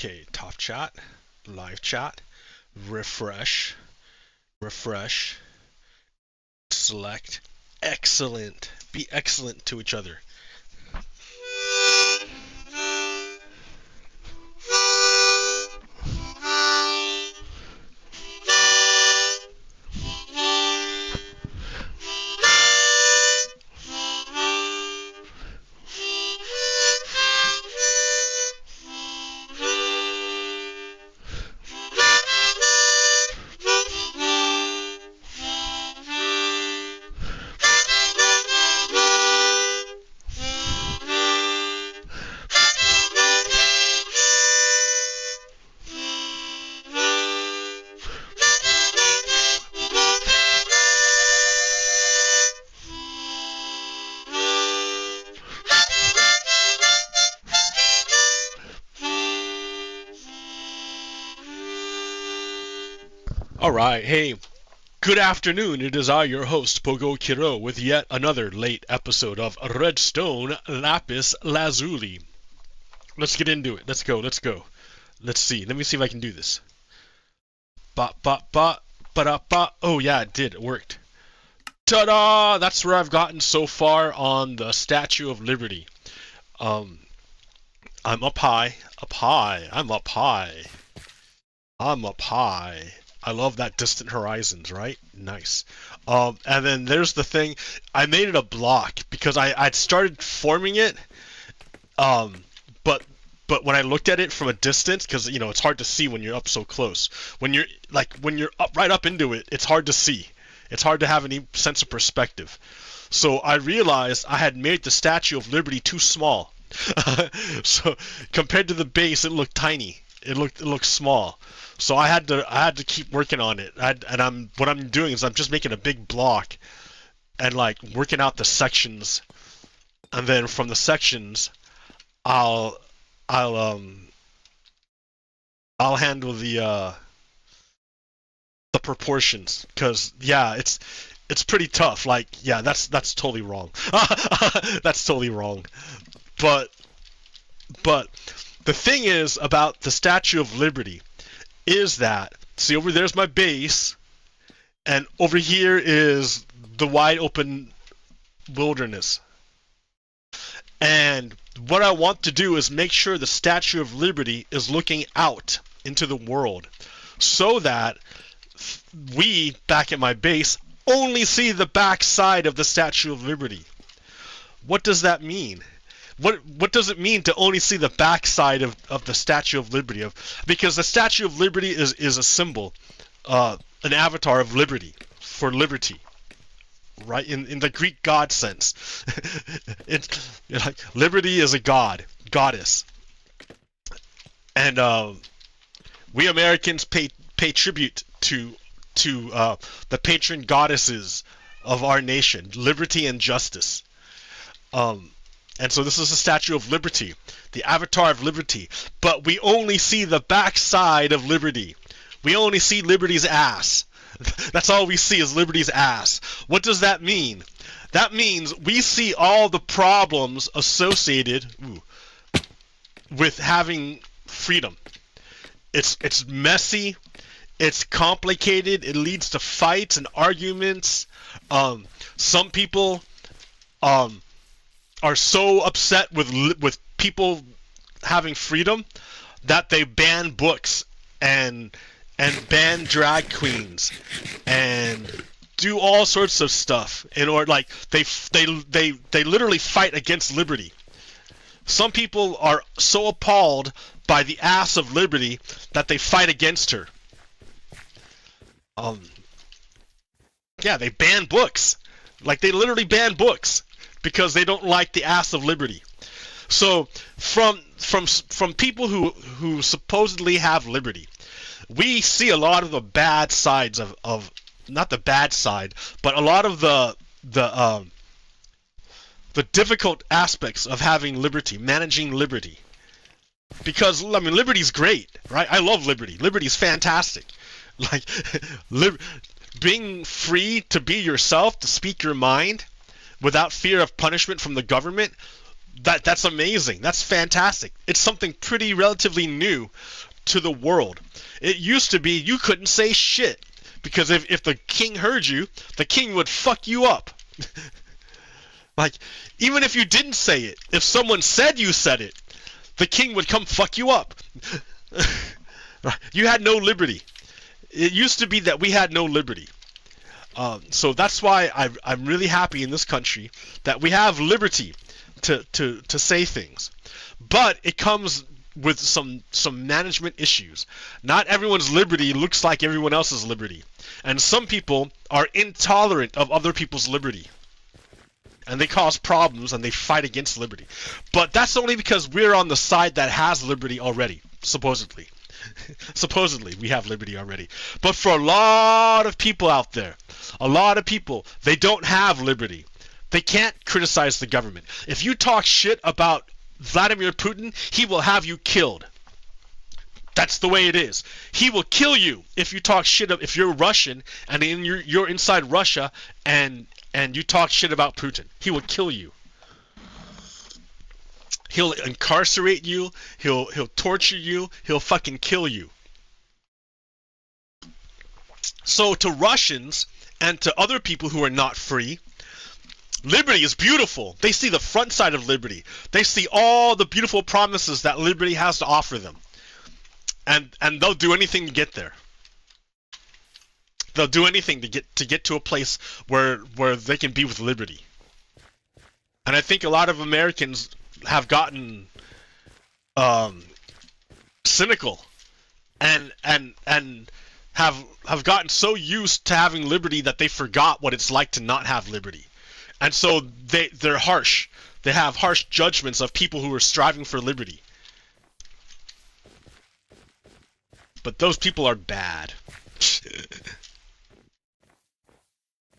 Okay, top chat, live chat, refresh, select, excellent, be excellent to each other. Alright, hey, good afternoon. It is I, your host, Pogo Kiro, with yet another late episode of Redstone Lapis Lazuli. Let's get into it. Let's go. Let's see. Let me see if I can do this. Oh yeah, it did. It worked. Ta-da! That's where I've gotten so far on the Statue of Liberty. I'm up high. I'm up high. I love that distant horizons, right? Nice. And then there's the thing. I made it a block because I'd started forming it. But when I looked at it from a distance, because you know it's hard to see when you're up so close. When you're up right up into it, it's hard to see. It's hard to have any sense of perspective. So I realized I had made the Statue of Liberty too small. So compared to the base, it looked tiny. It looked small. So I had to keep working on it. What I'm doing is I'm just making a big block and like working out the sections, and then from the sections I'll handle the proportions, because yeah, it's pretty tough. Like yeah, that's totally wrong. That's totally wrong. But the thing is about the Statue of Liberty is that, see, over there's my base, and over here is the wide open wilderness. And what I want to do is make sure the Statue of Liberty is looking out into the world, so that we, back at my base, only see the back side of the Statue of Liberty. What does that mean? What does it mean to only see the backside of the Statue of Liberty? Because the Statue of Liberty is a symbol, an avatar of liberty, for liberty, right? In the Greek god sense. It's like liberty is a goddess, and we Americans pay tribute to the patron goddesses of our nation, liberty and justice. And so this is the Statue of Liberty, the avatar of liberty. But we only see the backside of liberty. We only see liberty's ass. That's all we see is liberty's ass. What does that mean? That means we see all the problems associated with having freedom. It's messy. It's complicated. It leads to fights and arguments. Some people are so upset with people having freedom that they ban books and ban drag queens and do all sorts of stuff in order, like they literally fight against liberty. Some people are so appalled by the ass of liberty that they fight against her. Yeah, they ban books. Like they literally ban books because they don't like the ass of liberty. So from people who supposedly have liberty, we see a lot of the bad sides of not the bad side, but a lot of the difficult aspects of having liberty, managing liberty. Because I mean, liberty's great, right? I love liberty. Liberty's fantastic. Like being free to be yourself, to speak your mind, without fear of punishment from the government, That's amazing. That's fantastic. It's something pretty relatively new to the world. It used to be you couldn't say shit because if the king heard you, the king would fuck you up. Like, even if you didn't say it, if someone said you said it, the king would come fuck you up. You had no liberty. It used to be that we had no liberty. So that's why I'm really happy in this country that we have liberty to say things. But it comes with some management issues. Not everyone's liberty looks like everyone else's liberty. And some people are intolerant of other people's liberty. And they cause problems and they fight against liberty. But that's only because we're on the side that has liberty already, supposedly. Supposedly, we have liberty already. But for a lot of people out there, they don't have liberty. They can't criticize the government. If you talk shit about Vladimir Putin, he will have you killed. That's the way it is. He will kill you if you talk shit. If you're Russian and you're inside Russia and you talk shit about Putin, he will kill you. He'll incarcerate you. He'll torture you. He'll fucking kill you. So to Russians and to other people who are not free, liberty is beautiful. They see the front side of liberty. They see all the beautiful promises that liberty has to offer them. And they'll do anything to get there. They'll do anything to get to a place where they can be with liberty. And I think a lot of Americans have gotten cynical and have gotten so used to having liberty that they forgot what it's like to not have liberty. And so they're harsh. They have harsh judgments of people who are striving for liberty. But those people are bad.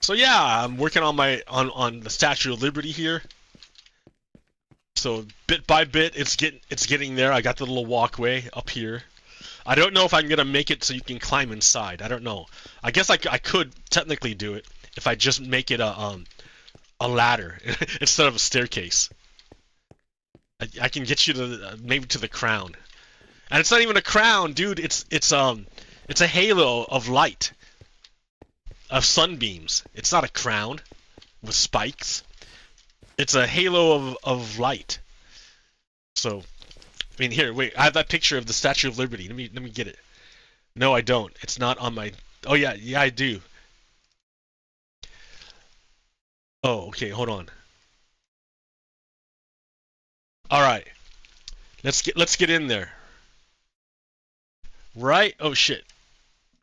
So yeah, I'm working on on the Statue of Liberty here. So bit by bit, it's getting there. I got the little walkway up here. I don't know if I'm gonna make it so you can climb inside. I don't know. I guess I could technically do it if I just make it a ladder instead of a staircase. I can get you to maybe to the crown. And it's not even a crown, dude. It's a halo of light, of sunbeams. It's not a crown with spikes. It's a halo of light. So, I mean, here, wait. I have that picture of the Statue of Liberty. Let me get it. No, I don't. It's not on my. Oh yeah, I do. Oh, okay. Hold on. All right. Let's get in there. Right? Oh shit.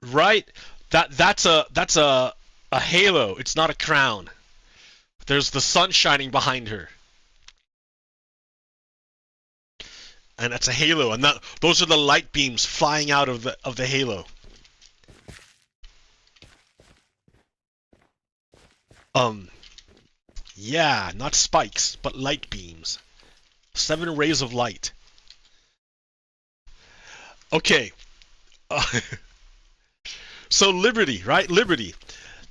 Right? That's a halo. It's not a crown. There's the sun shining behind her. And that's a halo, and those are the light beams flying out of the halo. Yeah, not spikes, but light beams. 7 rays of light. Okay. So liberty, right? Liberty.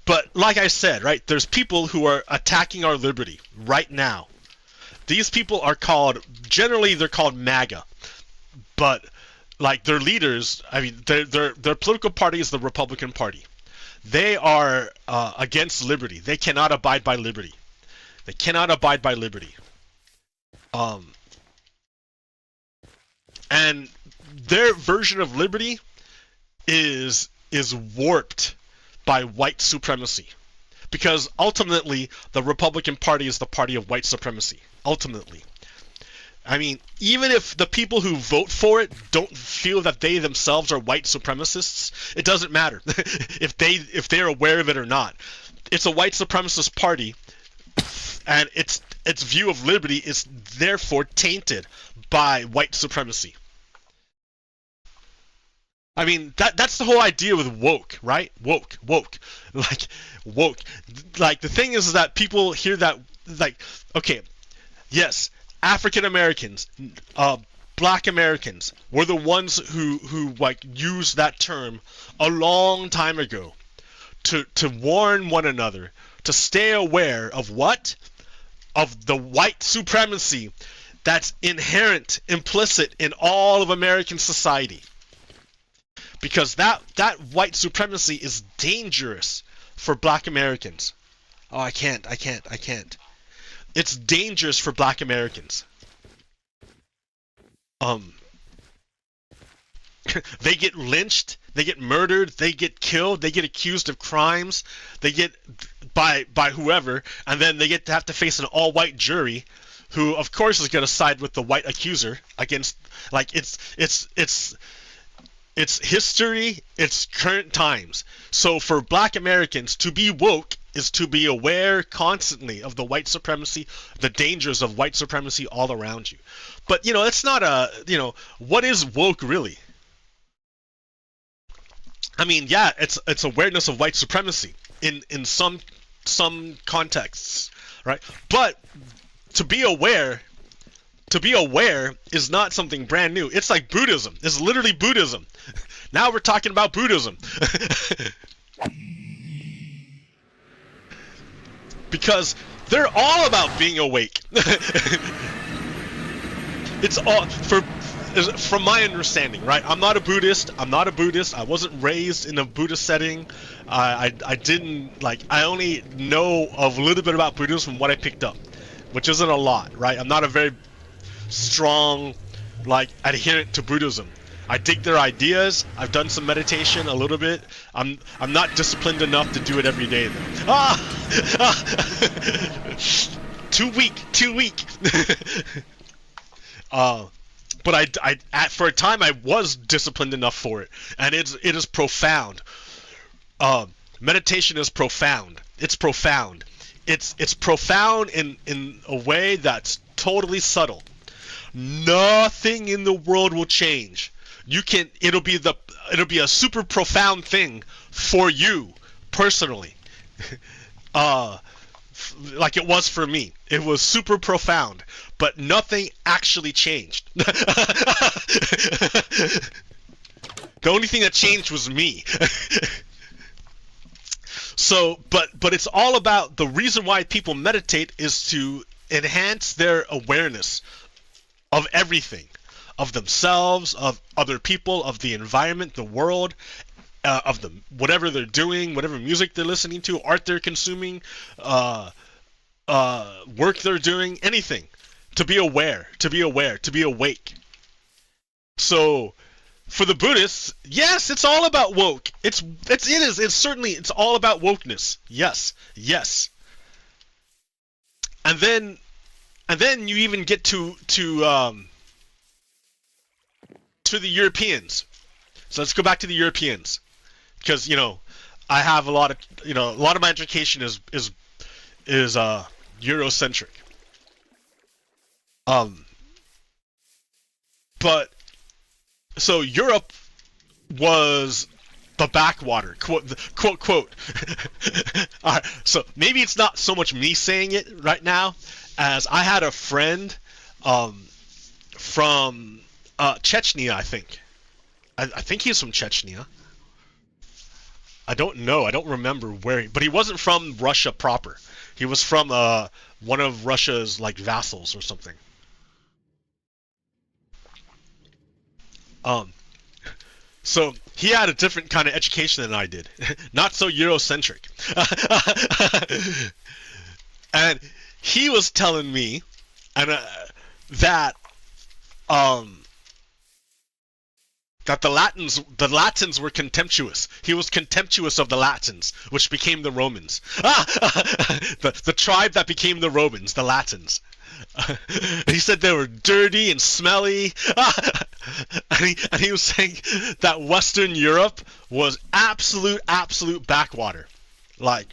But like I said, right, there's people who are attacking our liberty right now. These people are generally they're called MAGA. But like their leaders, I mean, their political party is the Republican Party. They are against liberty. They cannot abide by liberty. They cannot abide by liberty. And their version of liberty is warped by white supremacy, because ultimately the Republican Party is the party of white supremacy. Ultimately, I mean, even if the people who vote for it don't feel that they themselves are white supremacists, it doesn't matter if they're aware of it or not. It's a white supremacist party, and its view of liberty is therefore tainted by white supremacy. I mean, that's the whole idea with woke, right? Woke. Like, woke. Like, the thing is that people hear that, like, okay, yes, African Americans, Black Americans were the ones who like used that term a long time ago to warn one another to stay aware of what? of the white supremacy that's inherent, implicit in all of American society. Because that white supremacy is dangerous for black Americans. Oh, I can't. It's dangerous for black Americans. They get lynched, they get murdered, they get killed, they get accused of crimes, they get by whoever, and then they get to have to face an all-white jury, who of course is going to side with the white accuser against, like, it's history, it's current times. So for black Americans, to be woke is to be aware constantly of the white supremacy, the dangers of white supremacy all around you. But, you know, it's not what is woke really? I mean, yeah, it's awareness of white supremacy in some contexts, right? But to be aware is not something brand new. It's like Buddhism. It's literally Buddhism. Now we're talking about Buddhism. Because they're all about being awake. It's all from my understanding, right? I'm not a Buddhist. I wasn't raised in a Buddhist setting. I didn't, like, I only know of a little bit about Buddhism from what I picked up, which isn't a lot, right? I'm not a very strong, like, adherent to Buddhism. I dig their ideas. I've done some meditation a little bit. I'm not disciplined enough to do it every day though. Too weak. But I for a time I was disciplined enough for it, and it is profound. Meditation is profound. It's profound. It's profound in a way that's totally subtle. Nothing in the world will change. It'll be a super profound thing for you personally. Like it was for me. It was super profound, but nothing actually changed. The only thing that changed was me. So, but it's all about, the reason why people meditate is to enhance their awareness of everything, of themselves, of other people, of the environment, the world, of the whatever they're doing, whatever music they're listening to, art they're consuming, work they're doing, anything. To be aware, to be awake. So, for the Buddhists, yes, it's all about woke. It's all about wokeness. Yes. And then you even get to the Europeans. So let's go back to the Europeans, because I have a lot of my education is Eurocentric. But so Europe was the backwater, quote. All right, so maybe it's not so much me saying it right now, as I had a friend from Chechnya, I think. I think he's from Chechnya. I don't know. I don't remember where, but he wasn't from Russia proper. He was from one of Russia's, like, vassals or something. So he had a different kind of education than I did. Not so Eurocentric. And he was telling me that the Latins were contemptuous. He was contemptuous of the Latins, which became the Romans. The tribe that became the Romans, the Latins. He said they were dirty and smelly. And he was saying that Western Europe was absolute backwater. Like,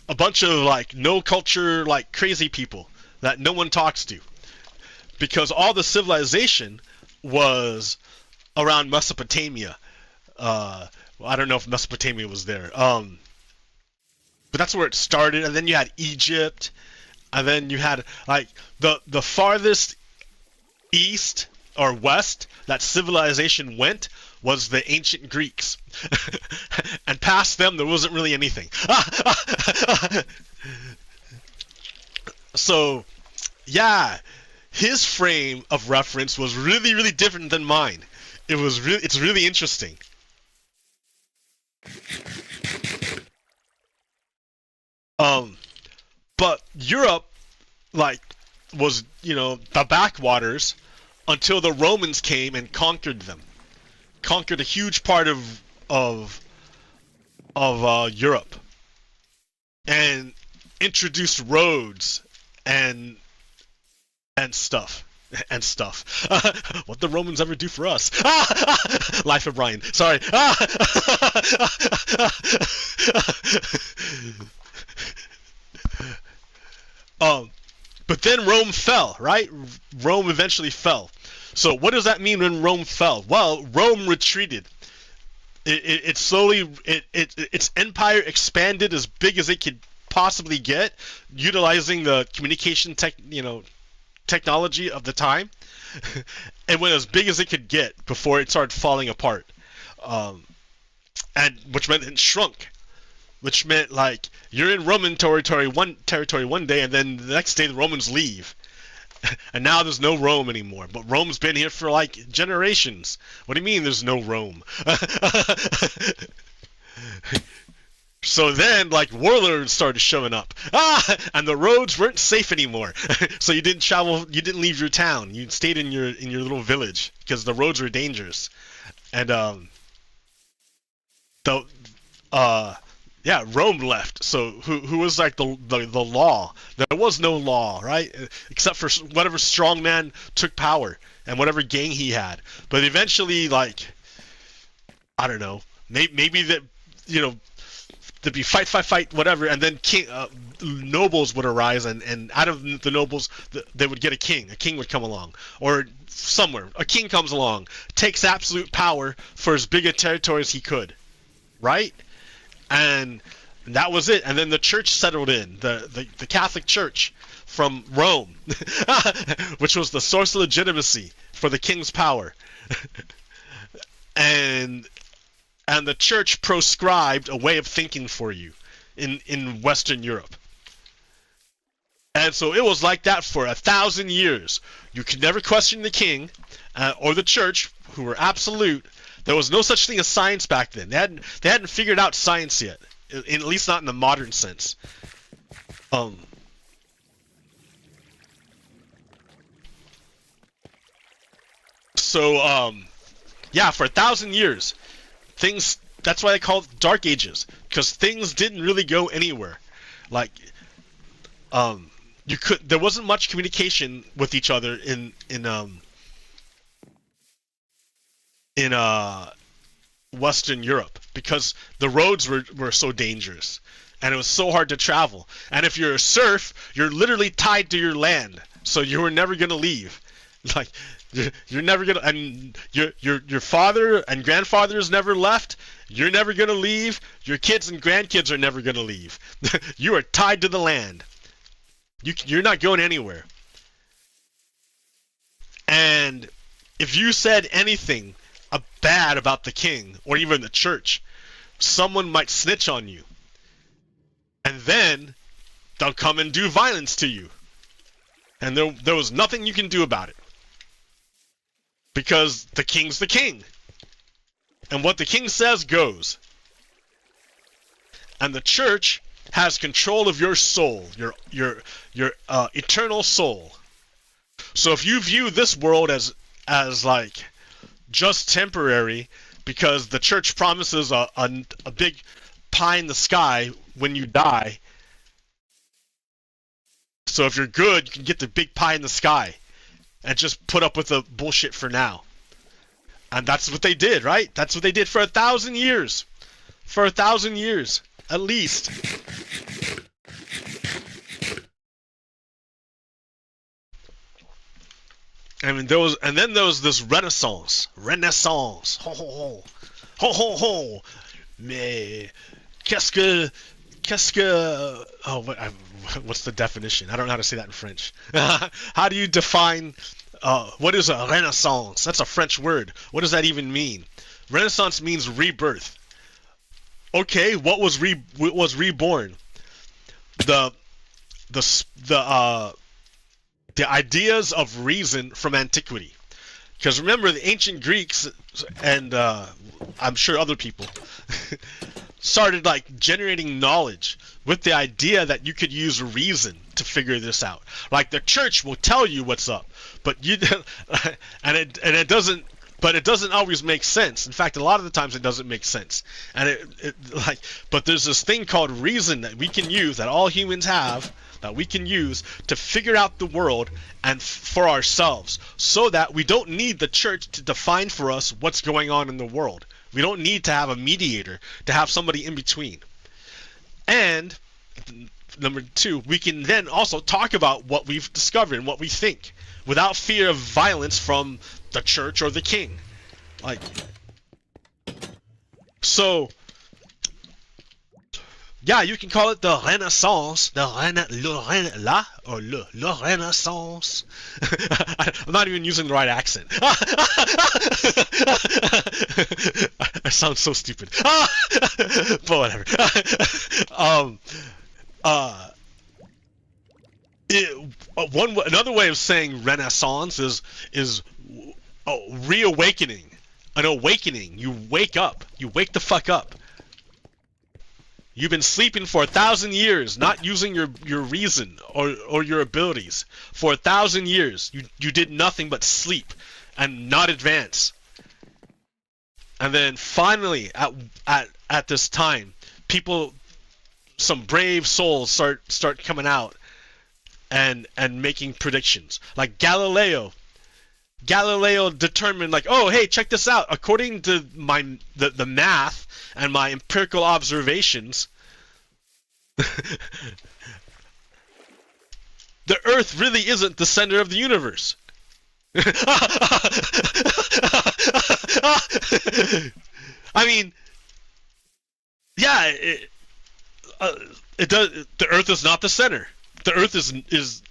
a bunch of, like, no culture, like, crazy people that no one talks to. Because all the civilization was around Mesopotamia. Well, I don't know if Mesopotamia was there. But that's where it started. And then you had Egypt. And then you had, like, the farthest east or west that civilization went was the ancient Greeks. And past them, there wasn't really anything. So yeah, his frame of reference was really, really different than mine. It's really interesting. But Europe, like, was, the backwaters until the Romans came and conquered them. Conquered a huge part of Europe and introduced roads and stuff. And stuff. What the Romans ever do for us? Life of Brian. Sorry. But then Rome fell, right? Rome eventually fell. So what does that mean when Rome fell? Well, Rome retreated. It slowly, its empire expanded as big as it could possibly get, utilizing the communication technology of the time, and went as big as it could get before it started falling apart. And which meant it shrunk. Which meant, like, you're in Roman territory one day, and then the next day the Romans leave. And now there's no Rome anymore. But Rome's been here for, like, generations. What do you mean there's no Rome? So then, like, warlords started showing up. And the roads weren't safe anymore. So you didn't travel, you didn't leave your town. You stayed in your little village because the roads were dangerous. And yeah, Rome left. So who was like the law? There was no law, right? Except for whatever strongman took power and whatever gang he had. But eventually, like, I don't know, maybe that, there'd be fight, whatever, and then nobles would arise, and out of the nobles, they would get a king. A king would come along, or somewhere a king comes along, takes absolute power for as big a territory as he could, right? And that was it. And then the church settled in, the Catholic Church from Rome, which was the source of legitimacy for the king's power. and the church proscribed a way of thinking for you in Western Europe. And so it was like that for 1,000 years. You could never question the king or the church, who were absolute. There was no such thing as science back then. They hadn't figured out science yet, at least not in the modern sense. Yeah, for 1,000 years, things. That's why they call it Dark Ages, because things didn't really go anywhere. Like, there wasn't much communication with each other in Western Europe, because the roads were so dangerous and it was so hard to travel. And if you're a serf, you're literally tied to your land, so you were never gonna leave. Like, you're never gonna, and your father and grandfathers never left. You're never gonna leave. Your kids and grandkids are never gonna leave. You are tied to the land. You're not going anywhere. And if you said anything bad about the king or even the church, someone might snitch on you, and then they'll come and do violence to you, and there was nothing you can do about it, because the king's the king, and what the king says goes. And the church has control of your soul, your eternal soul. So if you view this world as like just temporary, because the church promises a big pie in the sky when you die. So if you're good, you can get the big pie in the sky and just put up with the bullshit for now. And that's what they did, right? That's what they did for 1,000 years. For 1,000 years, at least. I mean, then there was this Renaissance. Ho ho ho. Ho ho ho. Mais qu'est-ce que what's the definition? I don't know how to say that in French. How do you define what is a Renaissance? That's a French word. What does that even mean? Renaissance means rebirth. Okay, what was reborn? the ideas of reason from antiquity. Because remember, the ancient Greeks and I'm sure other people started like generating knowledge with the idea that you could use reason to figure this out. Like the church will tell you what's up, but you and it doesn't. But it doesn't always make sense. In fact, a lot of the times it doesn't make sense. And but there's this thing called reason that we can use, that all humans have, that we can use to figure out the world and for ourselves, so that we don't need the church to define for us what's going on in the world. We don't need to have a mediator, to have somebody in between. And number two, we can then also talk about what we've discovered and what we think without fear of violence from the church or the king. Like, so yeah, you can call it the Renaissance, le Renaissance. I'm not even using the right accent. I sound so stupid. But whatever. Another way of saying Renaissance is reawakening, an awakening. You wake up. You wake the fuck up. You've been sleeping for 1,000 years, not using your reason or your abilities. For 1,000 years, you did nothing but sleep and not advance. And then finally, at this time, people, some brave souls start coming out and making predictions. Like Galileo determined, like, oh hey, check this out. According to the math and my empirical observations, the Earth really isn't the center of the universe. I mean, yeah, it does. The Earth is not the center. The Earth is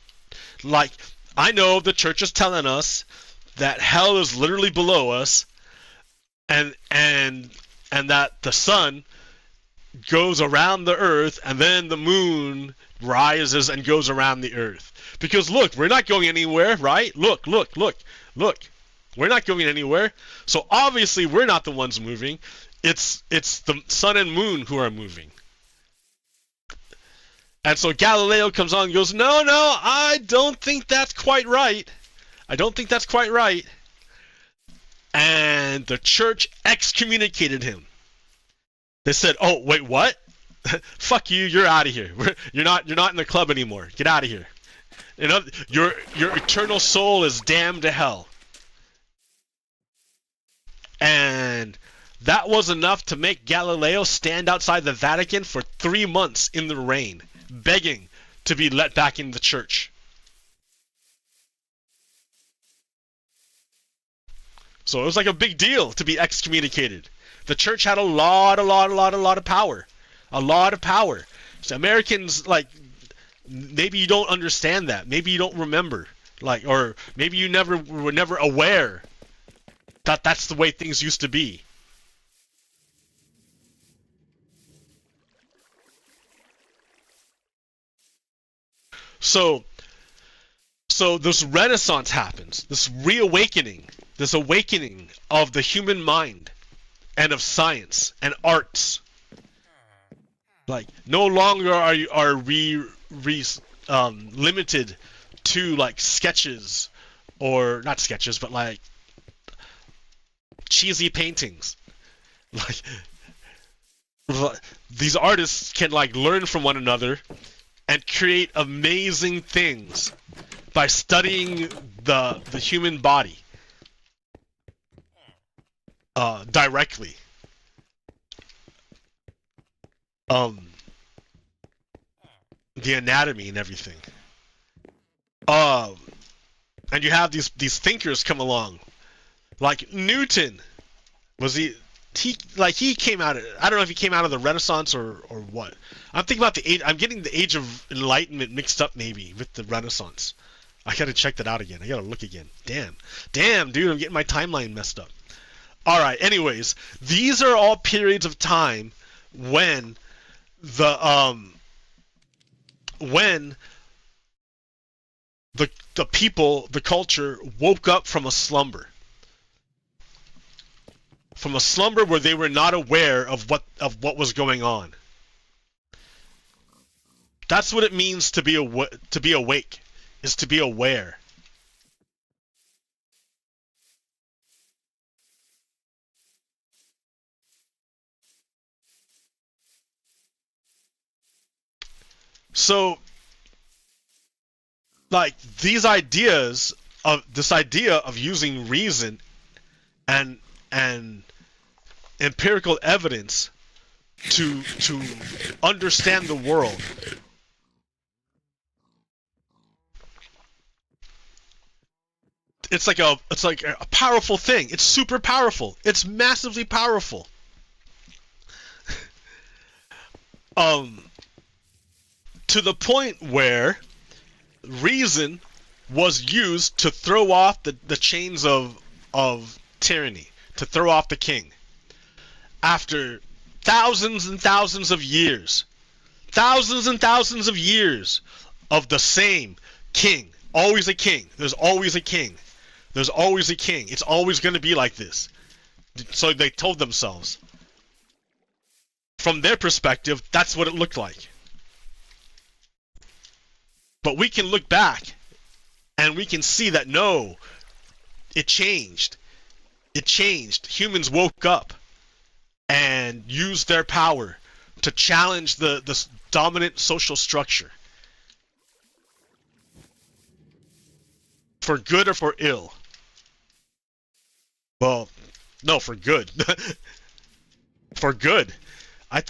like, I know the church is telling us that hell is literally below us, and that the sun goes around the earth, and then the moon rises and goes around the earth. Because look, we're not going anywhere, right? Look. We're not going anywhere. So obviously we're not the ones moving. It's the sun and moon who are moving. And so Galileo comes on and goes, no, I don't think that's quite right. And the church excommunicated him. They said, oh, wait, what? Fuck you, you're out of here. You're not in the club anymore. Get out of here. Your eternal soul is damned to hell. And that was enough to make Galileo stand outside the Vatican for 3 months in the rain, begging to be let back in the church. So it was like a big deal to be excommunicated. The church had a lot of power. A lot of power. So Americans, like, maybe you don't understand that. Maybe you don't remember. Like, or maybe you were never aware that that's the way things used to be. So this renaissance happens, this reawakening, this awakening of the human mind and of science and arts. Like, no longer are we limited to like sketches, or not sketches, but like cheesy paintings. Like, these artists can like learn from one another and create amazing things by studying the human body directly. The anatomy and everything. And you have these thinkers come along, like Newton. He came out of, I don't know if he came out of the Renaissance or what. I'm thinking about I'm getting the Age of Enlightenment mixed up maybe with the Renaissance. I gotta check that out again. I gotta look again. Damn, dude, I'm getting my timeline messed up. All right. Anyways, these are all periods of time when the people, the culture woke up from a slumber. From a slumber where they were not aware of what was going on. That's what it means to be awake, is to be aware. So, like, this idea of using reason and empirical evidence to understand the world. It's like a powerful thing. It's super powerful. It's massively powerful. To the point where reason was used to throw off the chains of tyranny, to throw off the king. After thousands and thousands of years of the same king, always a king. There's always a king. There's always a king. It's always going to be like this. So they told themselves. From their perspective, that's what it looked like. But we can look back and we can see that no, it changed. It changed. Humans woke up and used their power to challenge the dominant social structure. For good or for ill? Well, no, for good. For good. I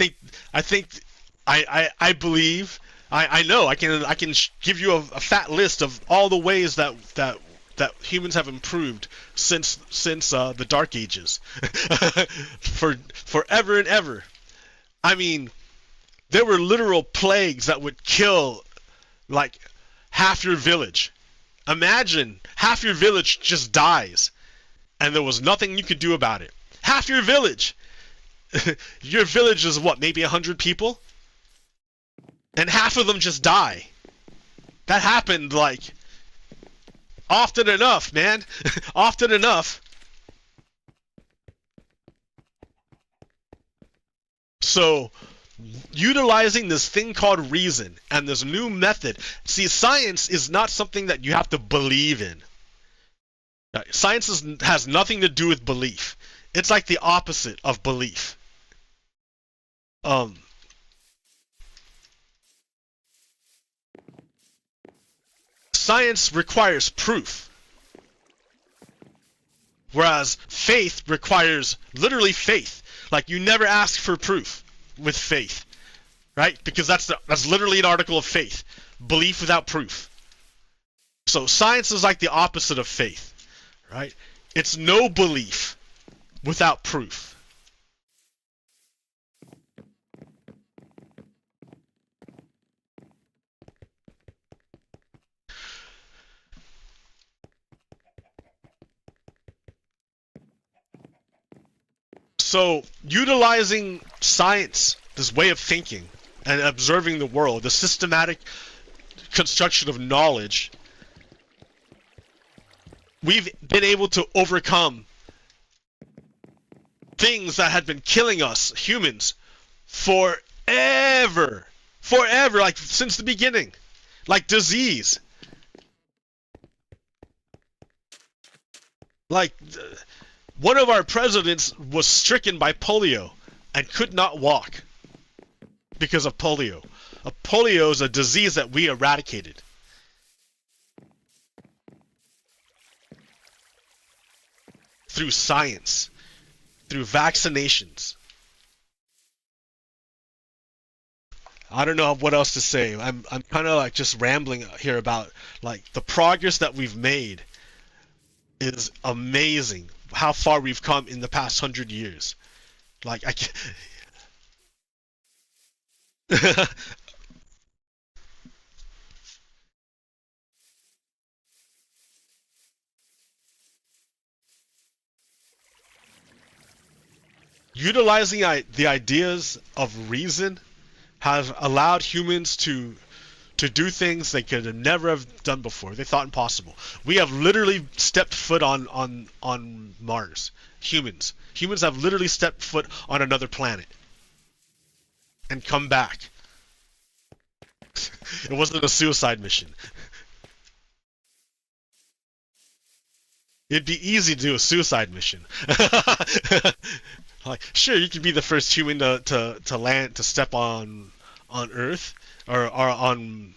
believe, I know, I can give you a fat list of all the ways that humans have improved since the Dark Ages, forever and ever. I mean, there were literal plagues that would kill like half your village. Imagine half your village just dies, and there was nothing you could do about it. Half your village. Your village is what, maybe 100 people? And half of them just die. That happened, like, often enough, man. Often enough. So, utilizing this thing called reason and this new method. See, science is not something that you have to believe in. Science has nothing to do with belief. It's like the opposite of belief. Science requires proof, whereas faith requires literally faith. Like, you never ask for proof with faith, right? Because that's literally an article of faith. Belief without proof. So science is like the opposite of faith, right? It's no belief without proof. So, utilizing science, this way of thinking, and observing the world, the systematic construction of knowledge, we've been able to overcome things that had been killing us, humans, forever. Forever, like since the beginning. Like disease. Like, one of our presidents was stricken by polio and could not walk because of polio. Polio is a disease that we eradicated. Through science, through vaccinations. I don't know what else to say. I'm kind of like just rambling here about like the progress that we've made is amazing. How far we've come in the past 100 years. Like, I can't... Utilizing the ideas of reason have allowed humans to to do things they could have never have done before. They thought impossible. We have literally stepped foot on Mars. Humans have literally stepped foot on another planet and come back. It wasn't a suicide mission. It'd be easy to do a suicide mission. Like, sure, you could be the first human to land, to step on Earth or on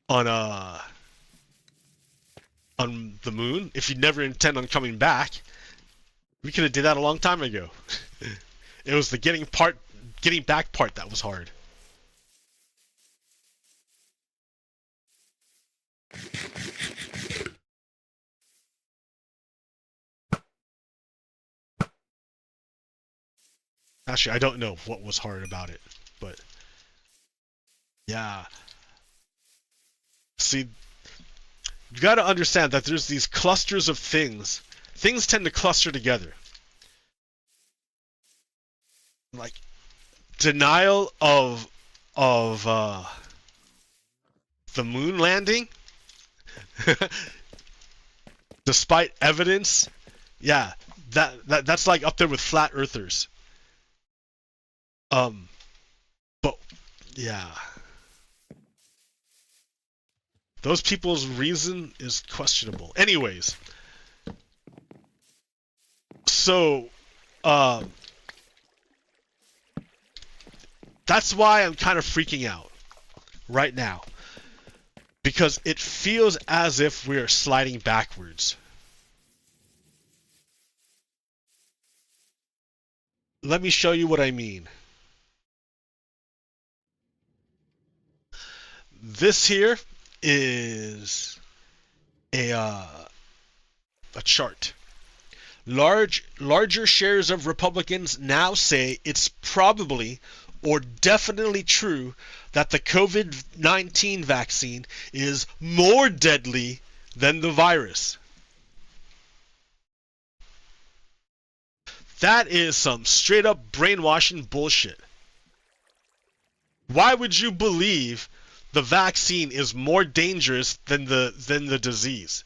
the moon. If you never intend on coming back, we could have did that a long time ago. It was the getting back part that was hard. Actually, I don't know what was hard about it, but yeah. See, you got to understand that there's these clusters of things. Things tend to cluster together. Like denial of the moon landing, despite evidence. Yeah, that's like up there with flat earthers. But yeah, those people's reason is questionable. Anyways, so that's why I'm kind of freaking out right now, because it feels as if we're sliding backwards. Let me show you what I mean. This here is a chart. Larger shares of Republicans now say it's probably or definitely true that the COVID-19 vaccine is more deadly than the virus. That is some straight up brainwashing bullshit. Why would you believe the vaccine is more dangerous than the disease,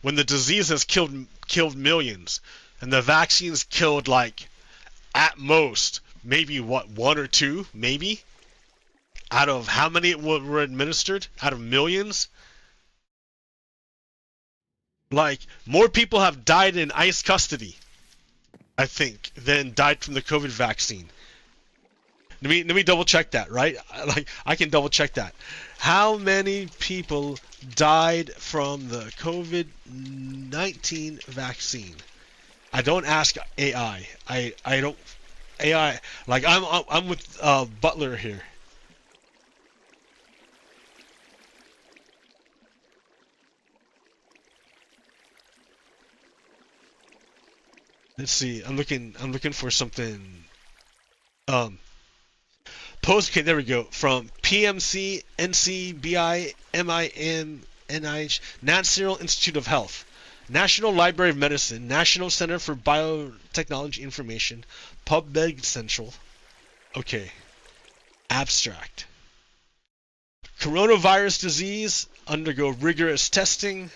when the disease has killed millions, and the vaccine's killed, like, at most maybe one or two, maybe, out of how many were administered out of millions? Like, more people have died in ICE custody, I think, than died from the COVID vaccine. Let me double check that, right? Like, I can double check that. How many people died from the COVID-19 vaccine? I don't ask AI. I don't AI. Like, I'm with Butler here. Let's see. I'm looking for something. Okay, there we go. From PMC, NCBI, MIM, NIH, National Institute of Health, National Library of Medicine, National Center for Biotechnology Information, PubMed Central. Okay. Abstract. Coronavirus disease undergo rigorous testing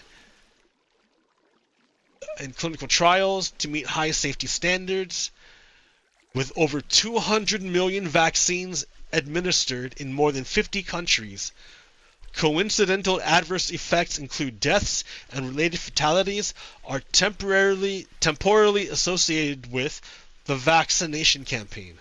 and clinical trials to meet high safety standards. With over 200 million vaccines administered in more than 50 countries, coincidental adverse effects include deaths and related fatalities are temporarily associated with the vaccination campaign.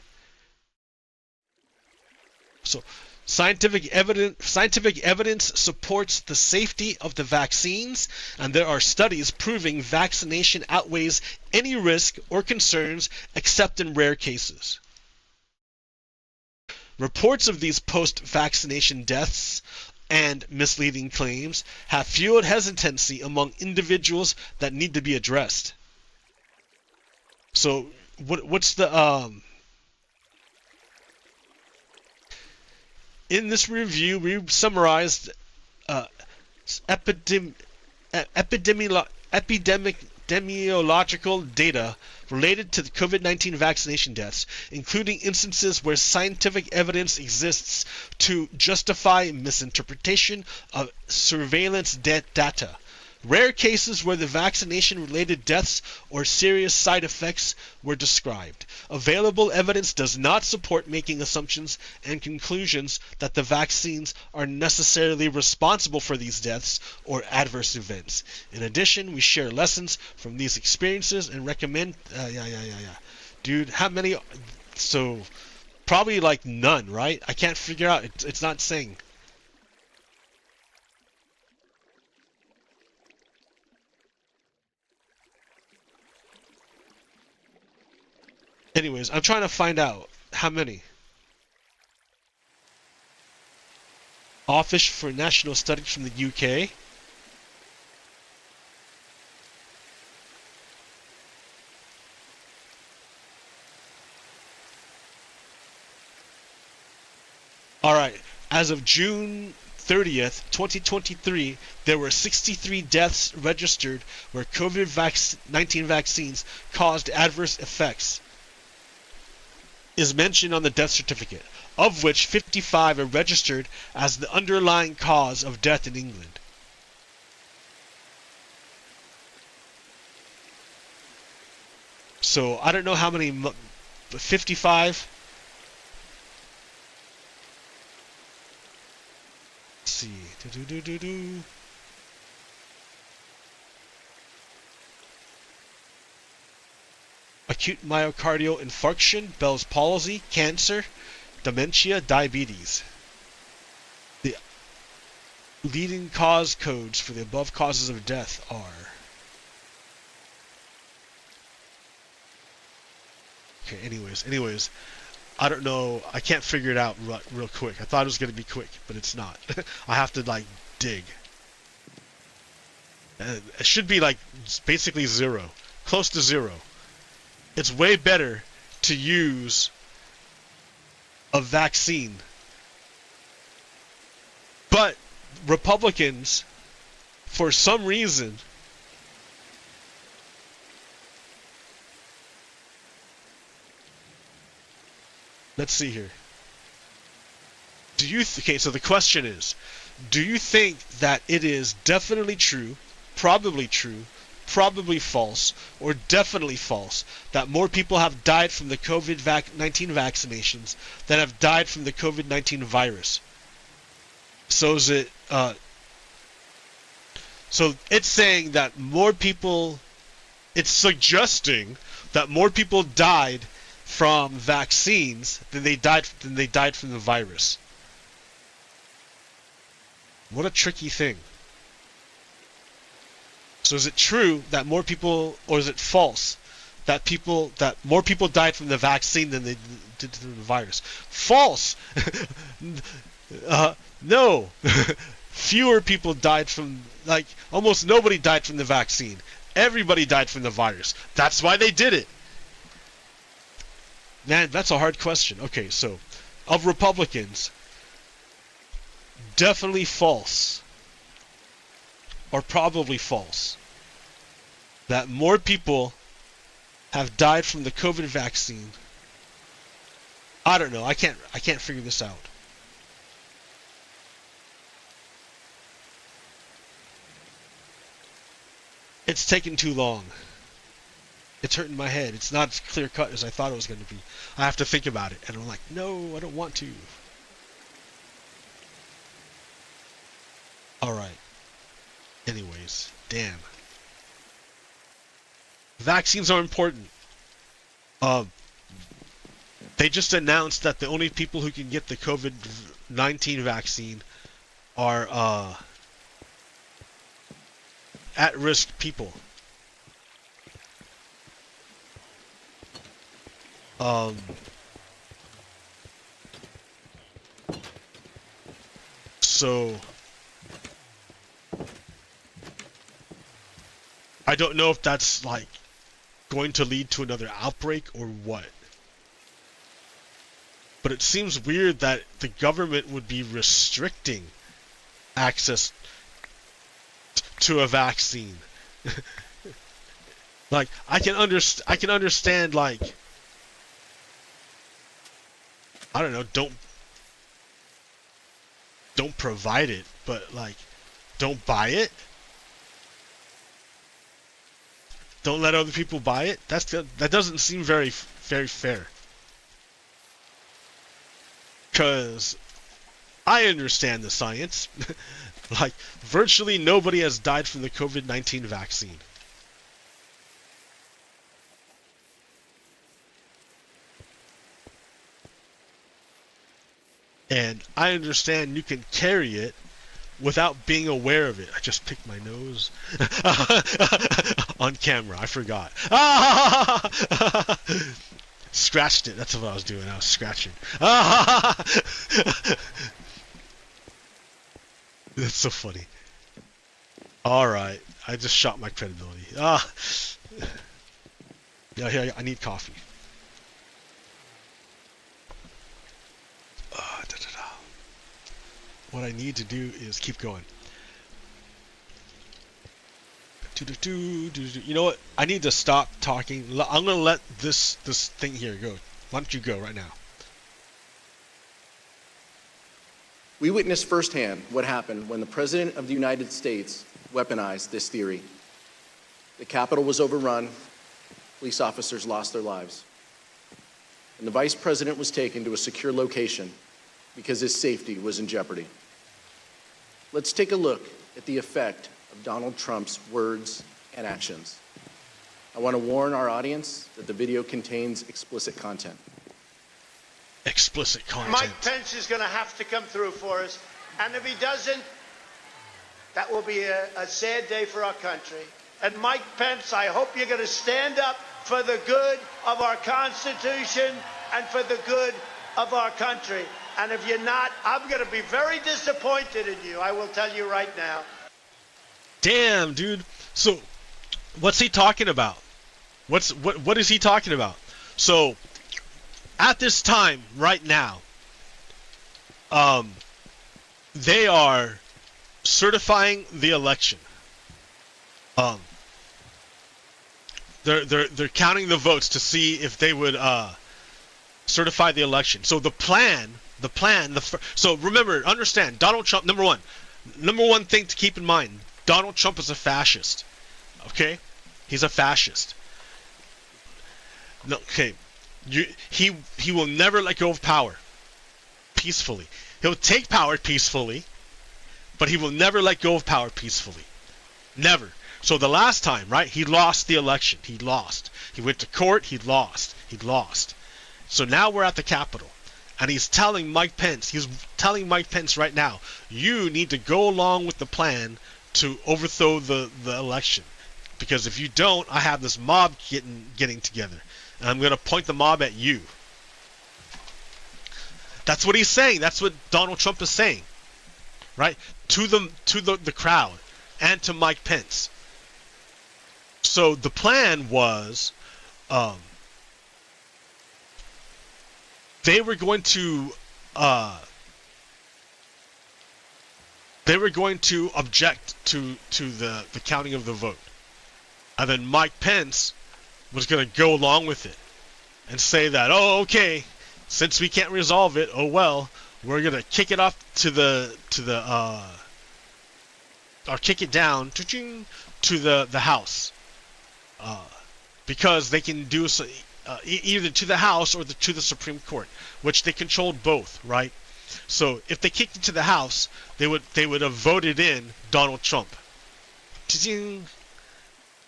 So, scientific evidence supports the safety of the vaccines, and there are studies proving vaccination outweighs any risk or concerns except in rare cases. Reports of these post-vaccination deaths and misleading claims have fueled hesitancy among individuals that need to be addressed. So, what's the in this review, we summarized epidemic epidemiological data related to the COVID-19 vaccination deaths, including instances where scientific evidence exists to justify misinterpretation of surveillance data. Rare cases where the vaccination-related deaths or serious side effects were described. Available evidence does not support making assumptions and conclusions that the vaccines are necessarily responsible for these deaths or adverse events. In addition, we share lessons from these experiences and recommend... Dude, how many... So, probably like none, right? I can't figure out. It's not saying... Anyways, I'm trying to find out how many. Office for National Studies from the UK. Alright, as of June 30th, 2023, there were 63 deaths registered where COVID-19 vaccines caused adverse effects. Is mentioned on the death certificate, of which 55 are registered as the underlying cause of death in England. So I don't know how many, 55. Let's see. Acute myocardial infarction, Bell's palsy, cancer, dementia, diabetes. The leading cause codes for the above causes of death are... Okay, anyways, I don't know, I can't figure it out real quick. I thought it was going to be quick, but it's not. I have to, like, dig. It should be, like, basically zero. Close to zero. It's way better to use a vaccine. But Republicans, for some reason, let's see here. Okay, so the question is, do you think that it is definitely true, probably false, or definitely false that more people have died from the COVID-19 vaccinations than have died from the COVID-19 virus? So is it, so it's saying that more people, it's suggesting that more people died from vaccines than they died from the virus. What a tricky thing. So is it true that more people, or is it false that more people died from the vaccine than they did from the virus? False. No. Fewer people died from, like, almost nobody died from the vaccine. Everybody died from the virus. That's why they did it. Man, that's a hard question. Okay, so of Republicans, definitely false, or probably false, that more people have died from the COVID vaccine. I don't know. I can't figure this out. It's taking too long. It's hurting my head. It's not as clear cut as I thought it was going to be. I have to think about it, and I'm like, no, I don't want to. All right. Anyways, damn. Vaccines are important. They just announced that the only people who can get the COVID-19 vaccine are at-risk people. So I don't know if that's like going to lead to another outbreak or what. But it seems weird that the government would be restricting access to a vaccine. Like, I can understand, like, I don't know, don't provide it, but, like, don't buy it. Don't let other people buy it. That doesn't seem very fair. Because I understand the science. Like, virtually nobody has died from the COVID-19 vaccine. And I understand you can carry it without being aware of it. I just picked my nose on camera. I forgot. Scratched it. That's what I was doing. I was scratching. That's so funny. Alright. I just shot my credibility. Yeah, here, I need coffee. What I need to do is keep going. You know what? I need to stop talking. I'm gonna let this thing here go. Why don't you go right now? We witnessed firsthand what happened when the President of the United States weaponized this theory. The Capitol was overrun, police officers lost their lives, and the Vice President was taken to a secure location because his safety was in jeopardy. Let's take a look at the effect of Donald Trump's words and actions. I want to warn our audience that the video contains explicit content. Explicit content. Mike Pence is going to have to come through for us, and if he doesn't, that will be a sad day for our country. And Mike Pence, I hope you're going to stand up for the good of our Constitution and for the good of our country. And if you're not, I'm going to be very disappointed in you. I will tell you right now. Damn, dude. So, what's he talking about? What is he talking about? So, at this time, right now, they are certifying the election. They're counting the votes to see if they would certify the election. So so remember, understand, Donald Trump, number one thing to keep in mind, Donald Trump is a fascist. Okay? He's a fascist. No, okay. He will never let go of power peacefully. He'll take power peacefully, but he will never let go of power peacefully. Never. So the last time, right, he lost the election. He lost. He went to court, he lost. He lost. So now we're at the Capitol. And he's telling Mike Pence right now, you need to go along with the plan to overthrow the election. Because if you don't, I have this mob getting together. And I'm going to point the mob at you. That's what he's saying. That's what Donald Trump is saying. Right? To the crowd and to Mike Pence. So the plan was they were going to object to the counting of the vote. And then Mike Pence was going to go along with it and say that, oh, okay, since we can't resolve it, oh well, we're going to kick it off or kick it down to the House. Because they can do so, either to the House or to the Supreme Court, which they controlled both, right? So if they kicked it to the House, they would have voted in Donald Trump.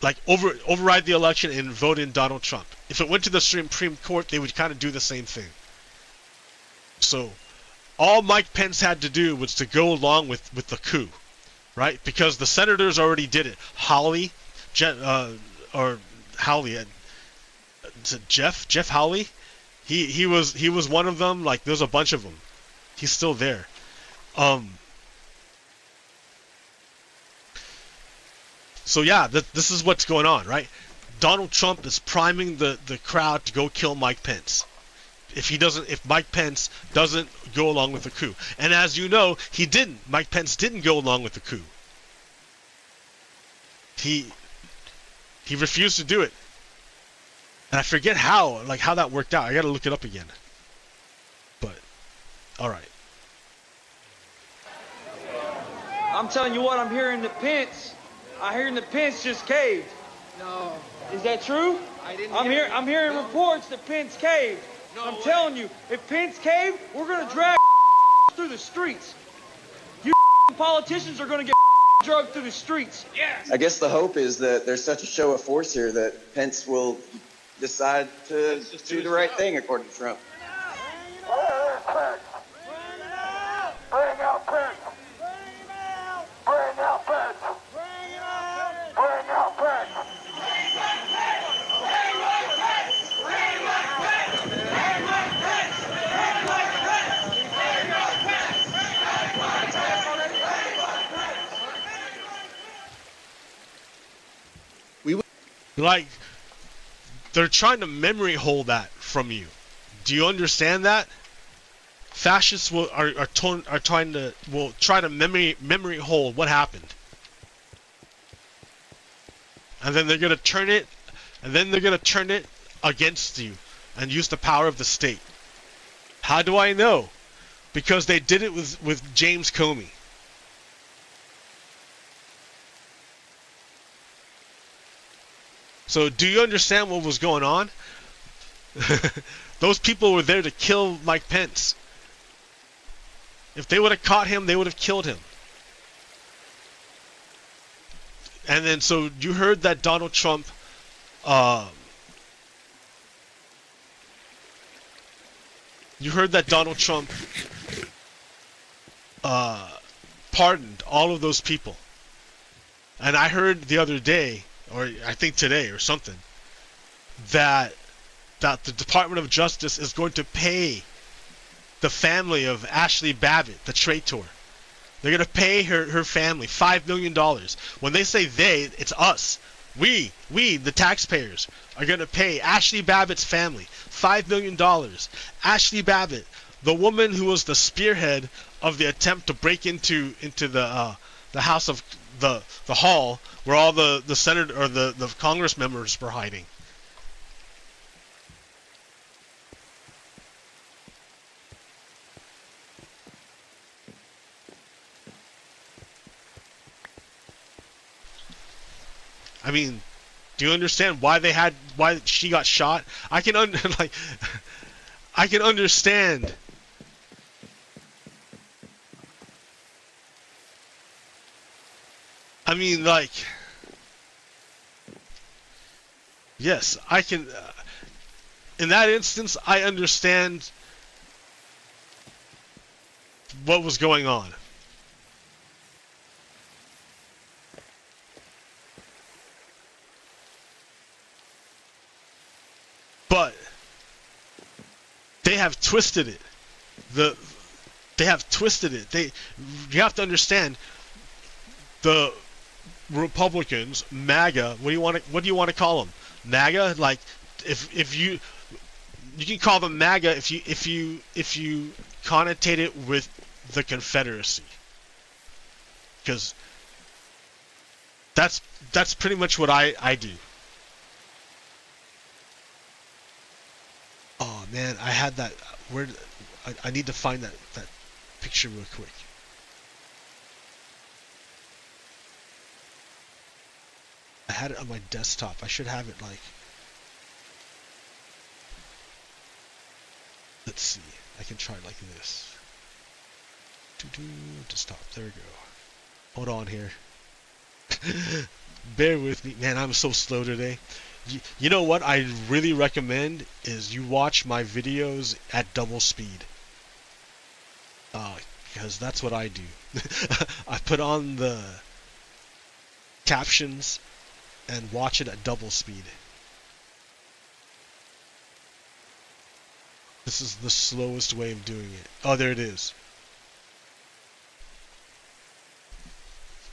Like override the election and vote in Donald Trump. If it went to the Supreme Court, they would kind of do the same thing. So all Mike Pence had to do was to go along with the coup, right? Because the senators already did it. Jeff Hawley, he was one of them. Like there's a bunch of them. He's still there. So yeah, this is what's going on, right? Donald Trump is priming the crowd to go kill Mike Pence. If Mike Pence doesn't go along with the coup. And as you know, he didn't. Mike Pence didn't go along with the coup. He refused to do it. And I forget how that worked out. I gotta look it up again. But, alright. I'm telling you what, I'm hearing that Pence just caved. No. Is that true? I didn't I'm hearing reports that Pence caved. No I'm way. telling you, if Pence caved, we're gonna drag through the streets. You politicians are gonna get drugged through the streets. Yes. I guess the hope is that there's such a show of force here that Pence will decide to do the right thing, according to Trump. Bring out Pence! Bring out Pence! Bring out Pence! Like, they're trying to memory hold that from you. Do you understand that? Fascists will try to memory hold what happened, and then they're gonna turn it, against you, and use the power of the state. How do I know? Because they did it with James Comey. So, do you understand what was going on? Those people were there to kill Mike Pence. If they would have caught him, they would have killed him. And then, so you heard that Donald Trump, pardoned all of those people. And I heard the other day, or I think today or something, that the Department of Justice is going to pay the family of Ashley Babbitt, the traitor. They're going to pay her family $5 million. When they say they, it's us. We, the taxpayers, are going to pay Ashley Babbitt's family $5 million. Ashley Babbitt, the woman who was the spearhead of the attempt to break into the house of the hall where all the Senate or the Congress members were hiding. I mean, do you understand why she got shot? I can understand. I mean, like, yes, I can. In that instance, I understand what was going on. But they have twisted it. They have twisted it. You have to understand, the Republicans, MAGA. What do you want to call them? MAGA? Like, if you can call them MAGA if you connotate it with the Confederacy, because that's pretty much what I do. Oh man, I had that. I need to find that picture real quick. I had it on my desktop. I should have it like. Let's see. I can try it like this. Desktop. There we go. Hold on here. Bear with me, man. I'm so slow today. You know what I really recommend is you watch my videos at double speed. Because that's what I do. I put on the captions and watch it at double speed. This is the slowest way of doing it. Oh, there it is.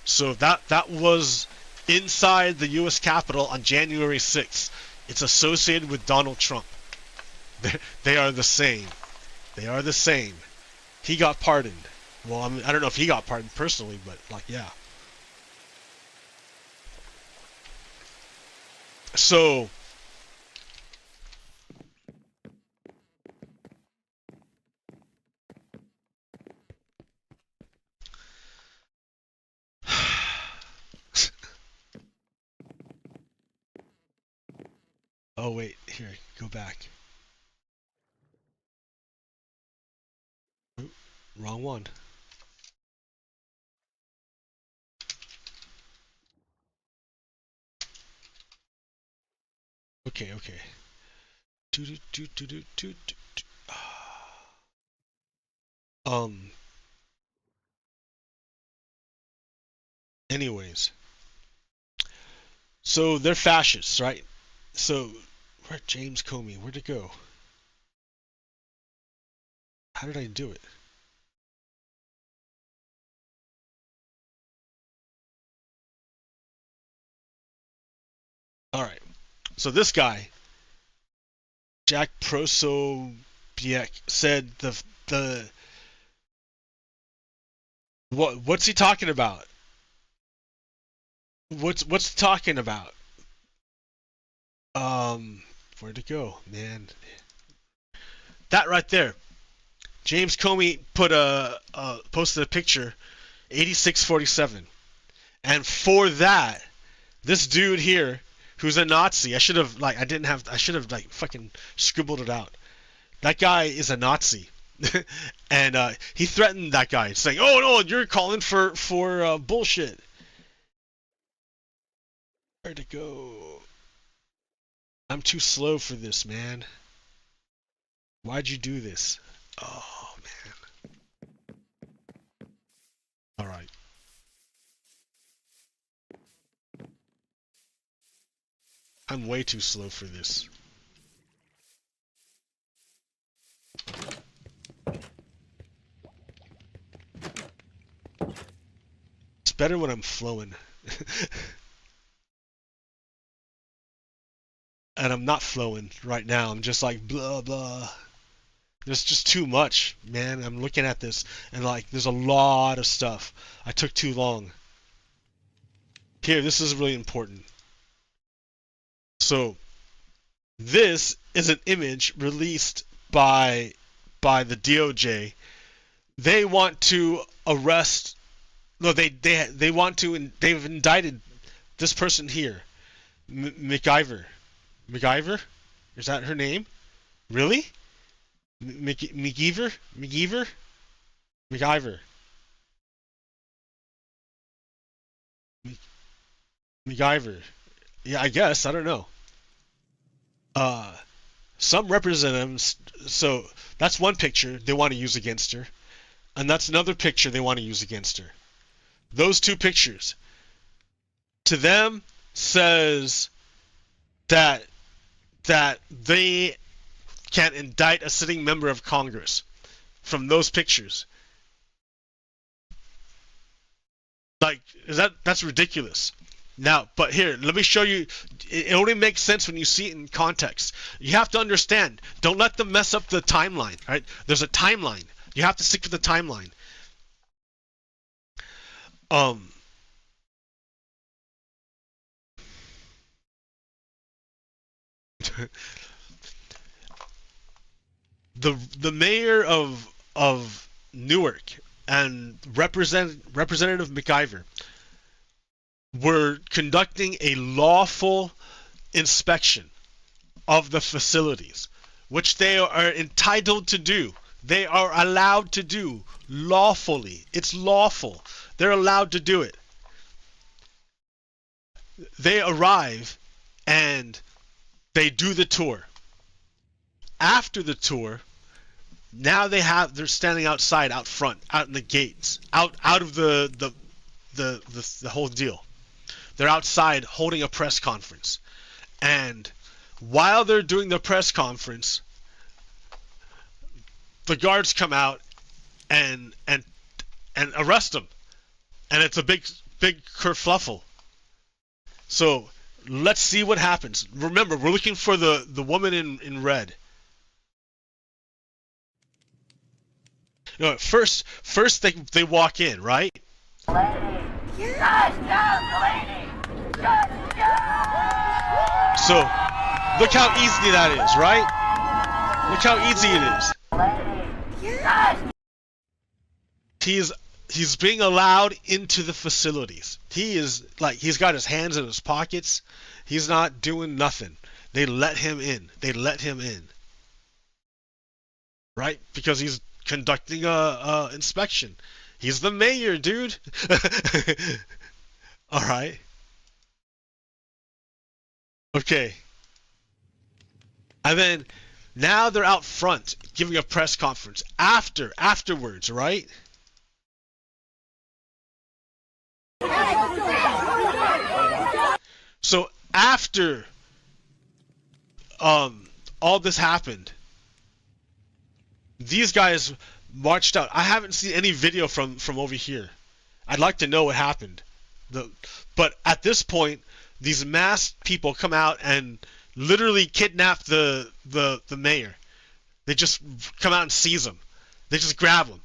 So that was inside the U.S. Capitol on January 6th. It's associated with Donald Trump. They are the same. They are the same. He got pardoned. Well, I mean, I don't know if he got pardoned personally, but like, yeah. So oh wait, here, go back. Oop, wrong one. Okay, okay. Anyways, so they're fascists, right? So where'd James Comey? Where'd it go? How did I do it? All right. So this guy, Jack Prosobiec, said what's he talking about? What's talking about? Where'd it go, man? That right there. James Comey posted a picture, 8647, and for that, this dude here, who's a Nazi, I should have fucking scribbled it out. That guy is a Nazi, and he threatened that guy, saying, "Oh no, you're calling for bullshit." Where'd it go? I'm too slow for this, man. Why'd you do this? Oh man. All right. I'm way too slow for this. It's better when I'm flowing. And I'm not flowing right now. I'm just like blah blah. There's just too much, man. I'm looking at this and like there's a lot of stuff. I took too long. Here, this is really important. So this is an image released by the DOJ. They want to arrest. No, they want to, and they've indicted this person here, McIver. McIver? Is that her name? Really? McIver? McIver? McIver. McIver. Yeah, I guess. I don't know. Some representatives. So that's one picture they want to use against her, and that's another picture they want to use against her. Those two pictures, to them, says that they can indict a sitting member of Congress from those pictures. Like, that's ridiculous. Now, but here, let me show you. It only makes sense when you see it in context. You have to understand. Don't let them mess up the timeline, right? There's a timeline. You have to stick with the timeline. The mayor of Newark and Representative McIver were conducting a lawful inspection of the facilities, which they are entitled to do. They are allowed to do lawfully. It's lawful. They're allowed to do it. They arrive and they do the tour. After the tour, now they're standing outside, out front, out in the gates, out of the whole deal. They're outside holding a press conference, and while they're doing the press conference, the guards come out and arrest them, and it's a big kerfluffle. So let's see what happens. Remember, we're looking for the woman in red. You know, first they walk in, right? Lady! Just go, lady! Just go! So look how easy that is, right? Look how easy it is. He's being allowed into the facilities. He is like, he's got his hands in his pockets. He's not doing nothing. They let him in. They let him in. Right? Because he's conducting a inspection. He's the mayor, dude. All right. Okay. And then now they're out front giving a press conference afterwards, right? So after all this happened, these guys marched out. I haven't seen any video from over here. I'd like to know what happened. But at this point, these masked people come out and literally kidnap the mayor. They just come out and seize him. They just grab him.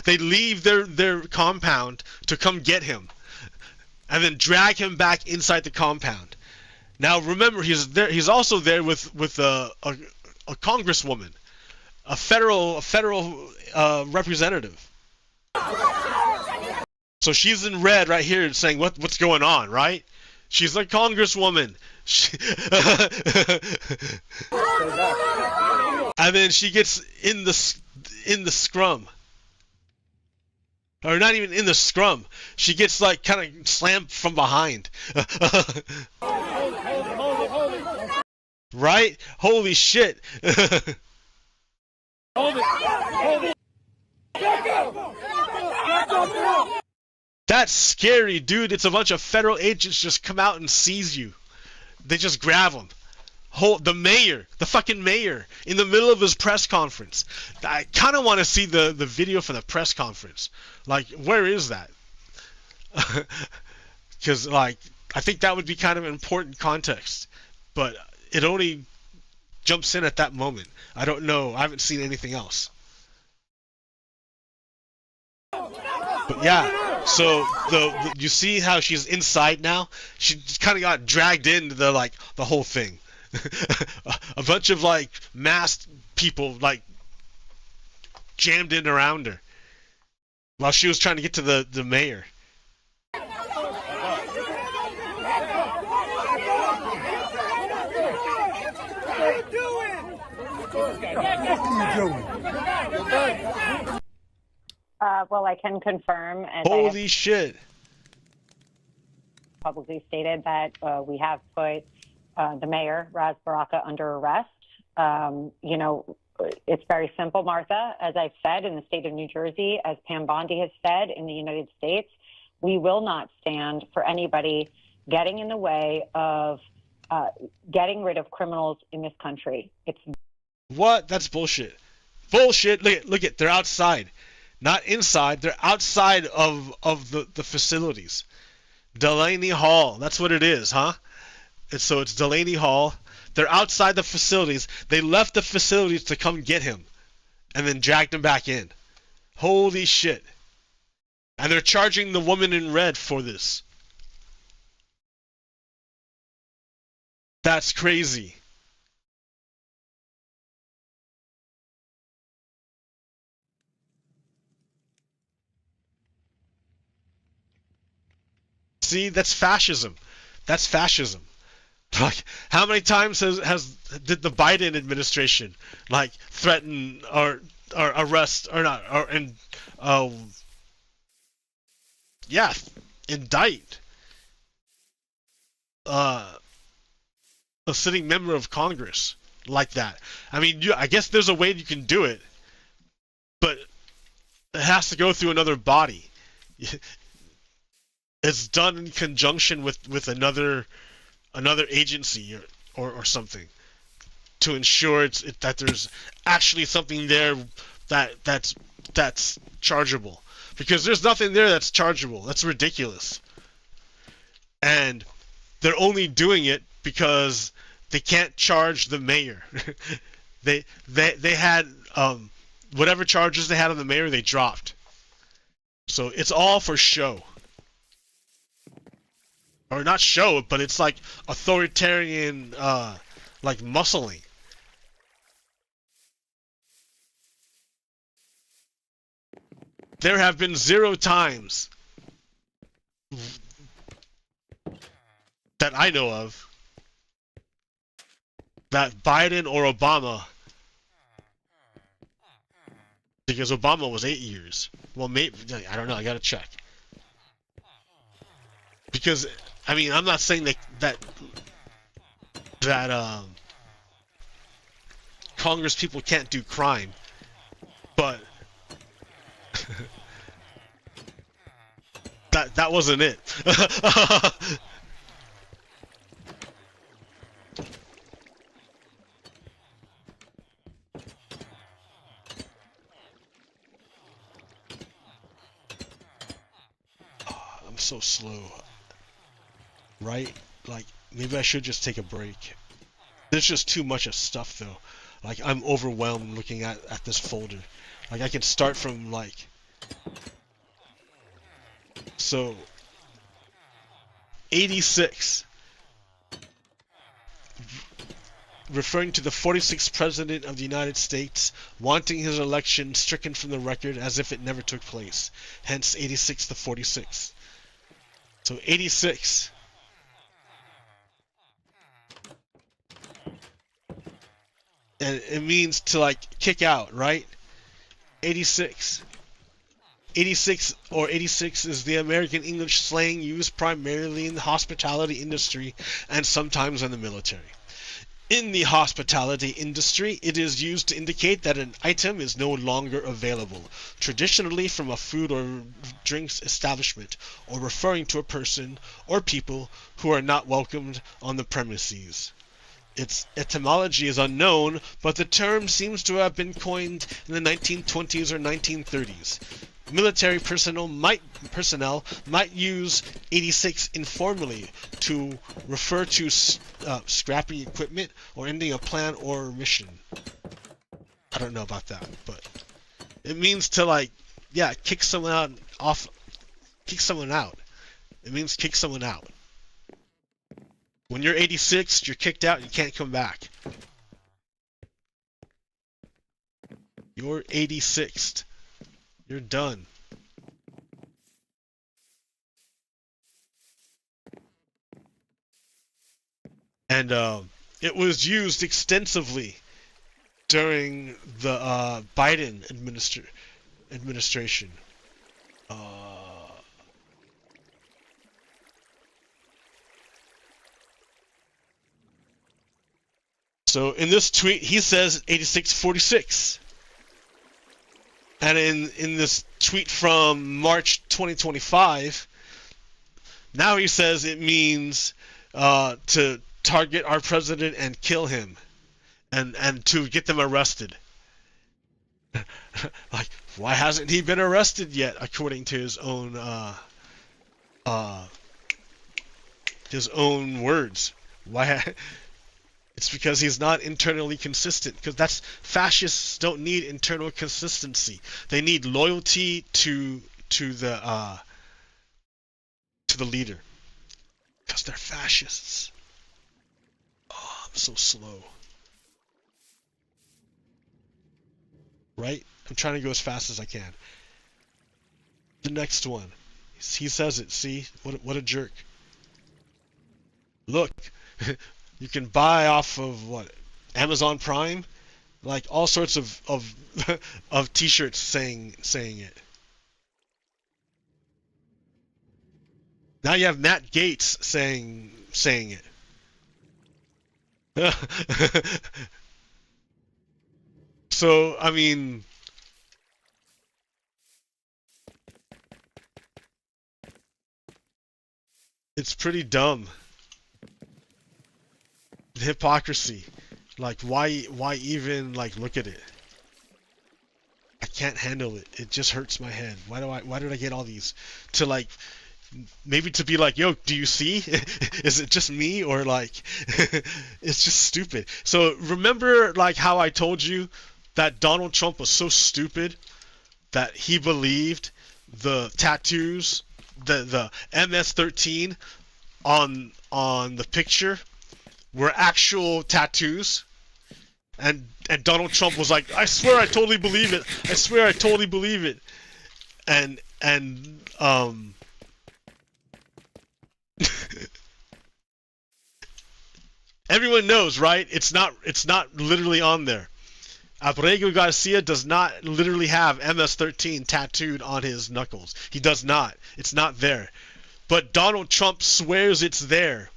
They leave their compound to come get him, and then drag him back inside the compound. Now remember, he's there. He's also there with a congresswoman, a federal representative. So she's in red right here, saying what's going on, right? She's a congresswoman. And then she gets in the scrum. Or not even in the scrum. She gets like kind of slammed from behind. Right? Holy shit. That's scary, dude. It's a bunch of federal agents just come out and seize you. They just grab him. The mayor, the fucking mayor, in the middle of his press conference. I kind of want to see the video for the press conference. Like, where is that? Because, like, I think that would be kind of important context. But it only jumps in at that moment. I don't know. I haven't seen anything else. But yeah, so you see how she's inside now? She kind of got dragged into the whole thing. A bunch of like masked people like jammed in around her while she was trying to get to the mayor. Well, I can confirm, and holy shit, publicly stated that we have put the mayor, Raz Baraka, under arrest. You know, it's very simple, Martha. As I've said in the state of New Jersey, as Pam Bondi has said in the United States, we will not stand for anybody getting in the way of getting rid of criminals in this country. It's what? That's bullshit. Bullshit. Look at. They're outside. Not inside, they're outside of the facilities. Delaney Hall, that's what it is, huh? And so it's Delaney Hall. They're outside the facilities. They left the facilities to come get him and then dragged him back in. Holy shit. And they're charging the woman in red for this. That's crazy. See, that's fascism. That's fascism. Like, how many times did the Biden administration like threaten or arrest or not indict a sitting member of Congress like that? I mean, I guess there's a way you can do it, but it has to go through another body. It's done in conjunction with another agency or something to ensure that there's actually something there that's chargeable, because there's nothing there that's chargeable. That's ridiculous. And they're only doing it because they can't charge the mayor. they had whatever charges they had on the mayor, they dropped. So it's all for show. or not show, but it's like authoritarian, like muscling. There have been 0 times that I know of that Biden or Obama, because Obama was 8 years. Well, maybe, I don't know, I gotta check. Because, I mean, I'm not saying that Congress people can't do crime, but that wasn't it. I'm so slow. Right? Like, maybe I should just take a break. There's just too much of stuff, though. Like, I'm overwhelmed looking at this folder. Like, I can start from, like... So... 86. Referring to the 46th President of the United States, wanting his election stricken from the record as if it never took place. Hence, 86 to 46. So, 86... And it means to, like, kick out, right? 86. 86 or 86 is the American English slang used primarily in the hospitality industry and sometimes in the military. In the hospitality industry, it is used to indicate that an item is no longer available, traditionally from a food or drinks establishment, or referring to a person or people who are not welcomed on the premises. Its etymology is unknown, but the term seems to have been coined in the 1920s or 1930s. Military personnel might use 86 informally to refer to scrapping equipment or ending a plan or mission. I don't know about that, but it means to, like, yeah, kick someone out. It means kick someone out. When you're 86, you're kicked out, you can't come back. You're 86th. You're done. And it was used extensively during the Biden administration. So in this tweet, he says 8646. And in this tweet from March 2025, now he says it means to target our president and kill him, and to get them arrested. Like, why hasn't he been arrested yet, according to his own words? Why? It's because he's not internally consistent. Because fascists don't need internal consistency. They need loyalty to the leader. Because they're fascists. Oh, I'm so slow. Right? I'm trying to go as fast as I can. The next one. He says it. See? What a jerk. Look. You can buy off of what? Amazon Prime? Like all sorts of t-shirts saying it. Now you have Matt Gaetz saying it. So, I mean, it's pretty dumb. The hypocrisy. Like, why even, like, look at it? I can't handle it. It just hurts my head. Why did I get all these? To, like, maybe to be like, yo, do you see? Is it just me? Or, like, it's just stupid. So, remember, like, how I told you that Donald Trump was so stupid that he believed the tattoos, the MS-13, on the picture were actual tattoos, and Donald Trump was like, I swear I totally believe it. I swear I totally believe it. And everyone knows, right? It's not literally on there. Abrego Garcia does not literally have MS-13 tattooed on his knuckles. He does not. It's not there. But Donald Trump swears it's there.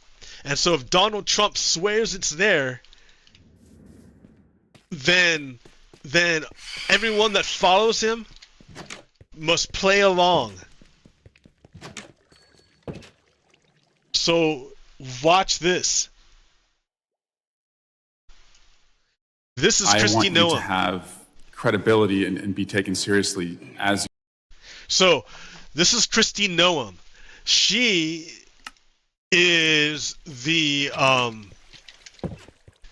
And so if Donald Trump swears it's there, then everyone that follows him must play along. So watch this. This is Krisi Noem. I want you to have credibility and be taken seriously as. So this is Krisi Noem. She is the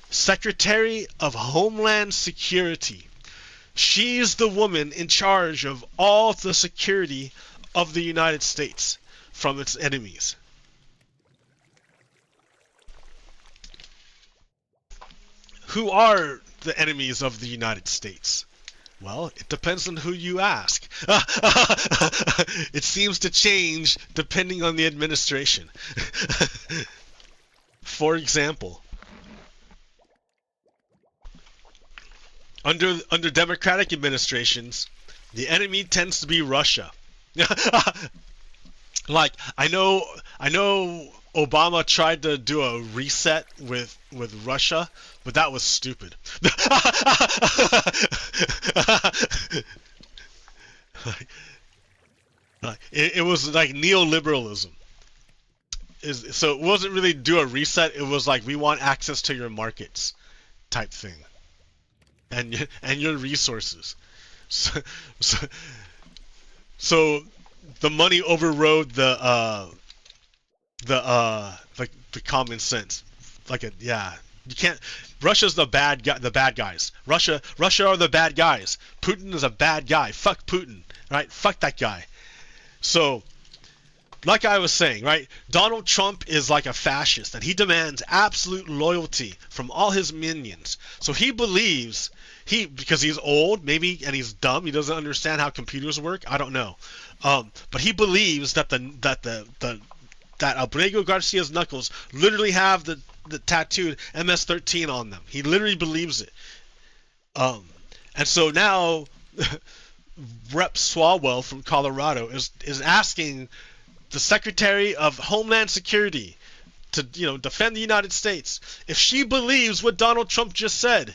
Secretary of Homeland Security. She's the woman in charge of all the security of the United States from its enemies. Who are the enemies of the United States? Well, it depends on who you ask. It seems to change depending on the administration. For example, under Democratic administrations, the enemy tends to be Russia. Like, I know Obama tried to do a reset with Russia, but that was stupid. It was like neoliberalism. So it wasn't really do a reset. It was like, we want access to your markets type thing, and your resources. So the money overrode the common sense. You can't. Russia's the bad guy. The bad guys. Russia are the bad guys. Putin is a bad guy. Fuck Putin. Right? Fuck that guy. So, like I was saying, right? Donald Trump is like a fascist, and he demands absolute loyalty from all his minions. So he believes because he's old, maybe, and he's dumb. He doesn't understand how computers work. I don't know. But he believes that that Abrego Garcia's knuckles literally have the tattooed MS-13 on them. He literally believes it. And so now Rep. Swalwell from Colorado is asking the Secretary of Homeland Security to defend the United States if she believes what Donald Trump just said.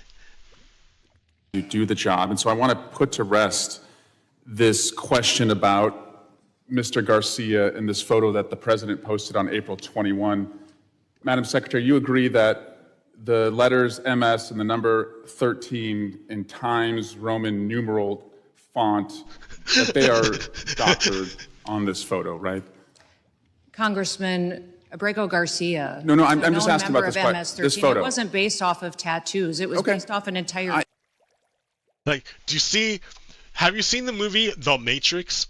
You do the job. And so I want to put to rest this question about Mr. Garcia in this photo that the president posted on April 21. Madam Secretary, you agree that the letters MS and the number 13 in Times Roman numeral font, that they are doctored on this photo, right? Congressman Abrego Garcia. No, I'm just asking about this photo. It wasn't based off of tattoos. It was based off an entire... Like, do you see... Have you seen the movie The Matrix?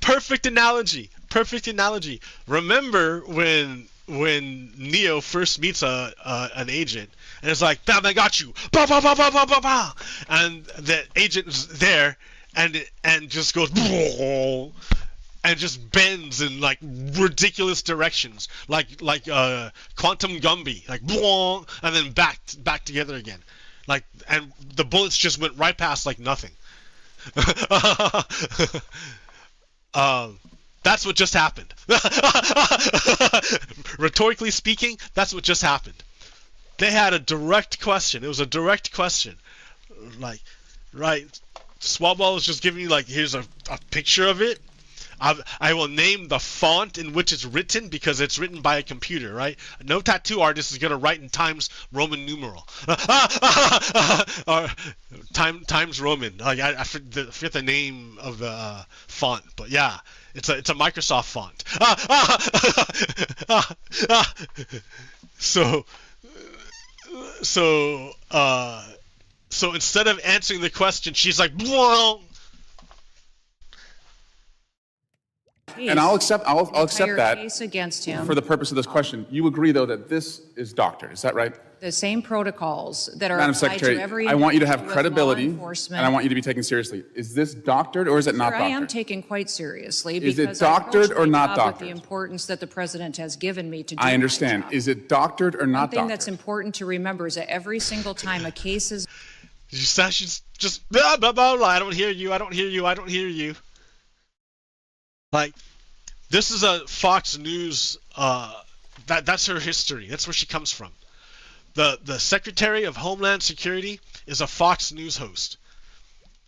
Perfect analogy. Perfect analogy. Remember when Neo first meets an agent and it's like, bam, I got you. Bah, bah, bah, bah, bah, bah, bah. And the agent's there and just goes and just bends in like ridiculous directions, like Quantum Gumby, like and then back together again. Like, and the bullets just went right past like nothing. That's what just happened. Rhetorically speaking, that's what just happened. They had a direct question. It was a direct question. Like, right, Swalwell was just giving you like, here's a picture of it. I will name the font in which it's written because it's written by a computer, right? No tattoo artist is going to write in Times Roman numeral. Or Times Roman. Like, I forget the name of the font, but yeah, it's a Microsoft font. So instead of answering the question, she's like, "Blah." And I'll accept entire that case against him. for the purpose of this question. You agree, though, that this is doctored, is that right? The same protocols that are Madam applied Secretary, to every I want you to have individual with law credibility, enforcement. and I want you to be taken seriously. Is this doctored or is it not Sir, doctored? I am taken quite seriously Is it because I doctored approach or my not job doctored? with the importance that the president has given me to do I understand. my job. Is it doctored or not One thing doctored? that's important to remember is that every single time a case is She's just blah, blah, blah, blah. I don't hear you. I don't hear you. I don't hear you. Like, this is a Fox News. That's her history. That's where she comes from. The Secretary of Homeland Security is a Fox News host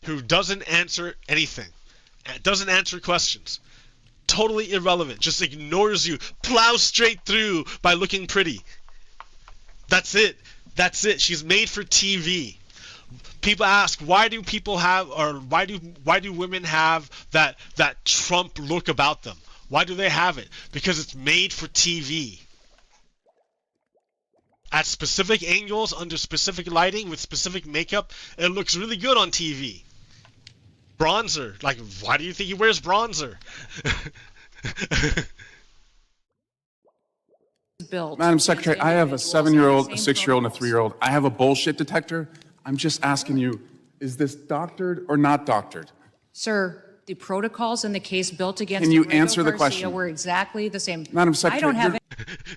who doesn't answer anything, doesn't answer questions. Totally irrelevant. Just ignores you. Plows straight through by looking pretty. That's it. That's it. She's made for TV. People ask, why do people have, or why do women have that Trump look about them? Why do they have it? Because it's made for TV. At specific angles, under specific lighting, with specific makeup, it looks really good on TV. Bronzer. Like, why do you think he wears bronzer? built. Madam Secretary, I have a 7-year-old, a 6-year-old, and a 3-year-old. I have a bullshit detector. I'm just asking you, is this doctored or not doctored? Sir, the protocols in the case built against Can you Rodrigo answer the Garcia question? were exactly the same. Madam Secretary, I don't have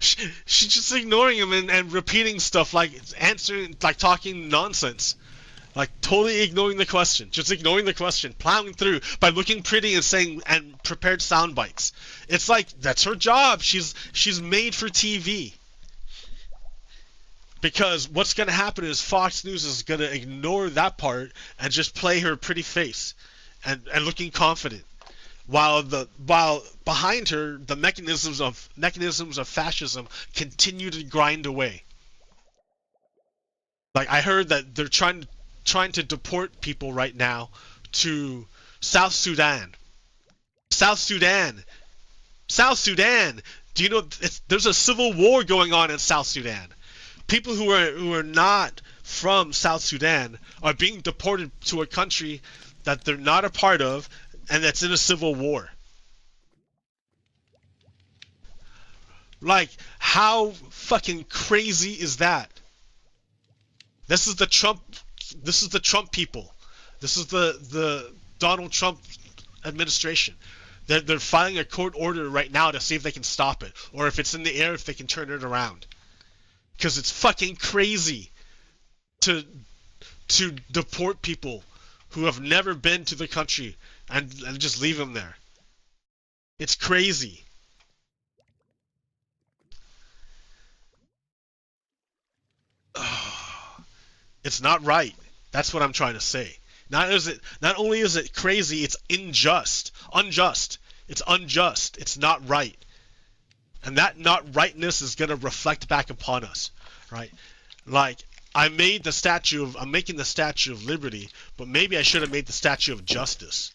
She's just ignoring him and repeating stuff, like answering, like talking nonsense. Like totally ignoring the question. Just ignoring the question. Plowing through by looking pretty and saying and prepared sound bites. It's like that's her job. She's made for TV. Because what's going to happen is Fox News is going to ignore that part and just play her pretty face and looking confident. While behind her the mechanisms of fascism continue to grind away. Like I heard that they're trying to deport people right now to South Sudan. South Sudan. Do you know there's a civil war going on in South Sudan? People who are not from South Sudan are being deported to a country that they're not a part of and that's in a civil war. Like, how fucking crazy is that? This is the Trump people. This is the Donald Trump administration. They're filing a court order right now to see if they can stop it, or if it's in the air, if they can turn it around. Because it's fucking crazy to deport people who have never been to the country and just leave them there. It's crazy. It's not right. That's what I'm trying to say. Not only is it crazy, it's unjust. It's unjust. It's not right. And that not rightness is going to reflect back upon us, right? Like, I'm making the Statue of Liberty, but maybe I should have made the Statue of Justice.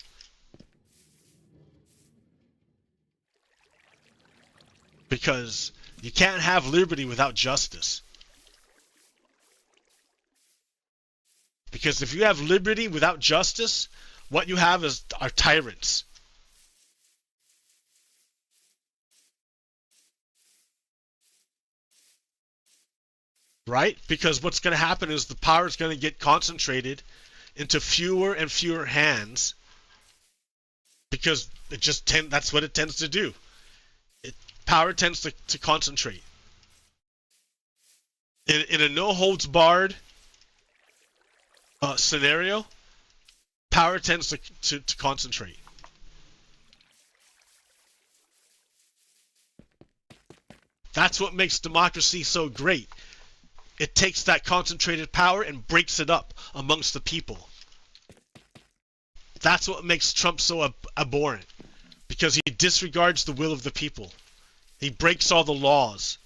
Because you can't have liberty without justice. Because if you have liberty without justice, what you have are tyrants. Right? Because what's going to happen is the power is going to get concentrated into fewer and fewer hands. Because that's what it tends to do. Power tends to concentrate. In a no-holds-barred scenario, power tends to concentrate. That's what makes democracy so great. It takes that concentrated power and breaks it up amongst the people. That's what makes Trump so abhorrent. Because he disregards the will of the people. He breaks all the laws.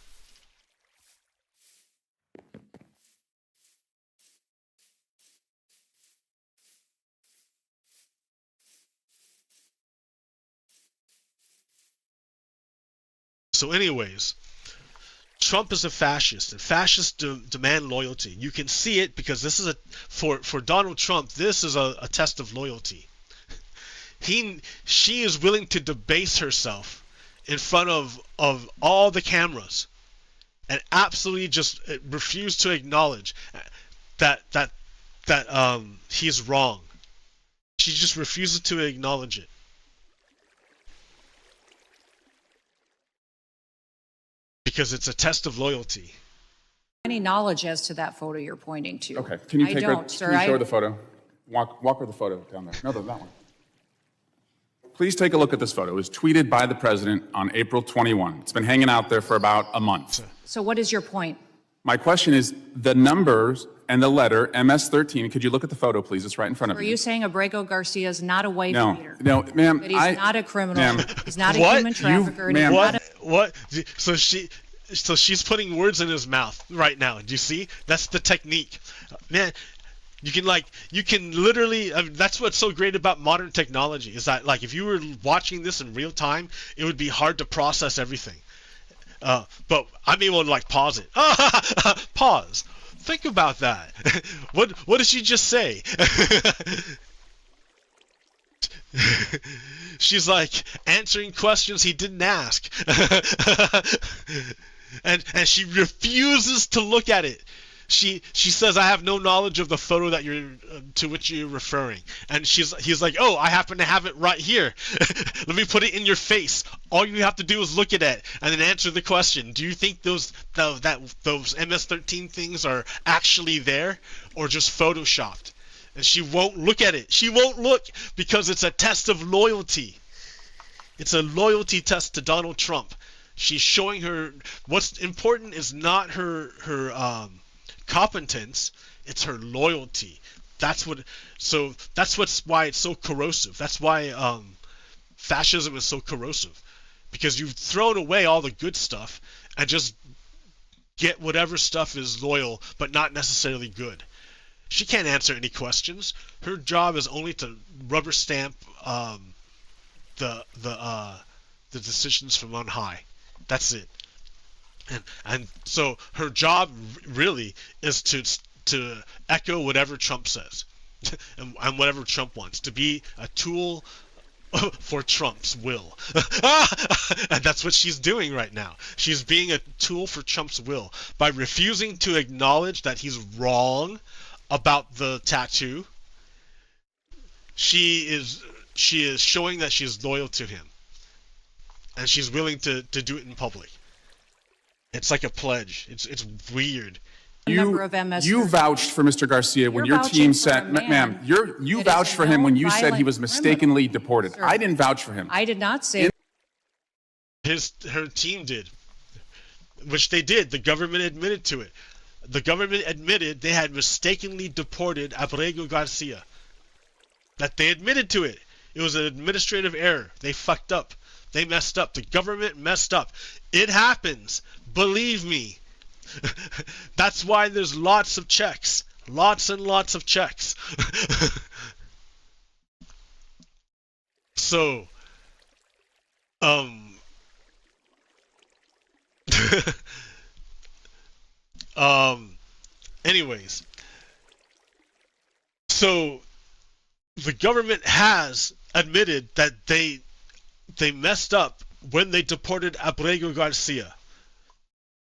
So anyways, Trump is a fascist, and fascists demand loyalty. You can see it because this is for Donald Trump, this is a test of loyalty. She is willing to debase herself in front of all the cameras and absolutely just refuse to acknowledge that he's wrong. She just refuses to acknowledge it. Because it's a test of loyalty. Any knowledge as to that photo you're pointing to? Okay, can you I take don't, her, sir. can you show her the photo? Walk her the photo down there. No, that one. Please take a look at this photo. It was tweeted by the president on April 21. It's been hanging out there for about a month. So what is your point? My question is the numbers and the letter MS-13. Could you look at the photo, please? It's right in front of Are you. you saying Abrego Garcia is not a wife beater? No, ma'am. That he's not a criminal. Ma'am. He's not a What? human trafficker. And ma'am. he's not a, What? So she's putting words in his mouth right now. Do you see? That's the technique, man. You can literally. I mean, that's what's so great about modern technology is that like if you were watching this in real time, it would be hard to process everything. But I'm able to like pause it. Pause. Think about that. What did she just say? She's like answering questions he didn't ask. and she refuses to look at it. She says, I have no knowledge of the photo that you're to which you're referring. And he's like, oh, I happen to have it right here. Let me put it in your face. All you have to do is look at it and then answer the question. Do you think those MS-13 things are actually there or just photoshopped? And she won't look at it. She won't look because it's a test of loyalty. It's a loyalty test to Donald Trump. She's showing her what's important is not her competence, it's her loyalty. That's why it's so corrosive. That's why fascism is so corrosive, because you've thrown away all the good stuff and just get whatever stuff is loyal but not necessarily good. She can't answer any questions. Her job is only to rubber stamp the decisions from on high. That's it. And so her job really is to echo whatever Trump says and whatever Trump wants, to be a tool for Trump's will. And that's what she's doing right now. She's being a tool for Trump's will by refusing to acknowledge that he's wrong about the tattoo. She is showing that she's loyal to him, and she's willing to do it in public. It's like a pledge. It's weird. You vouched for Mr. Garcia when your team said, ma'am, you vouched for him when you said he was mistakenly deported. Sir, I didn't vouch for him. I did not say. Her team did, which they did. The government admitted to it. The government admitted they had mistakenly deported Abrego Garcia. That they admitted to it. It was an administrative error. They fucked up. They messed up. The government messed up. It happens. Believe me. That's why there's lots of checks. Lots and lots of checks. So, anyways. So, the government has admitted that they messed up when they deported Abrego Garcia.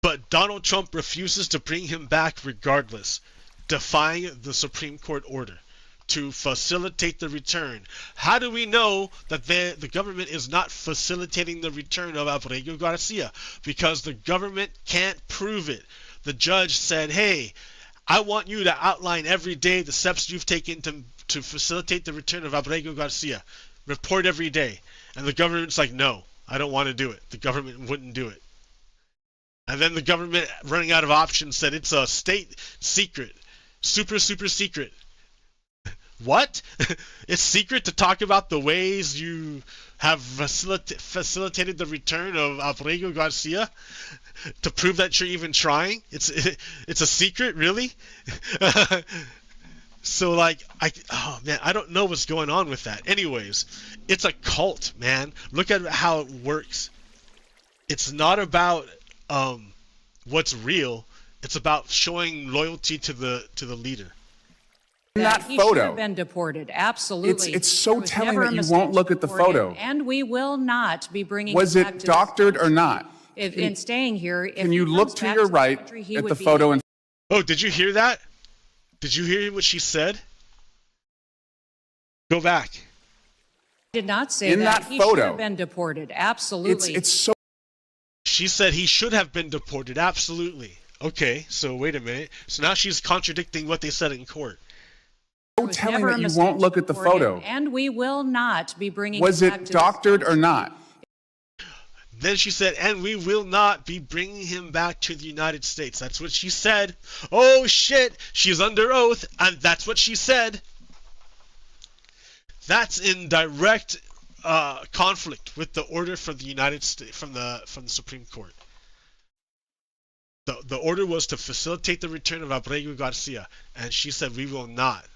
But Donald Trump refuses to bring him back regardless, defying the Supreme Court order to facilitate the return. How do we know that the government is not facilitating the return of Abrego Garcia? Because the government can't prove it. The judge said, hey, I want you to outline every day the steps you've taken to facilitate the return of Abrego Garcia. Report every day. And the government's like, no, I don't want to do it. The government wouldn't do it. And then the government, running out of options, said it's a state secret. Super secret. What? It's secret to talk about the ways you have facilitated the return of Abrego Garcia? To prove that you're even trying? It's a secret, really? So like, oh man, I don't know what's going on with that. Anyways, it's a cult, man. Look at how it works. It's not about what's real. It's about showing loyalty to the leader. that he should photo. have been deported. Absolutely. It's so There was telling never that a you mistake won't look at the deport him, photo. and we will not be bringing Was him back it to this doctored or country. not? If, in staying here, if Can he you comes look to back your the right country, he at would the be- photo in Oh, did you hear that? Did you hear what she said? Go back. did not say in that. that He should photo? have been deported. Absolutely. It's so She said he should have been deported. Absolutely. Okay, so wait a minute. So now she's contradicting what they said in court. There was telling never a that you mistake won't look at the deport him, photo. and we will not be bringing Was him back it to doctored or not? Then she said, and we will not be bringing him back to the United States. That's what she said. Oh shit, she's under oath, and that's what she said. That's in direct conflict with the order from the United States, from the Supreme Court. The order was to facilitate the return of Abreu Garcia, and she said we will not.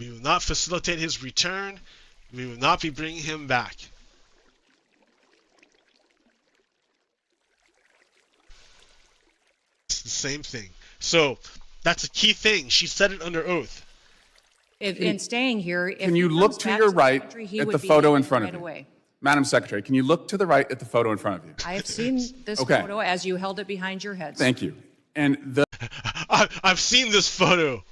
We will not facilitate his return. We will not be bringing him back. It's the same thing. So that's a key thing. She said it under oath. If, in staying here, if Can he you comes look to back your the right country, he at would the be photo in deported front of right you? away. Madam Secretary, can you look to the right at the photo in front of you? I have seen this Okay. photo as you held it behind your head. Thank you. And the I've seen this photo.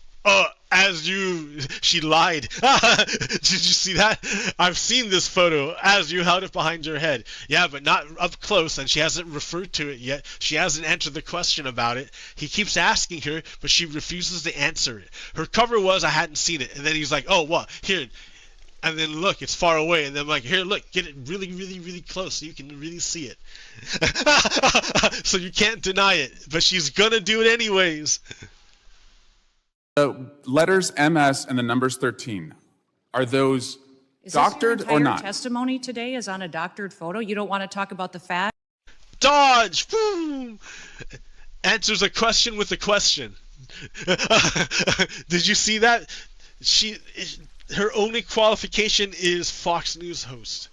She lied. Did you see that? I've seen this photo as you held it behind your head. Yeah, but not up close, and she hasn't referred to it yet. She hasn't answered the question about it. He keeps asking her, but she refuses to answer it. Her cover was, I hadn't seen it. And then he's like, oh, what? Here. And then look, it's far away. And then I'm like, here, look, get it really, really, really close so you can really see it. So you can't deny it. But she's gonna do it anyways. the letters MS and the numbers 13, are those Is doctored this your or entire not? testimony today is on a doctored photo? You don't want to talk about the fact? Dodge! Boom! Answers a question with a question. Did you see that? Her only qualification is Fox News host.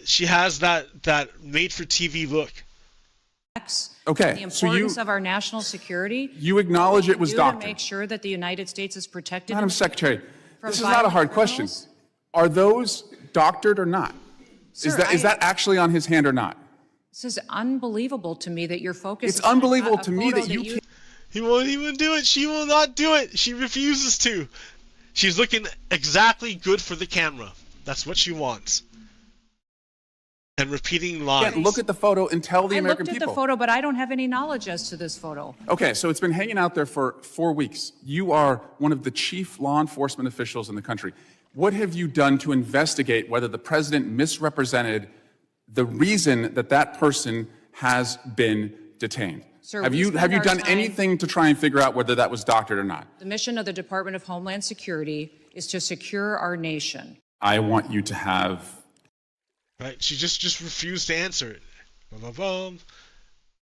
She has that made-for-TV look. Okay, The so importance of our national security. you acknowledge it was do doctored. to make sure that the United States is protected. Madam in- Secretary, from this is not a hard violent question. criminals? Are those doctored or not? Sir, Is that actually on his hand or not? This is unbelievable to me that you're focused. It's unbelievable on a to me photo that you can't. He won't even do it. She will not do it. She refuses to. She's looking exactly good for the camera. That's what she wants. And repeating lines. Can't look at the photo and tell the I American looked at people. the photo, but I don't have any knowledge as to this photo. Okay, so it's been hanging out there for 4 weeks. You are one of the chief law enforcement officials in the country. What have you done to investigate whether the president misrepresented the reason that that person has been detained? Sir, have we you spend our done time- anything to try and figure out whether that was doctored or not? The mission of the Department of Homeland Security is to secure our nation. I want you to have. Right? She just refused to answer it. Bum, bum, bum.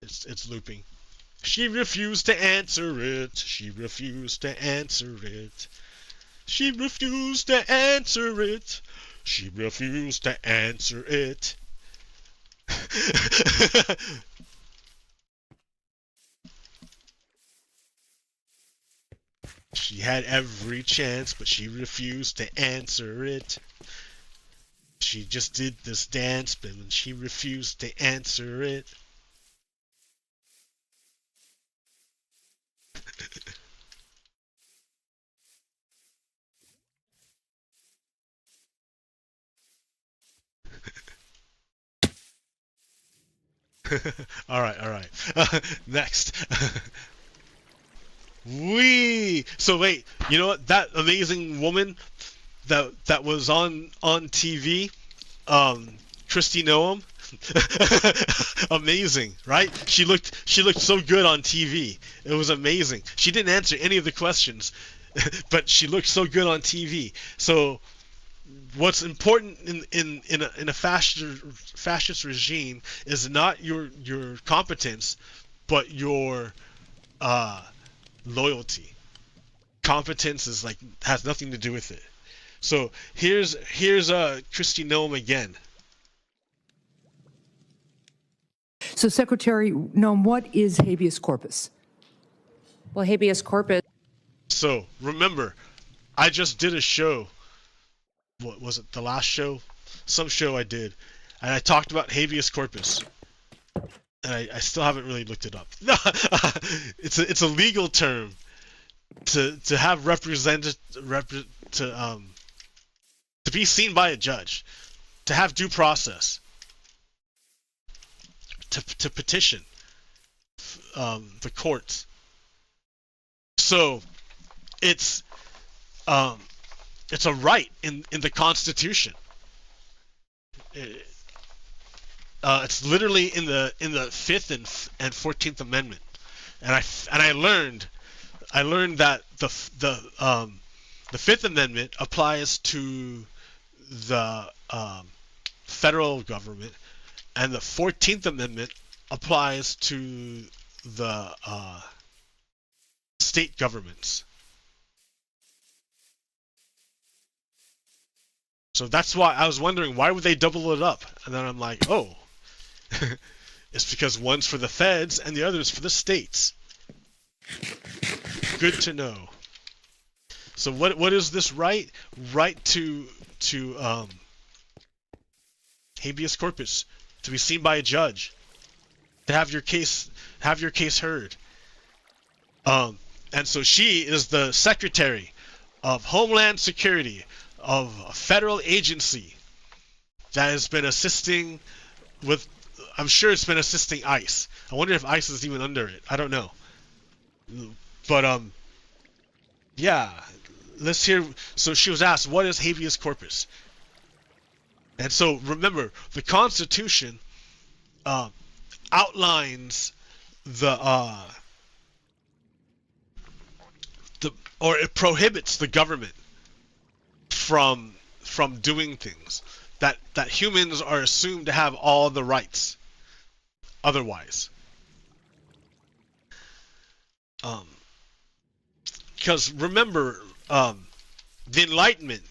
It's looping. She refused to answer it. She refused to answer it. She refused to answer it. She refused to answer it. She had every chance, but she refused to answer it. She just did this dance, but when she refused to answer it. all right. Next. So wait, you know what? That amazing woman that was on TV, Krisi Noem. Amazing, right? She looked so good on TV. It was amazing. She didn't answer any of the questions, but she looked so good on TV. So what's important in a fascist regime is not your competence, but your loyalty. Competence is has nothing to do with it. So here's Krisi Noem again. So, Secretary Noem, what is habeas corpus? Well, habeas corpus. So remember, I just did a show. What was it? The last show? Some show I did, and I talked about habeas corpus. And I still haven't really looked it up. It's a legal term to have to be seen by a judge, to have due process, to petition the courts. So it's a right in the Constitution. It's literally in the 5th and 14th Amendment, and I learned that the 5th Amendment applies to the federal government, and the 14th Amendment applies to the state governments. So that's why I was wondering, why would they double it up? And then I'm like, oh, it's because one's for the feds and the other's for the states. Good to know. So what is this right? Right to habeas corpus, to be seen by a judge, to have your case heard. And so she is the Secretary of Homeland Security of a federal agency that has been assisting with, I'm sure it's been assisting ICE. I wonder if ICE is even under it. I don't know. But yeah, let's hear. So she was asked, what is habeas corpus? And so remember, the Constitution outlines or it prohibits the government from doing things that humans are assumed to have all the rights otherwise. Because remember, the Enlightenment,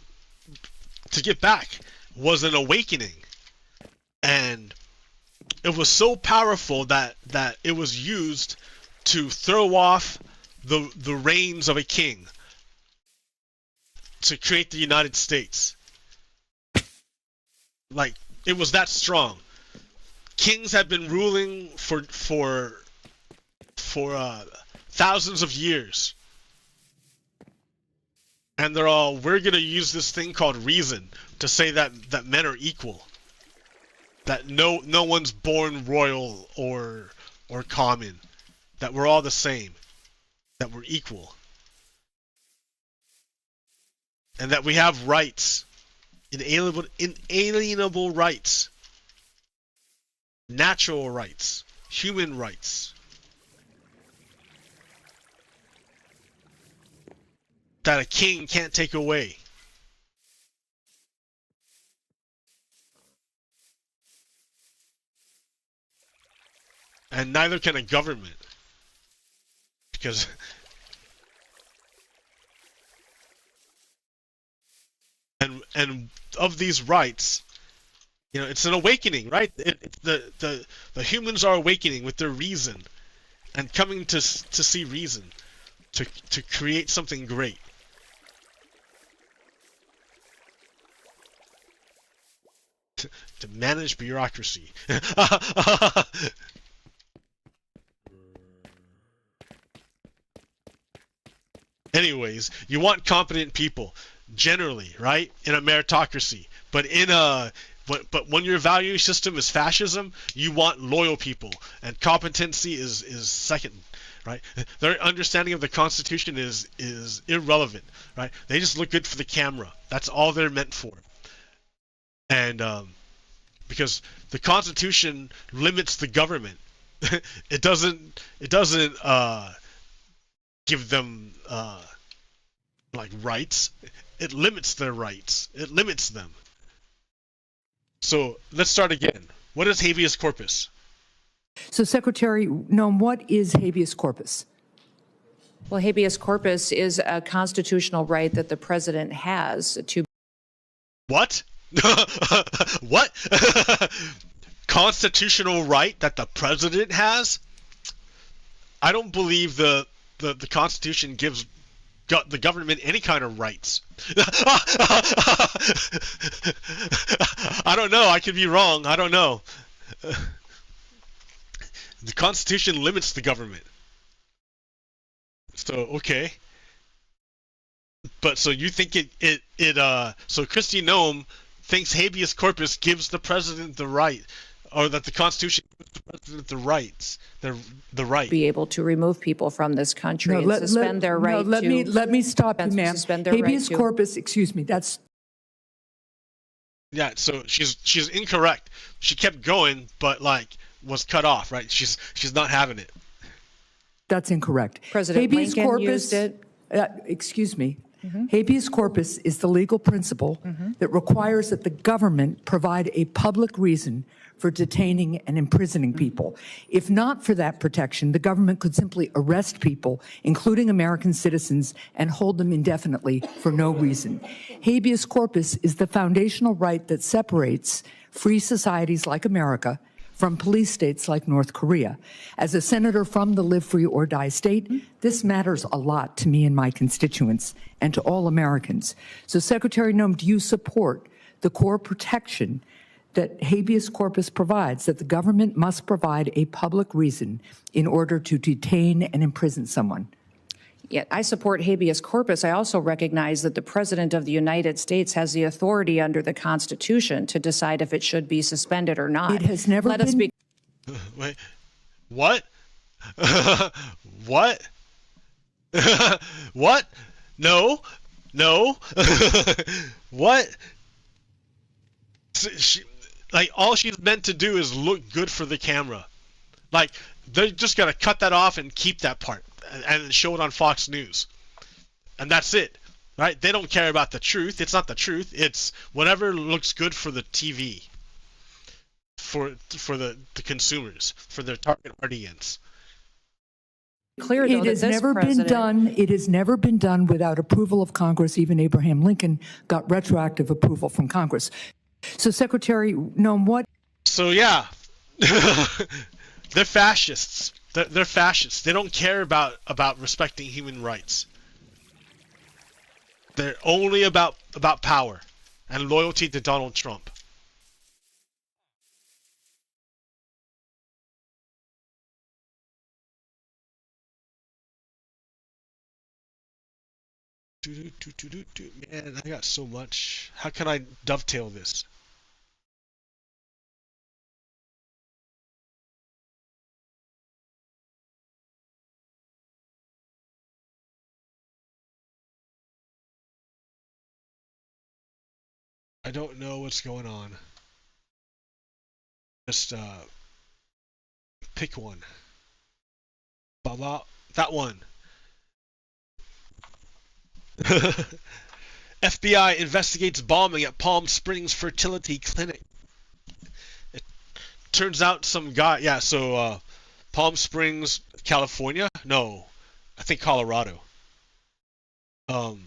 to get back, was an awakening, and it was so powerful that it was used to throw off the reins of a king to create the United States. Like, it was that strong. Kings had been ruling for thousands of years, and they're all, we're gonna use this thing called reason to say that men are equal, that no one's born royal or common, that we're all the same, that we're equal, and that we have rights, inalienable rights, natural rights, human rights, that a king can't take away. And neither can a government, because and of these rights, you know, it's an awakening, right? The humans are awakening with their reason and coming to see reason, to create something great. To manage bureaucracy. Anyways, you want competent people, generally, right? In a meritocracy. But but when your value system is fascism, you want loyal people, and competency is second, right? Their understanding of the Constitution is irrelevant, right? They just look good for the camera. That's all they're meant for. And because the Constitution limits the government, it doesn't give them like rights. It limits their rights. It limits them. So let's start again. What is habeas corpus? So, Secretary Noem, what is habeas corpus? Well, habeas corpus is a constitutional right that the president has to. What? What? constitutional right that the president has, I don't believe the Constitution gives the government any kind of rights. I don't know. I could be wrong. I don't know. The Constitution limits the government. So, okay. But so you think so Krisi Noem thinks habeas corpus gives the president the right, or that the Constitution gives the president the rights, the right. Be able to remove people from this country and suspend their right let me stop you, ma'am. Suspend their Habeas right corpus, excuse me, that's... Yeah, so she's incorrect. She kept going, but like was cut off, right? She's not having it. That's incorrect. President Habeas Lincoln corpus, used it. Excuse me. Habeas corpus is the legal principle that requires that the government provide a public reason for detaining and imprisoning people. If not for that protection, the government could simply arrest people, including American citizens, and hold them indefinitely for no reason. Habeas corpus is the foundational right that separates free societies like America from police states like North Korea. As a senator from the live free or die state, this matters a lot to me and my constituents and to all Americans. So Secretary Noem, do you support the core protection that habeas corpus provides, that the government must provide a public reason in order to detain and imprison someone? Yeah, I support habeas corpus. I also recognize that the President of the United States has the authority under the Constitution to decide if it should be suspended or not. It has never Let been... us be... Wait, what? What? What? No. What? Like, all she's meant to do is look good for the camera. Like, they're just gonna cut that off and keep that part and show it on Fox News, and that's it, right? They don't care about the truth. It's not the truth. It's whatever looks good for the TV, for the consumers, for their target audience. Clear, though, It has never been done. It has never been done without approval of Congress. Even Abraham Lincoln got retroactive approval from Congress. So, Secretary Noem, what? So yeah, they're fascists. They're fascists. They don't care about respecting human rights. They're only about power and loyalty to Donald Trump. Man, I got so much. How can I dovetail this? I don't know what's going on. Just pick one. Blah, that one. FBI investigates bombing at Palm Springs fertility clinic. It turns out some guy, yeah, so Palm Springs, California? No, I think Colorado. 1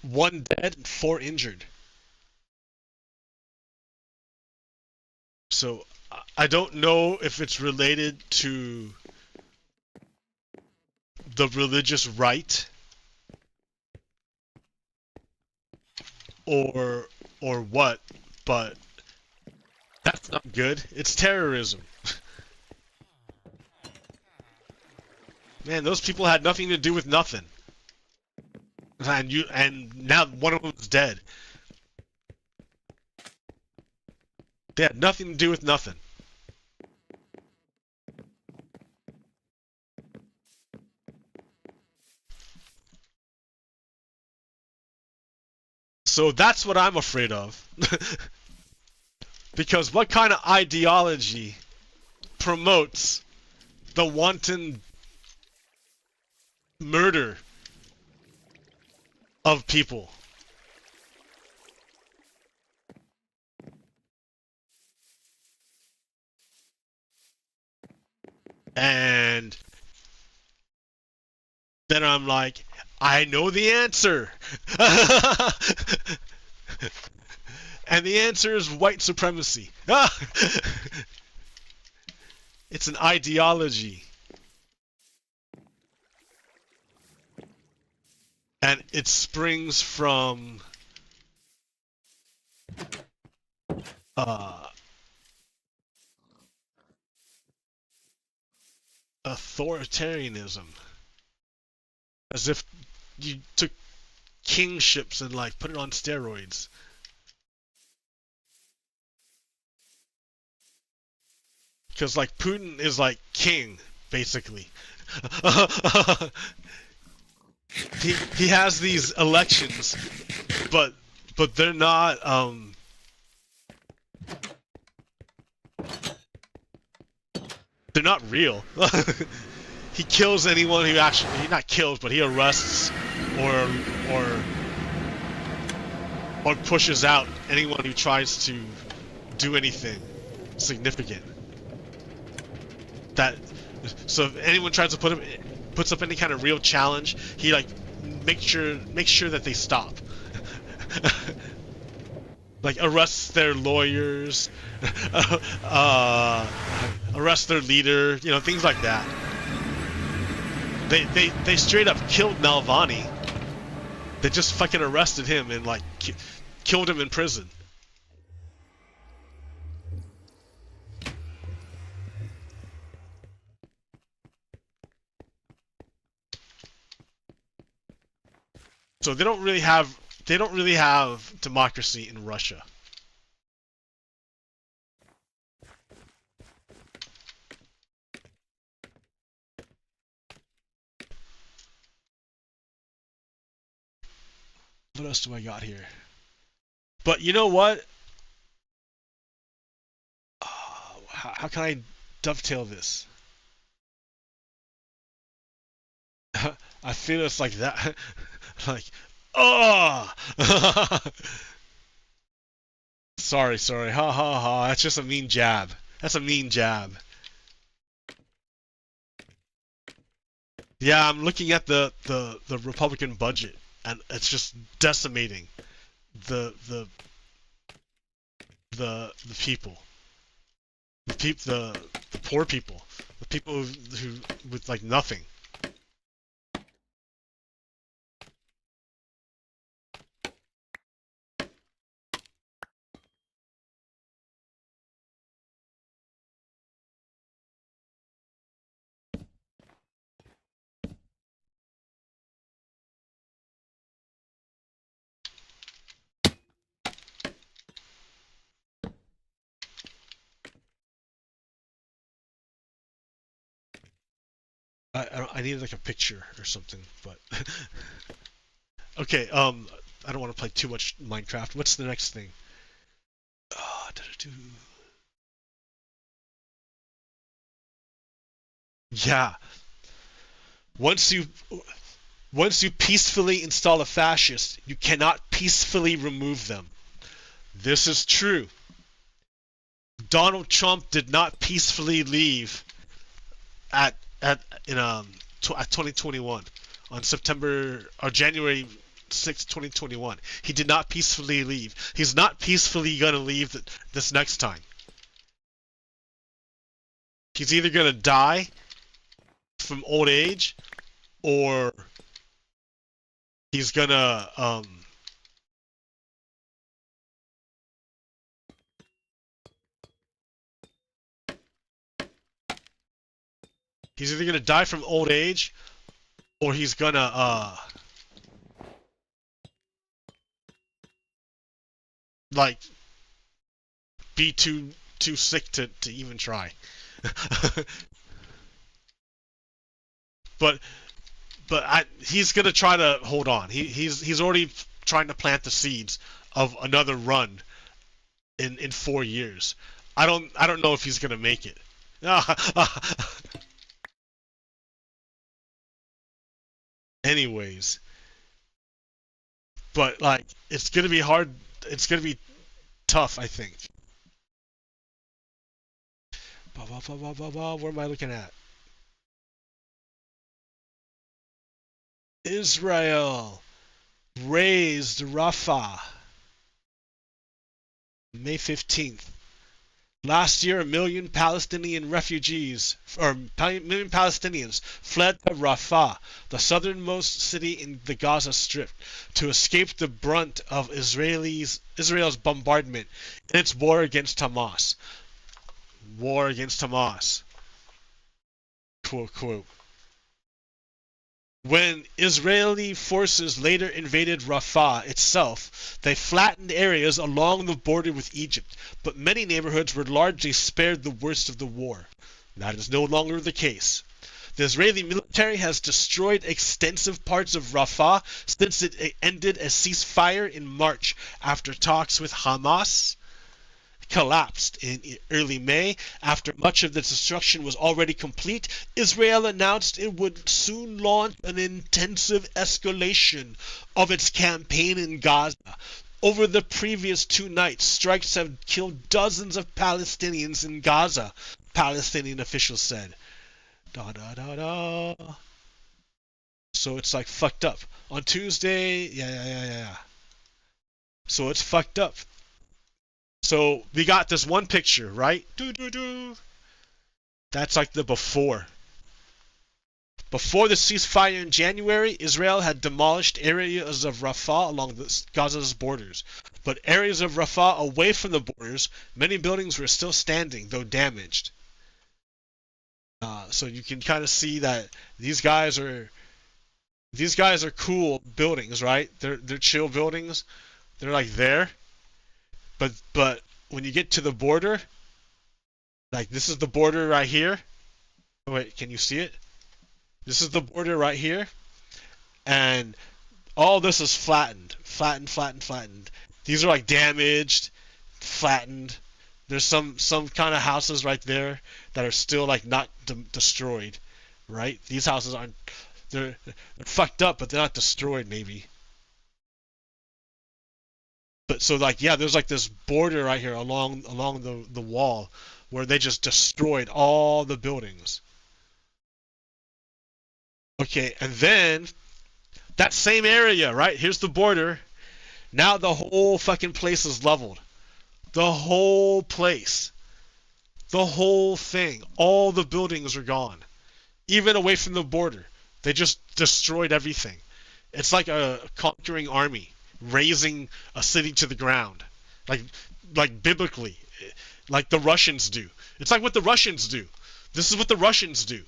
dead and 4 injured. So I don't know if it's related to the religious right or what, but that's not good. It's terrorism. Man, those people had nothing to do with nothing. And now one of them's dead. They had nothing to do with nothing. So that's what I'm afraid of. Because what kind of ideology promotes the wanton murder of people? And then I'm like, I know the answer. And the answer is white supremacy. It's an ideology. And it springs from authoritarianism. As if you took kingships and like put it on steroids. Because like Putin is like king, basically. he has these elections, but they're not real. He kills anyone who actually, he not kills, but he arrests or pushes out anyone who tries to do anything significant. So if anyone tries to puts up any kind of real challenge, he like makes sure that they stop. Like arrests their lawyers, arrests their leader, you know, things like that. They straight up killed Navalny. They just fucking arrested him and like killed him in prison. So they don't really have democracy in Russia. What else do I got here? But you know what? How can I dovetail this? I feel it's like that. Like, oh! Sorry. Ha ha ha. That's just a mean jab. That's a mean jab. Yeah, I'm looking at the Republican budget, and it's just decimating the people, the poor people, the people who with like nothing. I need like a picture or something, but okay. I don't want to play too much Minecraft. What's the next thing? Yeah. Once you peacefully install a fascist, you cannot peacefully remove them. This is true. Donald Trump did not peacefully leave at 2021 on January 6, 2021. He did not peacefully leave. He's not peacefully gonna leave this next time. He's either gonna die from old age, or he's gonna he's either gonna die from old age, or he's gonna like be too sick to even try. But he's gonna try to hold on. He's already trying to plant the seeds of another run in 4 years. I don't know if he's gonna make it. Anyways, but like it's gonna be hard. It's gonna be tough, I think. Where am I looking at? Israel raised Rafah. May 15th. Last year, 1 million Palestinian refugees, or 1 million Palestinians, fled to Rafah, the southernmost city in the Gaza Strip, to escape the brunt of Israel's bombardment in its war against Hamas. War against Hamas. Quote, quote. When Israeli forces later invaded Rafah itself, they flattened areas along the border with Egypt, but many neighborhoods were largely spared the worst of the war. That is no longer the case. The Israeli military has destroyed extensive parts of Rafah since it ended a ceasefire in March after talks with Hamas collapsed in early May. After much of the destruction was already complete, Israel announced it would soon launch an intensive escalation of its campaign in Gaza. Over the previous 2 nights, strikes have killed dozens of Palestinians in Gaza, Palestinian officials said. So it's like fucked up. On Tuesday, yeah. So it's fucked up. So we got this one picture, right? That's like the before. Before the ceasefire in January, Israel had demolished areas of Rafah along Gaza's borders. But areas of Rafah away from the borders, many buildings were still standing, though damaged. So you can kind of see that these guys are cool buildings, right? They're chill buildings. They're like there. But when you get to the border, like this is the border right here. Oh, wait, can you see it? This is the border right here. And all this is flattened. Flattened. These are like damaged, flattened. There's some kind of houses right there that are still like not destroyed, right? These houses aren't, they're fucked up, but they're not destroyed maybe. But so like yeah, there's like this border right here along the wall where they just destroyed all the buildings. Okay, and then that same area, right? Here's the border. Now the whole fucking place is leveled. The whole place. The whole thing. All the buildings are gone. Even away from the border. They just destroyed everything. It's like a conquering army razing a city to the ground, like biblically, like the Russians do. It's like what the Russians do. This is what the Russians do.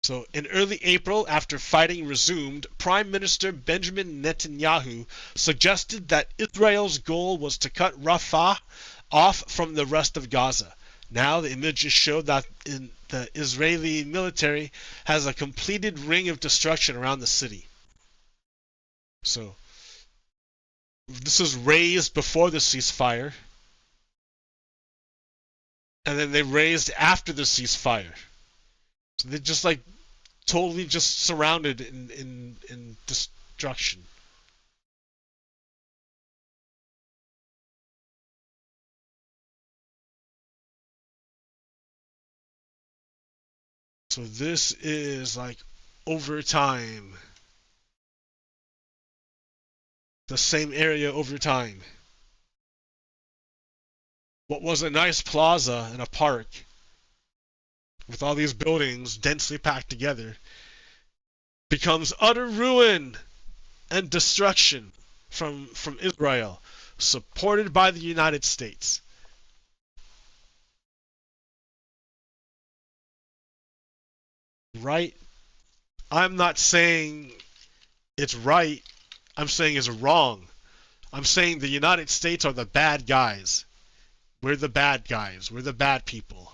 So in early April, after fighting resumed, Prime Minister Benjamin Netanyahu suggested that Israel's goal was to cut Rafah off from the rest of Gaza. Now the images show that the Israeli military has a completed ring of destruction around the city. So this was raised before the ceasefire, and then they raised after the ceasefire. So they just like totally just surrounded in destruction. So this is like over time. The same area over time. What was a nice plaza in a park with all these buildings densely packed together becomes utter ruin and destruction from Israel, supported by the United States. Right? I'm not saying it's right. I'm saying it's wrong. I'm saying the United States are the bad guys. We're the bad guys. We're the bad people.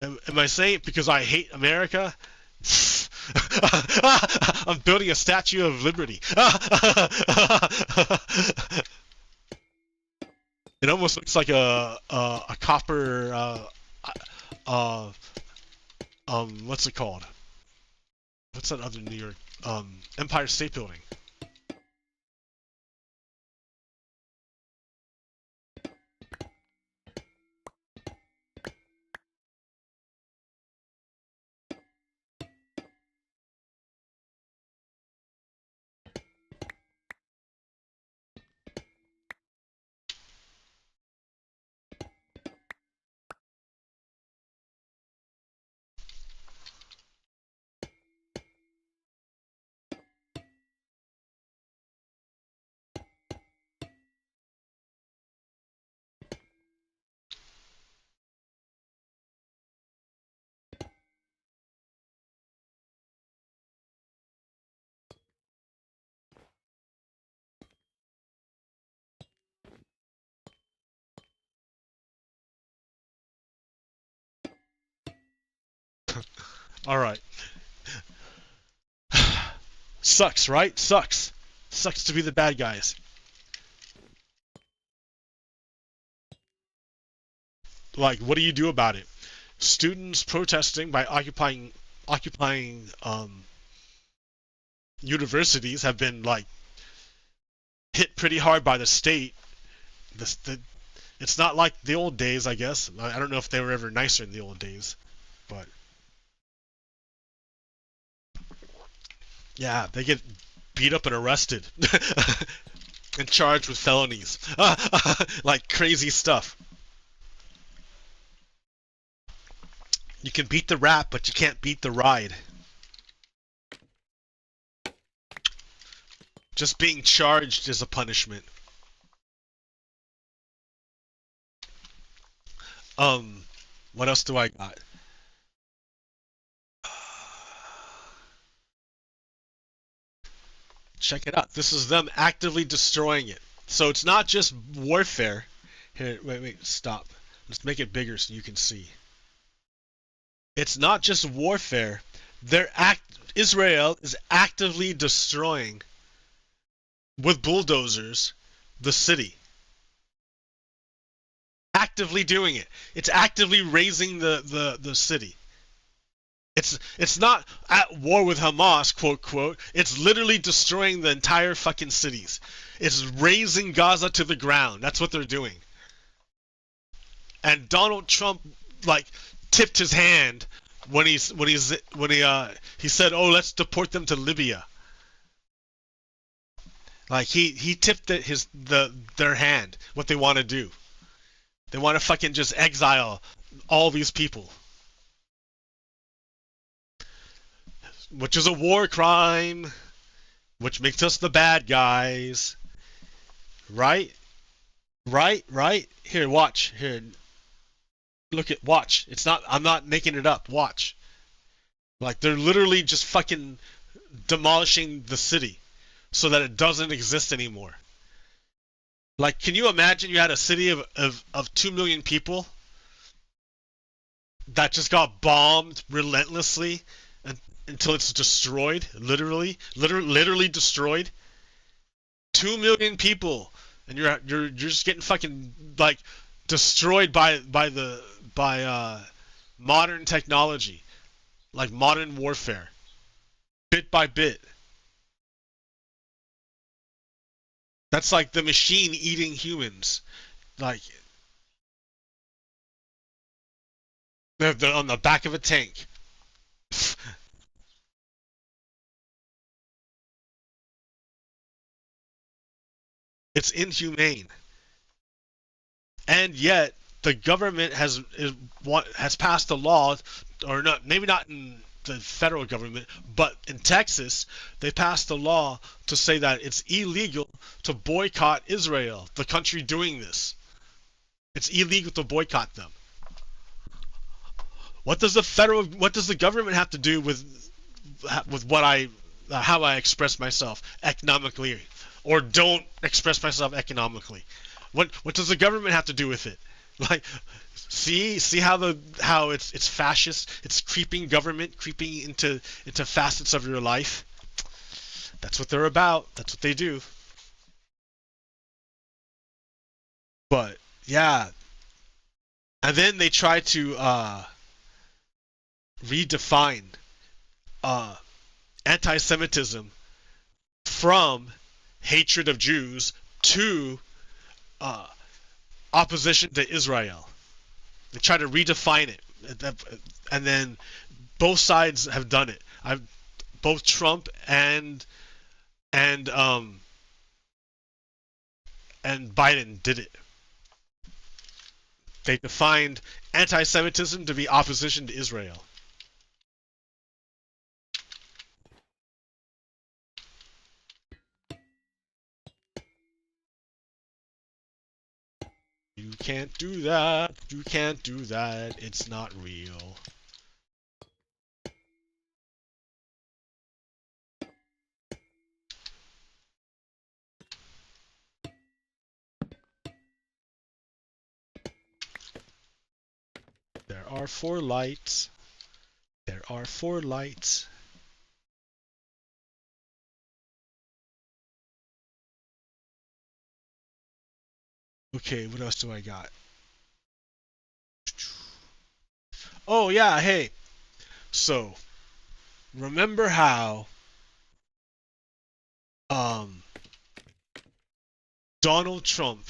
Am I saying it because I hate America? I'm building a Statue of Liberty. It almost looks like a copper. What's it called? What's that other New York? Empire State Building. All right. Sucks, right? Sucks. Sucks to be the bad guys. Like, what do you do about it? Students protesting by occupying universities have been like hit pretty hard by the state. It's not like the old days, I guess. I don't know if they were ever nicer in the old days, but yeah, they get beat up and arrested and charged with felonies, like crazy stuff. You can beat the rap, but you can't beat the ride. Just being charged is a punishment. What else do I got? Check it out. This is them actively destroying it. So it's not just warfare. Here, wait, stop. Let's make it bigger so you can see. It's not just warfare. Israel is actively destroying, with bulldozers, the city. Actively doing it. It's actively razing the city. It's not at war with Hamas, quote, quote. It's literally destroying the entire fucking cities. It's razing Gaza to the ground. That's what they're doing. And Donald Trump, like, tipped his hand when he said, "Oh, let's deport them to Libya." Like he tipped their hand what they want to do. They want to fucking just exile all these people, which is a war crime, which makes us the bad guys. Right? Here, watch. Here. Watch. I'm not making it up. Watch. Like, they're literally just fucking demolishing the city so that it doesn't exist anymore. Like, can you imagine you had a city of 2 million people that just got bombed relentlessly until it's destroyed? Literally destroyed. 2 million people, and you're just getting fucking like destroyed by modern technology, like modern warfare, bit by bit. That's like the machine eating humans. Like, they're on the back of a tank. It's inhumane. And yet the government has passed a law, or not, maybe not in the federal government, but in Texas, they passed a law to say that it's illegal to boycott Israel, the country doing this. It's illegal to boycott them. What does the government have to do with how I express myself economically, or don't express myself economically? What does the government have to do with it? Like, see how it's fascist. It's creeping government, creeping into facets of your life. That's what they're about. That's what they do. But yeah, and then they try to redefine anti-Semitism from hatred of Jews to opposition to Israel. They try to redefine it, and then both sides have done it. Both Trump and Biden did it. They defined anti-Semitism to be opposition to Israel. You can't do that. You can't do that. It's not real. There are 4 lights. There are 4 lights. Okay, what else do I got? Oh yeah, hey. So, remember how Donald Trump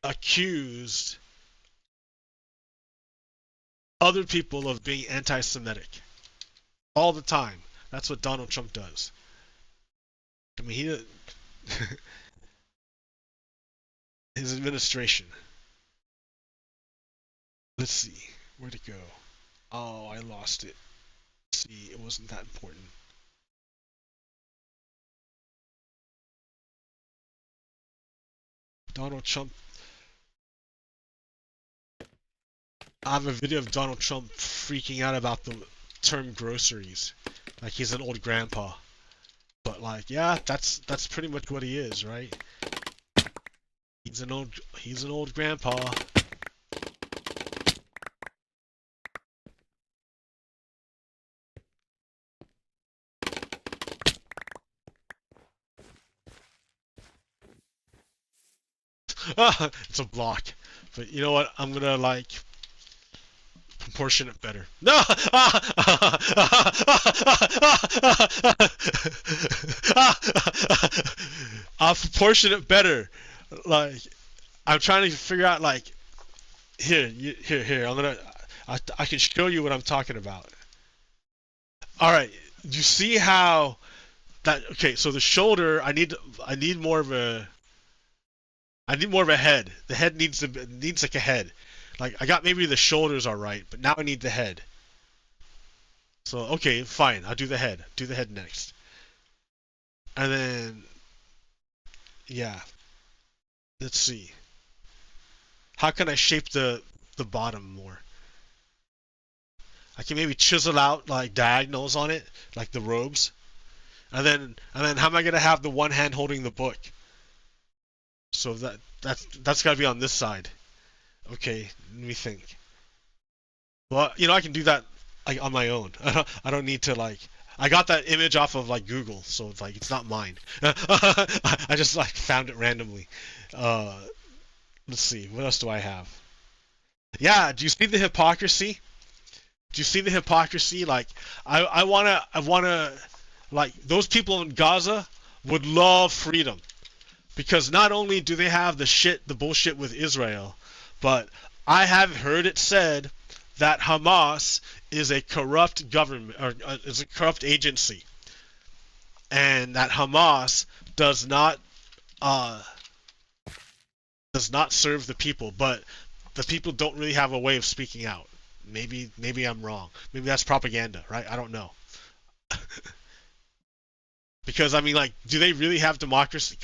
accused other people of being anti-Semitic all the time? That's what Donald Trump does. I mean, he his administration. Let's see, where'd it go? Oh, I lost it. Let's see, it wasn't that important. Donald Trump. I have a video of Donald Trump freaking out about the term groceries, like he's an old grandpa. But like, yeah, that's pretty much what he is, right? He's an old grandpa. It's a block. But you know what? I'm gonna like proportion it better. No! I'll proportion it better. Like, I'm trying to figure out like, here. I can show you what I'm talking about. All right, you see how that? Okay, so the shoulder, I need more of a head. The head needs like a head. Like, I got maybe the shoulders are right, but now I need the head. So, okay, fine. I'll do the head. Do the head next. And then, yeah. Let's see. How can I shape the bottom more? I can maybe chisel out like diagonals on it, like the robes. And then how am I gonna have the one hand holding the book? So that's gotta be on this side. Okay, let me think. Well, you know, I can do that like on my own. I don't need to like. I got that image off of like Google, so it's like it's not mine. I just like found it randomly. Let's see, what else do I have? Yeah, do you see the hypocrisy? Do you see the hypocrisy? Like, I wanna, like, those people in Gaza would love freedom, because not only do they have the bullshit with Israel, but I have heard it said that Hamas is a corrupt government, or is a corrupt agency, and that Hamas does not serve the people, but the people don't really have a way of speaking out. Maybe I'm wrong. Maybe that's propaganda, right? I don't know. Because I mean, like, do they really have democracy?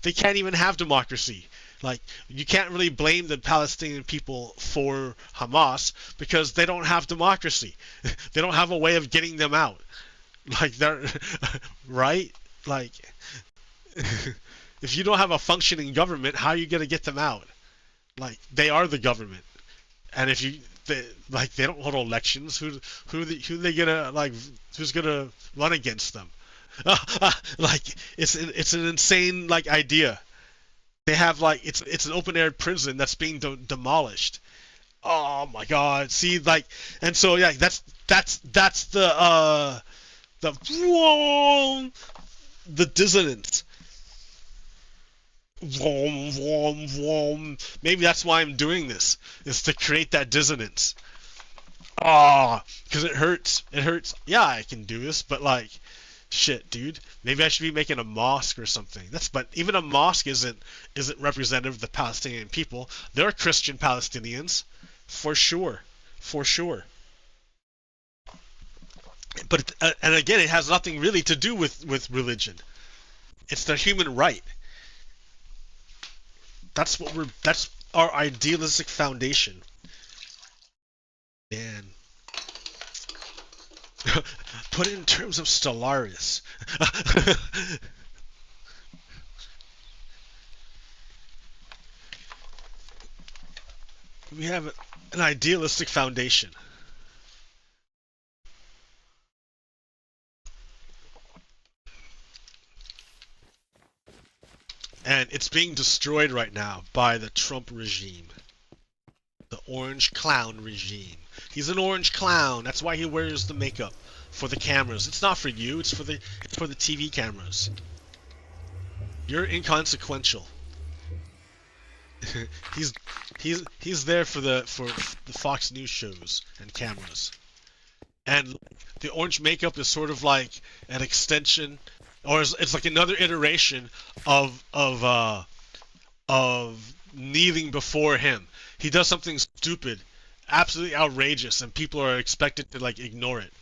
They can't even have democracy. Like, you can't really blame the Palestinian people for Hamas because they don't have democracy. They don't have a way of getting them out. Like, they're right? Like, if you don't have a functioning government, how are you gonna get them out? Like, they are the government, and if they don't hold elections, who they gonna, like, who's gonna run against them? Like, it's an insane like idea. They have like it's an open air prison that's being demolished. Oh my God! See, like, and so yeah, that's the dissonance. Maybe that's why I'm doing this, is to create that dissonance. Because it hurts. It hurts. Yeah, I can do this, but like, shit, dude. Maybe I should be making a mosque or something. But even a mosque isn't representative of the Palestinian people. There are Christian Palestinians, for sure, for sure. But and again, it has nothing really to do with religion. It's their human right. That's our idealistic foundation. Man. Put it in terms of Stellaris. We have an idealistic foundation. And it's being destroyed right now by the Trump regime. The orange clown regime. He's an orange clown. That's why he wears the makeup. For the cameras. It's not for you, it's for the TV cameras. You're inconsequential. he's there for the Fox News shows and cameras. And the orange makeup is sort of like an extension, or it's like another iteration of kneeling before him. He does something stupid, absolutely outrageous, and people are expected to like ignore it.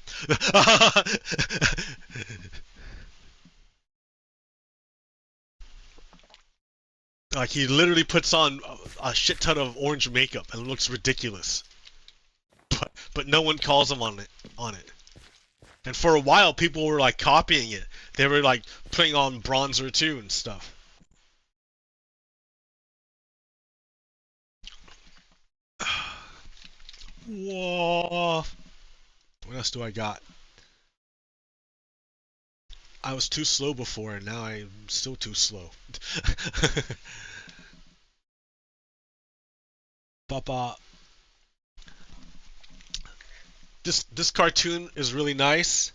Like he literally puts on a shit ton of orange makeup and looks ridiculous, but no one calls him on it. And for a while, people were like copying it. They were like putting on bronzer too and stuff. Whoa! What else do I got? I was too slow before, and now I'm still too slow. Papa. This cartoon is really nice.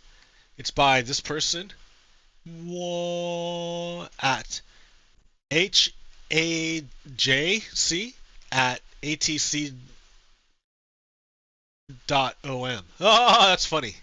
It's by this person. Whoa! At HAJC at ATC.OM. Oh, that's funny.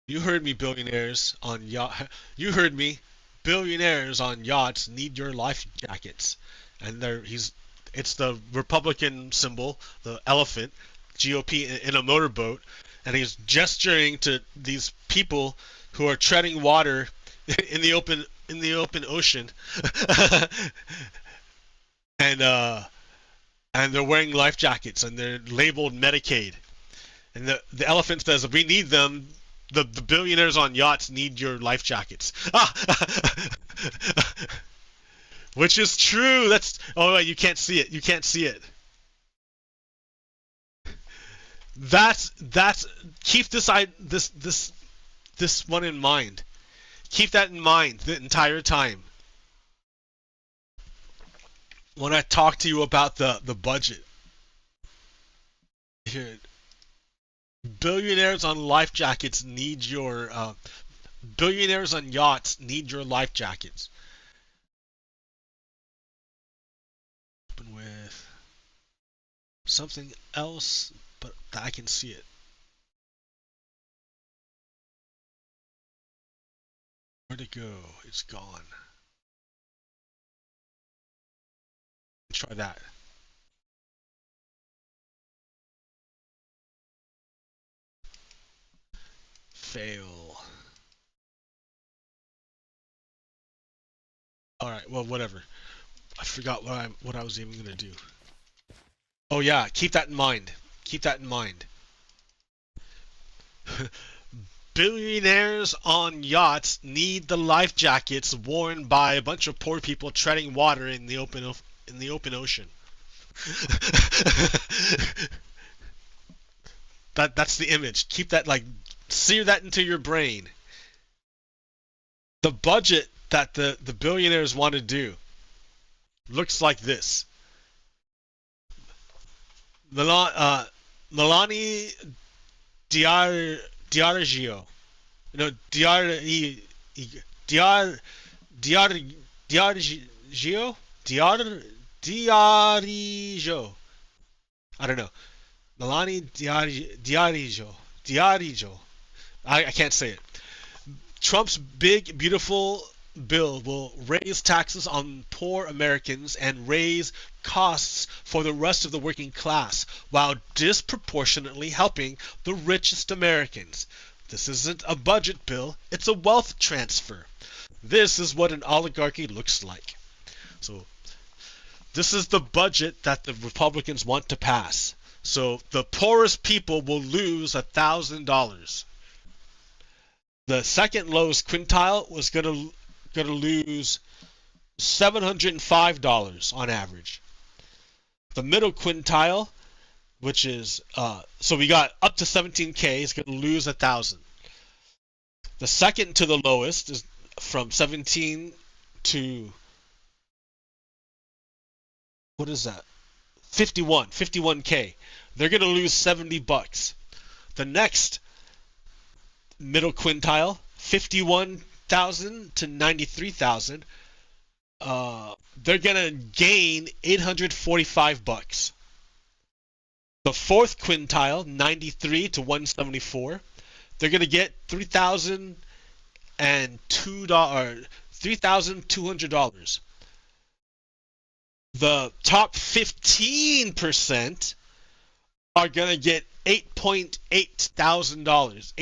You heard me, billionaires on yacht. You heard me, billionaires on yachts need your life jackets, and it's the Republican symbol, the elephant, GOP in a motorboat, and he's gesturing to these people who are treading water in the open ocean, and they're wearing life jackets and they're labeled Medicaid, and the elephant says, "We need them." The billionaires on yachts need your life jackets. Which is true. You can't see it. You can't see it. Keep this one in mind. Keep that in mind the entire time. When I talk to you about the budget. Here. Billionaires on life jackets need your billionaires on yachts need your life jackets. Open with something else, but I can see it. Where'd it go? It's gone. Try that. Fail. Alright, well, whatever. I forgot what I was even gonna do. Oh yeah, keep that in mind. Keep that in mind. Billionaires on yachts need the life jackets worn by a bunch of poor people treading water in the open ocean. That's the image. Keep that, like, sear that into your brain. The budget that the billionaires want to do looks like this. Melanie Diargio. No, Diargio? Diargio. I don't know. Melanie Diargio. I can't say it. Trump's big, beautiful bill will raise taxes on poor Americans and raise costs for the rest of the working class while disproportionately helping the richest Americans. This isn't a budget bill, it's a wealth transfer. This is what an oligarchy looks like. So, this is the budget that the Republicans want to pass. So, the poorest people will lose $1,000. The second lowest quintile was going to lose $705 on average. The middle quintile, which is so we got up to 17K, is going to lose 1,000. The second to the lowest is from 17 to, what is that? 51K. They're going to lose $70. The next middle quintile, 51,000 to 93,000, they're going to gain $845. The fourth quintile, 93 to 174, they're going to get $3,200. The top 15% are going to get $8,800.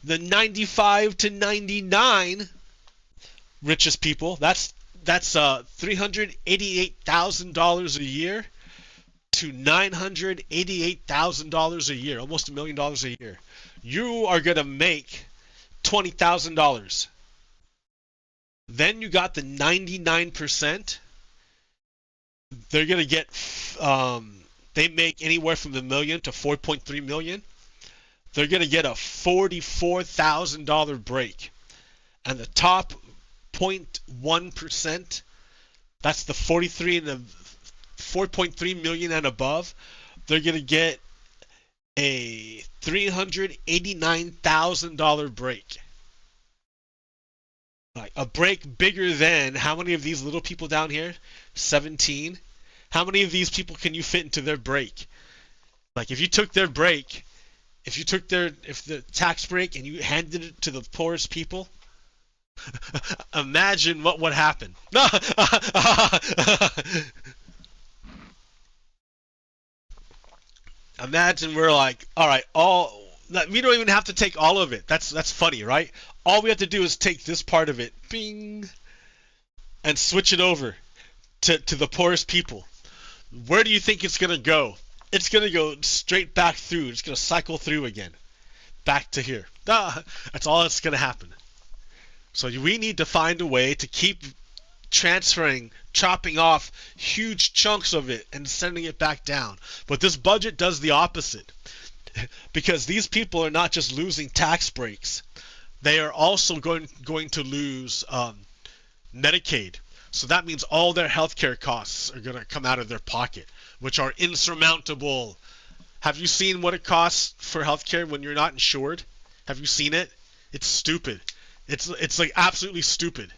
The 95 to 99 richest people, that's $388,000 a year to $988,000 a year, almost $1 million a year. You are going to make $20,000. Then you got the 99%. They're going to get, they make anywhere from $1 million to $4.3 million. They're going to get a $44,000 break. And the top 0.1%, that's the 43 and the 4.3 million and above, they're going to get a $389,000 break. Like a break bigger than how many of these little people down here? 17. How many of these people can you fit into their break? Like if you took their break, if the tax break and you handed it to the poorest people, imagine what would happen. Imagine we're like, all right, we don't even have to take all of it. That's funny, right? All we have to do is take this part of it, bing, and switch it over to the poorest people. Where do you think it's going to go? It's going to go straight back through. It's going to cycle through again. Back to here. That's all that's going to happen. So we need to find a way to keep transferring, chopping off huge chunks of it and sending it back down. But this budget does the opposite. Because these people are not just losing tax breaks. They are also going to lose Medicaid. So that means all their healthcare costs are going to come out of their pocket, which are insurmountable. Have you seen what it costs for healthcare when you're not insured? Have you seen it? It's stupid. It's like absolutely stupid.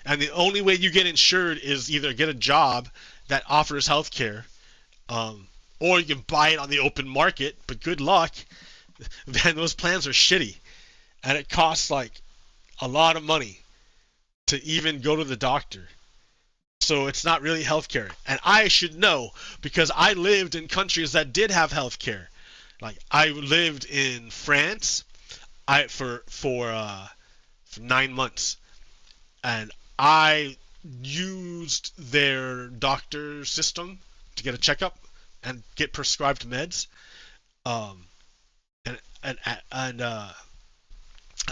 And the only way you get insured is either get a job that offers healthcare, or you can buy it on the open market. But good luck. Man, those plans are shitty, and it costs like a lot of money to even go to the doctor. So it's not really healthcare. And I should know because I lived in countries that did have healthcare. Like I lived in France, for 9 months, and I used their doctor system to get a checkup and get prescribed meds.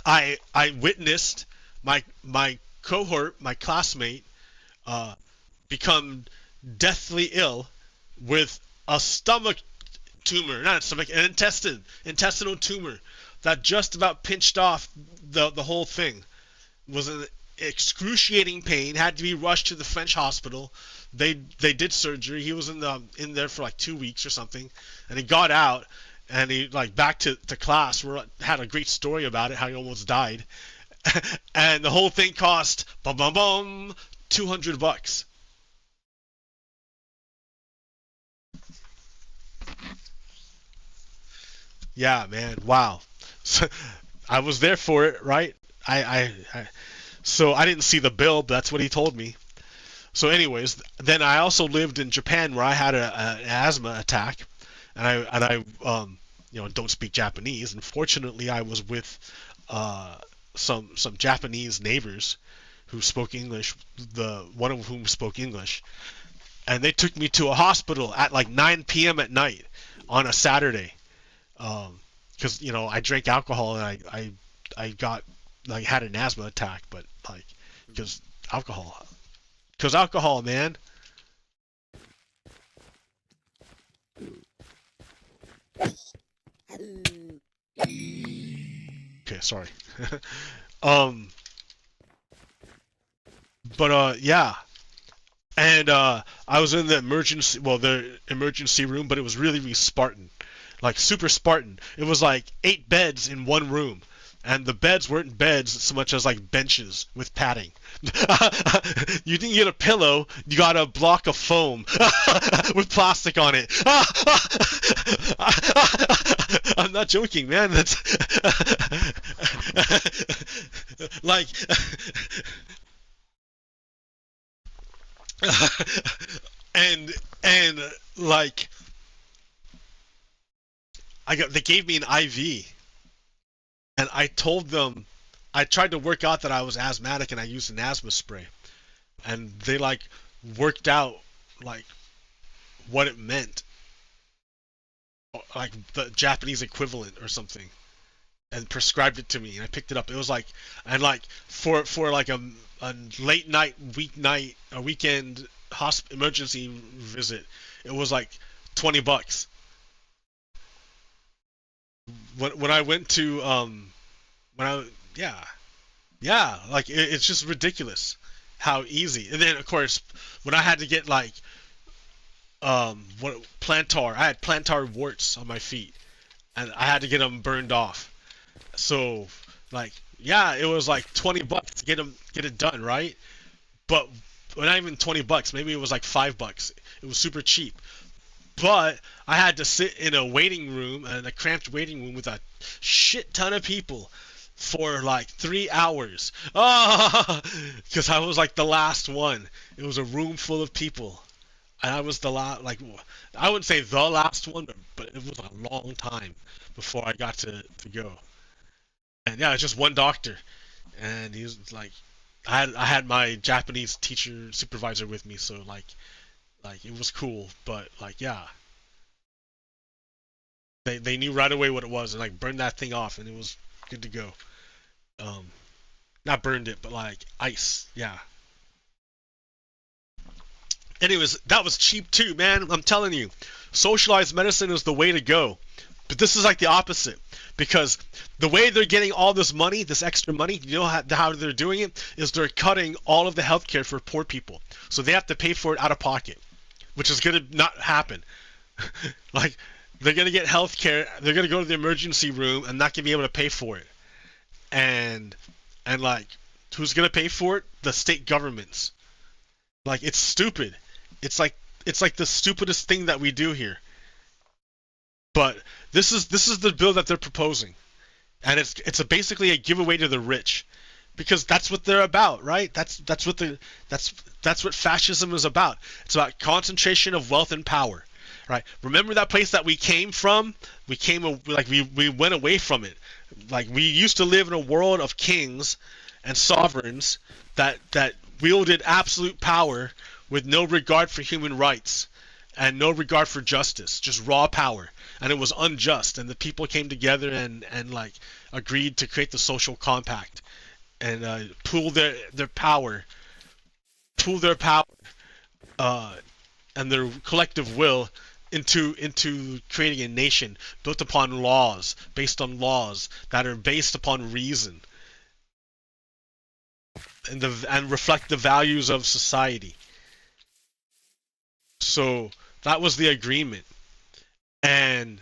I witnessed my cohort, my classmate, become deathly ill with a stomach tumor, not a stomach, an intestinal tumor that just about pinched off the whole thing. Was an excruciating pain, had to be rushed to the French hospital. They did surgery. He was in there for like 2 weeks or something, and he got out, and he like back to class. We had a great story about it, how he almost died. And the whole thing cost $200. Yeah, man. Wow. So, I was there for it, right? So I didn't see the bill, but that's what he told me. So anyways, then I also lived in Japan where I had an asthma attack, and I don't speak Japanese. And fortunately, I was with some Japanese neighbors who spoke English. One of whom spoke English, and they took me to a hospital at like 9 p.m. at night on a Saturday, because I drank alcohol and I got like had an asthma attack, but like because alcohol, man. Okay, sorry. Yeah. And I was in the emergency room, but it was really, really Spartan. Like super Spartan. It was like 8 beds in one room. And the beds weren't beds so much as like benches with padding. You didn't get a pillow, you got a block of foam with plastic on it. I'm not joking, man. That's like and like they gave me an IV, and I told them I tried to work out that I was asthmatic and I used an asthma spray, and they like worked out like what it meant, like the Japanese equivalent or something, and prescribed it to me, and I picked it up. It was like, and like for like a late night weekend emergency visit, it was like $20. When I went to like it's just ridiculous how easy. And then of course when I had to get like I had plantar warts on my feet, and I had to get them burned off. So like yeah, it was like $20 to get it done, right? But not even $20, maybe it was like $5. It was super cheap. But I had to sit in a waiting room, and a cramped waiting room with a shit ton of people for like 3 hours. Because I was like the last one. It was a room full of people, and I was the last. Like I wouldn't say the last one, but it was a long time before I got to go. And yeah, it's just one doctor, and he was like, I had my Japanese teacher supervisor with me, so like it was cool. But like yeah, they knew right away what it was, and like burned that thing off, and it was good to go. Not burned it, but like ice. Yeah. Anyways, that was cheap too, man. I'm telling you, socialized medicine is the way to go. But this is like the opposite, because the way they're getting all this money, this extra money, you know how they're doing it is they're cutting all of the healthcare for poor people, so they have to pay for it out of pocket, which is gonna not happen. Like they're gonna get healthcare, they're gonna go to the emergency room and not gonna be able to pay for it, and like who's gonna pay for it? The state governments. Like it's stupid. It's like the stupidest thing that we do here. But this is the bill that they're proposing, and it's basically a giveaway to the rich, because that's what they're about, right? That's what fascism is about. It's about concentration of wealth and power, right? Remember that place that we came from? We went away from it. Like we used to live in a world of kings and sovereigns that wielded absolute power with no regard for human rights and no regard for justice, just raw power. And it was unjust, and the people came together and like agreed to create the social compact and pool their power and their collective will into creating a nation built upon laws, based on laws that are based upon reason and reflect the values of society. So that was the agreement. And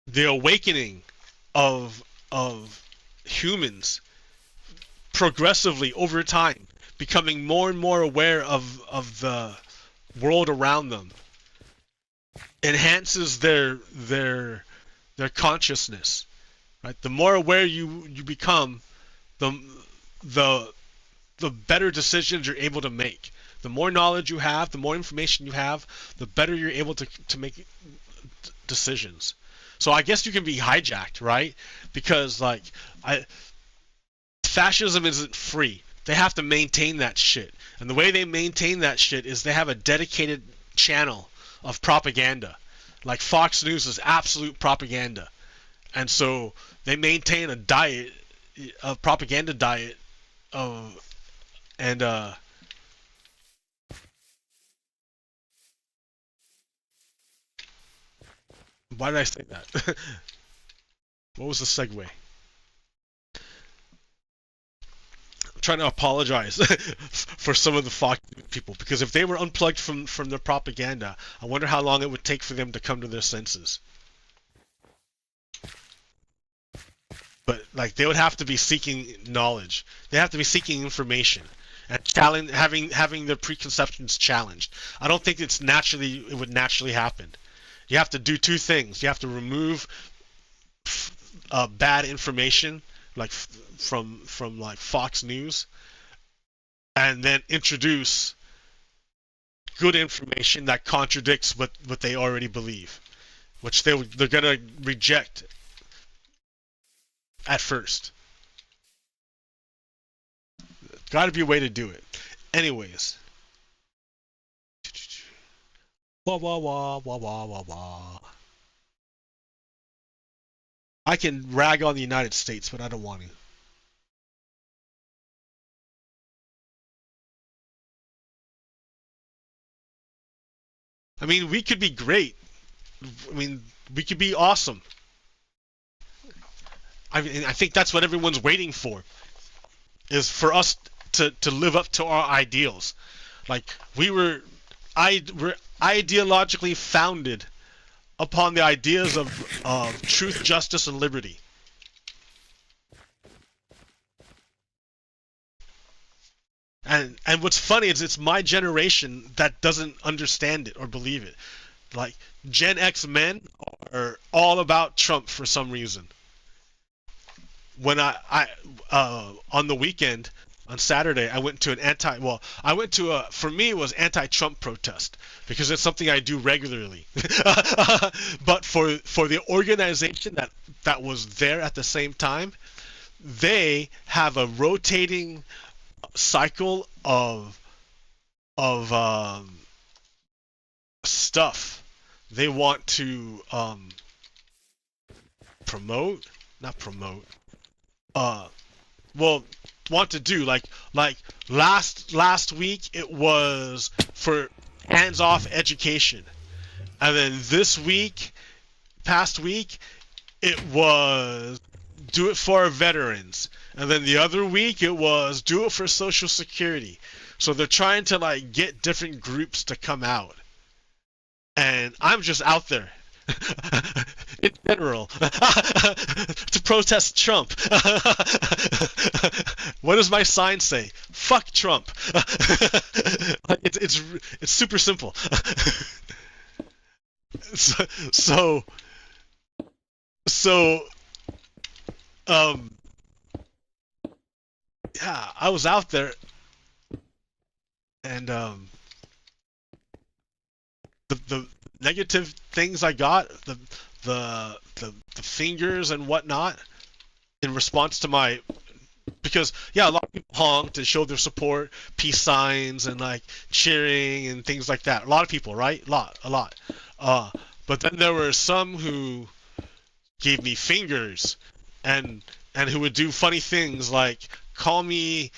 the awakening of humans progressively over time, becoming more and more aware of the world around them, enhances their consciousness. Right? The more aware you become, the better decisions you're able to make. The more knowledge you have, the more information you have, the better you're able to make decisions. So I guess you can be hijacked, right? Because like fascism isn't free. They have to maintain that shit. And the way they maintain that shit is they have a dedicated channel of propaganda. Like Fox News is absolute propaganda. And so they maintain a propaganda diet why did I say that? What was the segue? I'm trying to apologize for some of the Fox people, because if they were unplugged from their propaganda, I wonder how long it would take for them to come to their senses. But like, they would have to be seeking knowledge. They have to be seeking information and challenge, having their preconceptions challenged. I don't think it would naturally happen. You have to do two things. You have to remove bad information, like from like Fox News, and then introduce good information that contradicts what they already believe, which they're gonna reject at first. Got to be a way to do it. Anyways. Wah wah wah wah wah wah wah. I can rag on the United States, but I don't want to. I mean, we could be great. I mean, we could be awesome. I mean, I think that's what everyone's waiting for, is for us to live up to our ideals. Like, we're ideologically founded upon the ideas of truth, justice, and liberty. And what's funny is it's my generation that doesn't understand it or believe it. Like, Gen X men are all about Trump for some reason. When I on the weekend, on Saturday, I went to for me it was anti-Trump protest, because it's something I do regularly. But for the organization that was there at the same time, they have a rotating cycle of stuff they want to want to do. Like last week it was for hands-off education, and then past week it was do it for our veterans, and then the other week it was do it for Social Security. So they're trying to like get different groups to come out, and I'm just out there in general to protest Trump. What does my sign say? Fuck Trump. It's super simple. So yeah, I was out there, and the negative things I got, the fingers and whatnot, in response to because yeah, a lot of people honked to show their support, peace signs and like cheering and things like that. A lot of people, right? A lot. But then there were some who gave me fingers and who would do funny things like call me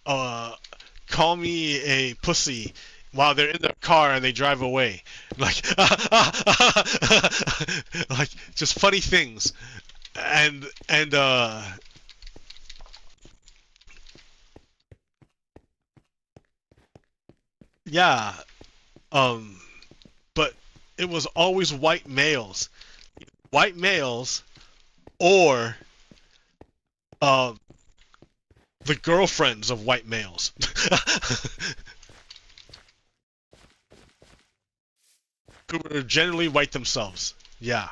a pussy while they're in their car and they drive away, like like just funny things, and yeah, but it was always white males or the girlfriends of white males. Who were generally white themselves. Yeah.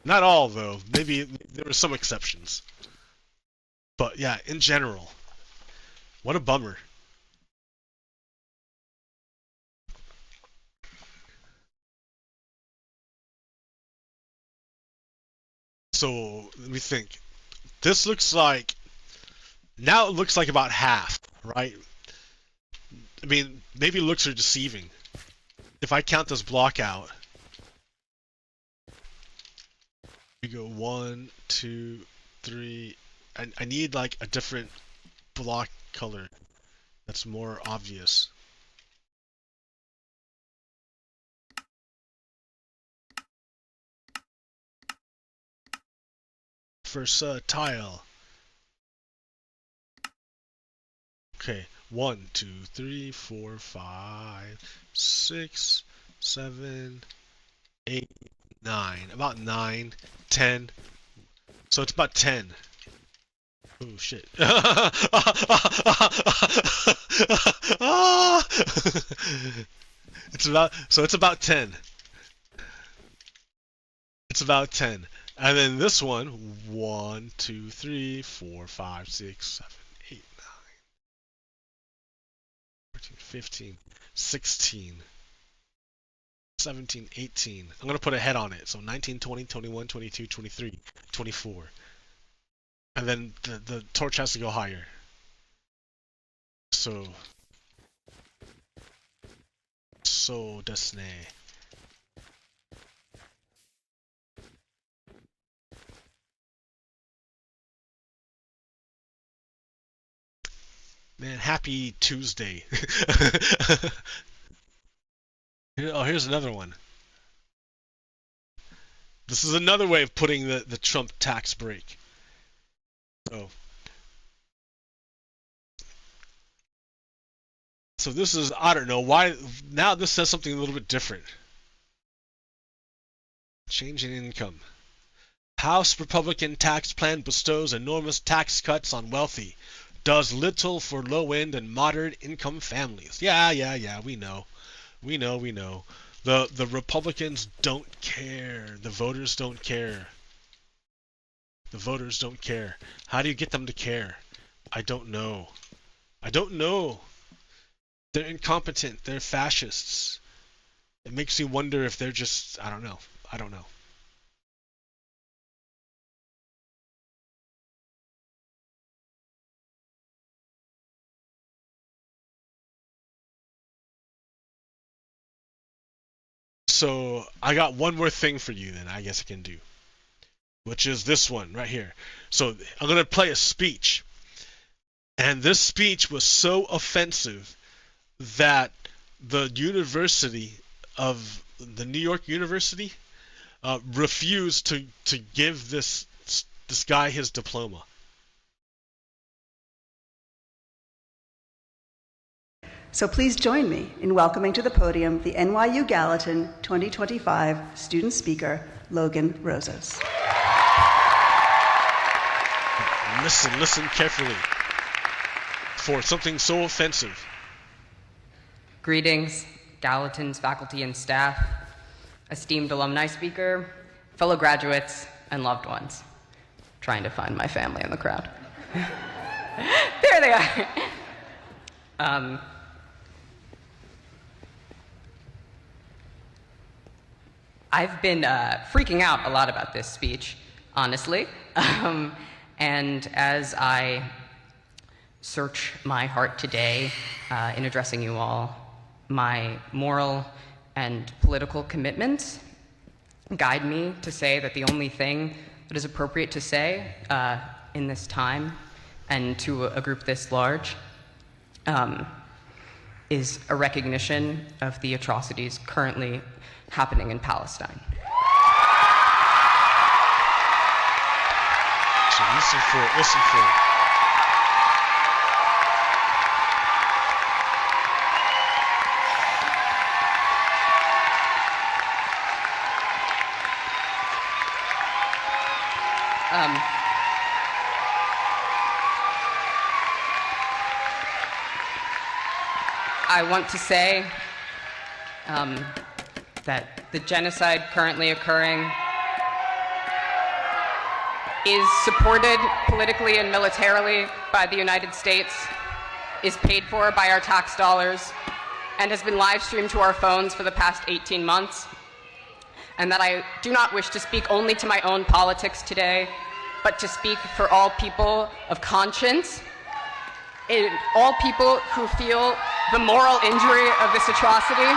Not all, though. Maybe there were some exceptions. But yeah, in general. What a bummer. So, let me think. This looks like... Now it looks like about half, right? I mean, maybe looks are deceiving. If I count this block out, we go 1, 2, 3. I need like a different block color that's more obvious. Versatile. Okay, 1, 2, 3, 4, 5, 6, 7, 8, 9. About 9, 10. So it's about 10. Oh shit. It's about 10. It's about 10. And then this one, 1, 2, 3, 4, 5, 6, 7, 8, 9, 14, 15, 16, 17, 18. I'm going to put a head on it. So 19, 20, 21, 22, 23, 24. And then the torch has to go higher. So desu ne. Man, happy Tuesday. Oh, here's another one. This is another way of putting the Trump tax break. So this is, I don't know why, now this says something a little bit different. Change in income. House Republican tax plan bestows enormous tax cuts on wealthy. Does little for low-end and moderate income families. Yeah, we know. We know. The Republicans don't care. The voters don't care. The voters don't care. How do you get them to care? I don't know. They're incompetent. They're fascists. It makes you wonder if they're just, I don't know. So I got one more thing for you then, I guess I can do, which is this one right here. So I'm going to play a speech. And this speech was so offensive that the University of the New York University refused to give this guy his diploma. So please join me in welcoming to the podium the NYU Gallatin 2025 student speaker, Logan Rosas. Listen carefully for something so offensive. Greetings, Gallatin's faculty and staff, esteemed alumni speaker, fellow graduates, and loved ones. Trying to find my family in the crowd. There they are. I've been freaking out a lot about this speech, honestly. And as I search my heart today in addressing you all, my moral and political commitments guide me to say that the only thing that is appropriate to say in this time and to a group this large is a recognition of the atrocities currently happening in Palestine. So listen for it. I want to say that the genocide currently occurring is supported politically and militarily by the United States, is paid for by our tax dollars, and has been live streamed to our phones for the past 18 months, and that I do not wish to speak only to my own politics today, but to speak for all people of conscience, all people who feel the moral injury of this atrocity.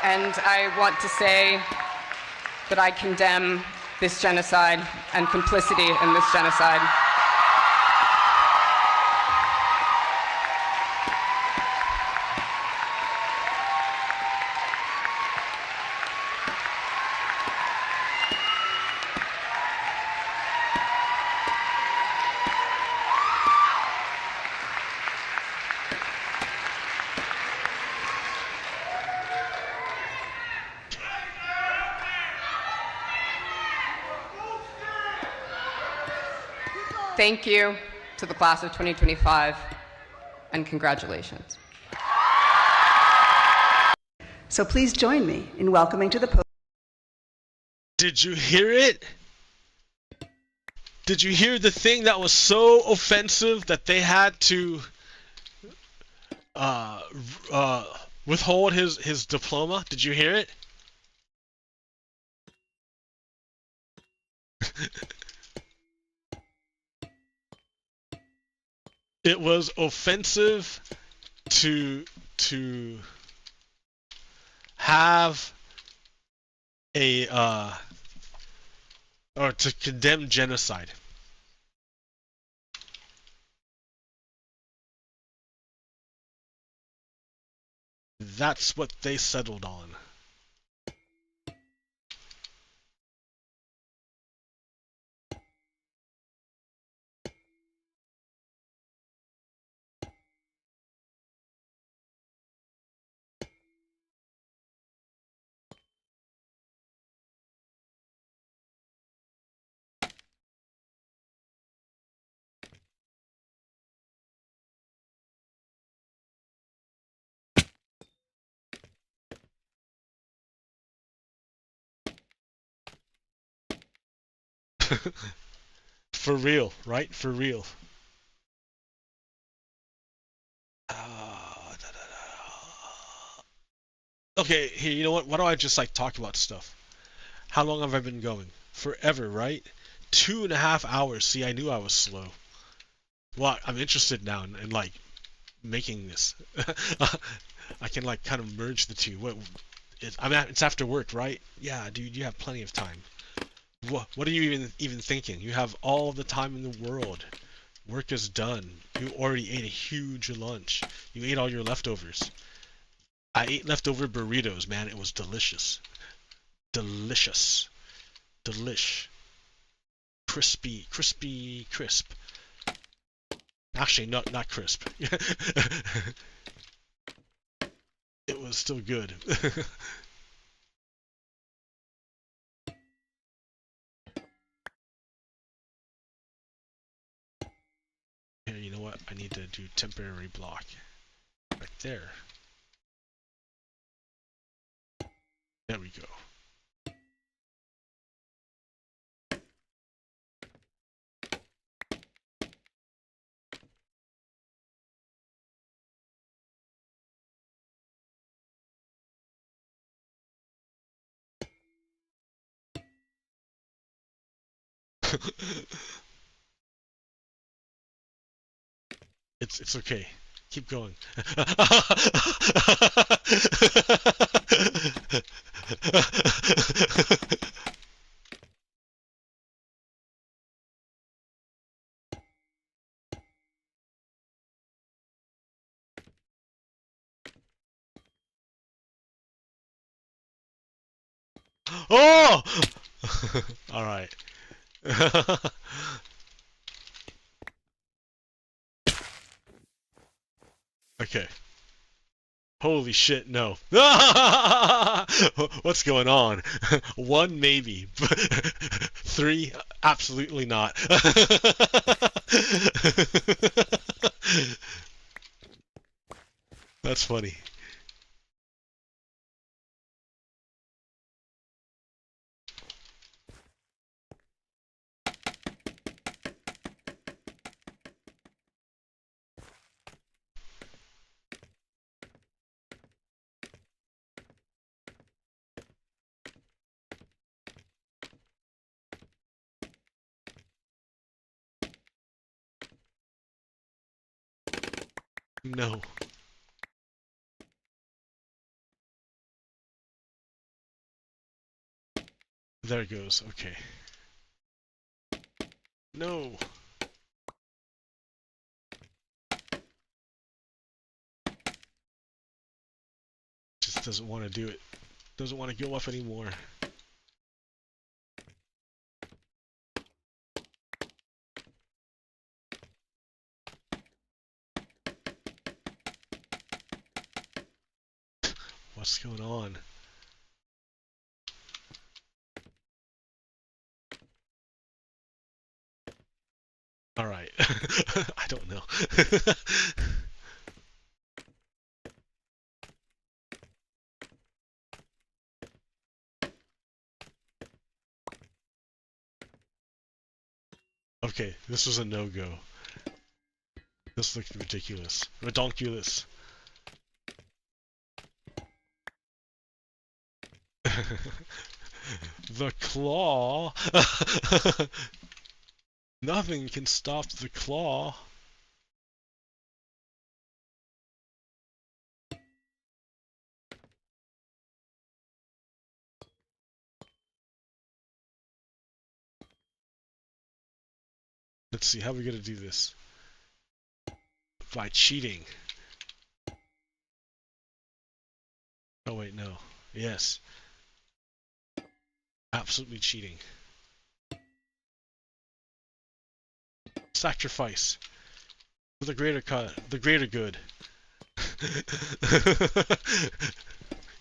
And I want to say that I condemn this genocide and complicity in this genocide. Thank you to the class of 2025, and congratulations. So please join me in welcoming to the podium. Did you hear it? Did you hear the thing that was so offensive that they had to withhold his diploma? Did you hear it? It was offensive to have a or to condemn genocide. That's what they settled on. For real, right? For real. Okay, here, you know what? Why don't I just like talk about stuff? How long have I been going? Forever, right? 2.5 hours. See, I knew I was slow. Well, I'm interested now in like making this. I can like kind of merge the two. It's after work, right? Yeah, dude, you have plenty of time. What are you even thinking? You have all the time in the world. Work is done. You already ate a huge lunch. You ate all your leftovers. I ate leftover burritos, man. It was delicious. Delicious. Delish. Crispy. Crispy. Crisp. Actually, not crisp. It was still good. Here, you know what? I need to do temporary block. Right there. There we go. It's okay. Keep going. Oh! All right. Okay. Holy shit, no. What's going on? 1, maybe. 3, absolutely not. That's funny. No. There it goes. Okay. No. Just doesn't want to do it. Doesn't want to go up anymore. What's going on? All right. I don't know. Okay, this was a no-go. This looked ridiculous. Redonkulous. The claw. Nothing can stop the claw. Let's see, how are we gonna do this? By cheating. Oh wait, no. Yes. Absolutely cheating. Sacrifice. For the greater good.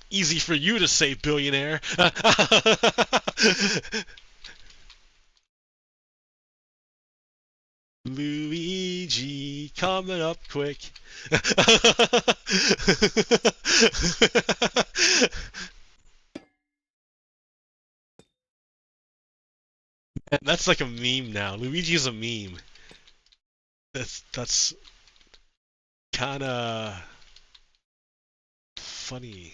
Easy for you to say, billionaire. Luigi, coming up quick. That's like a meme now. Luigi's a meme. That's kinda funny.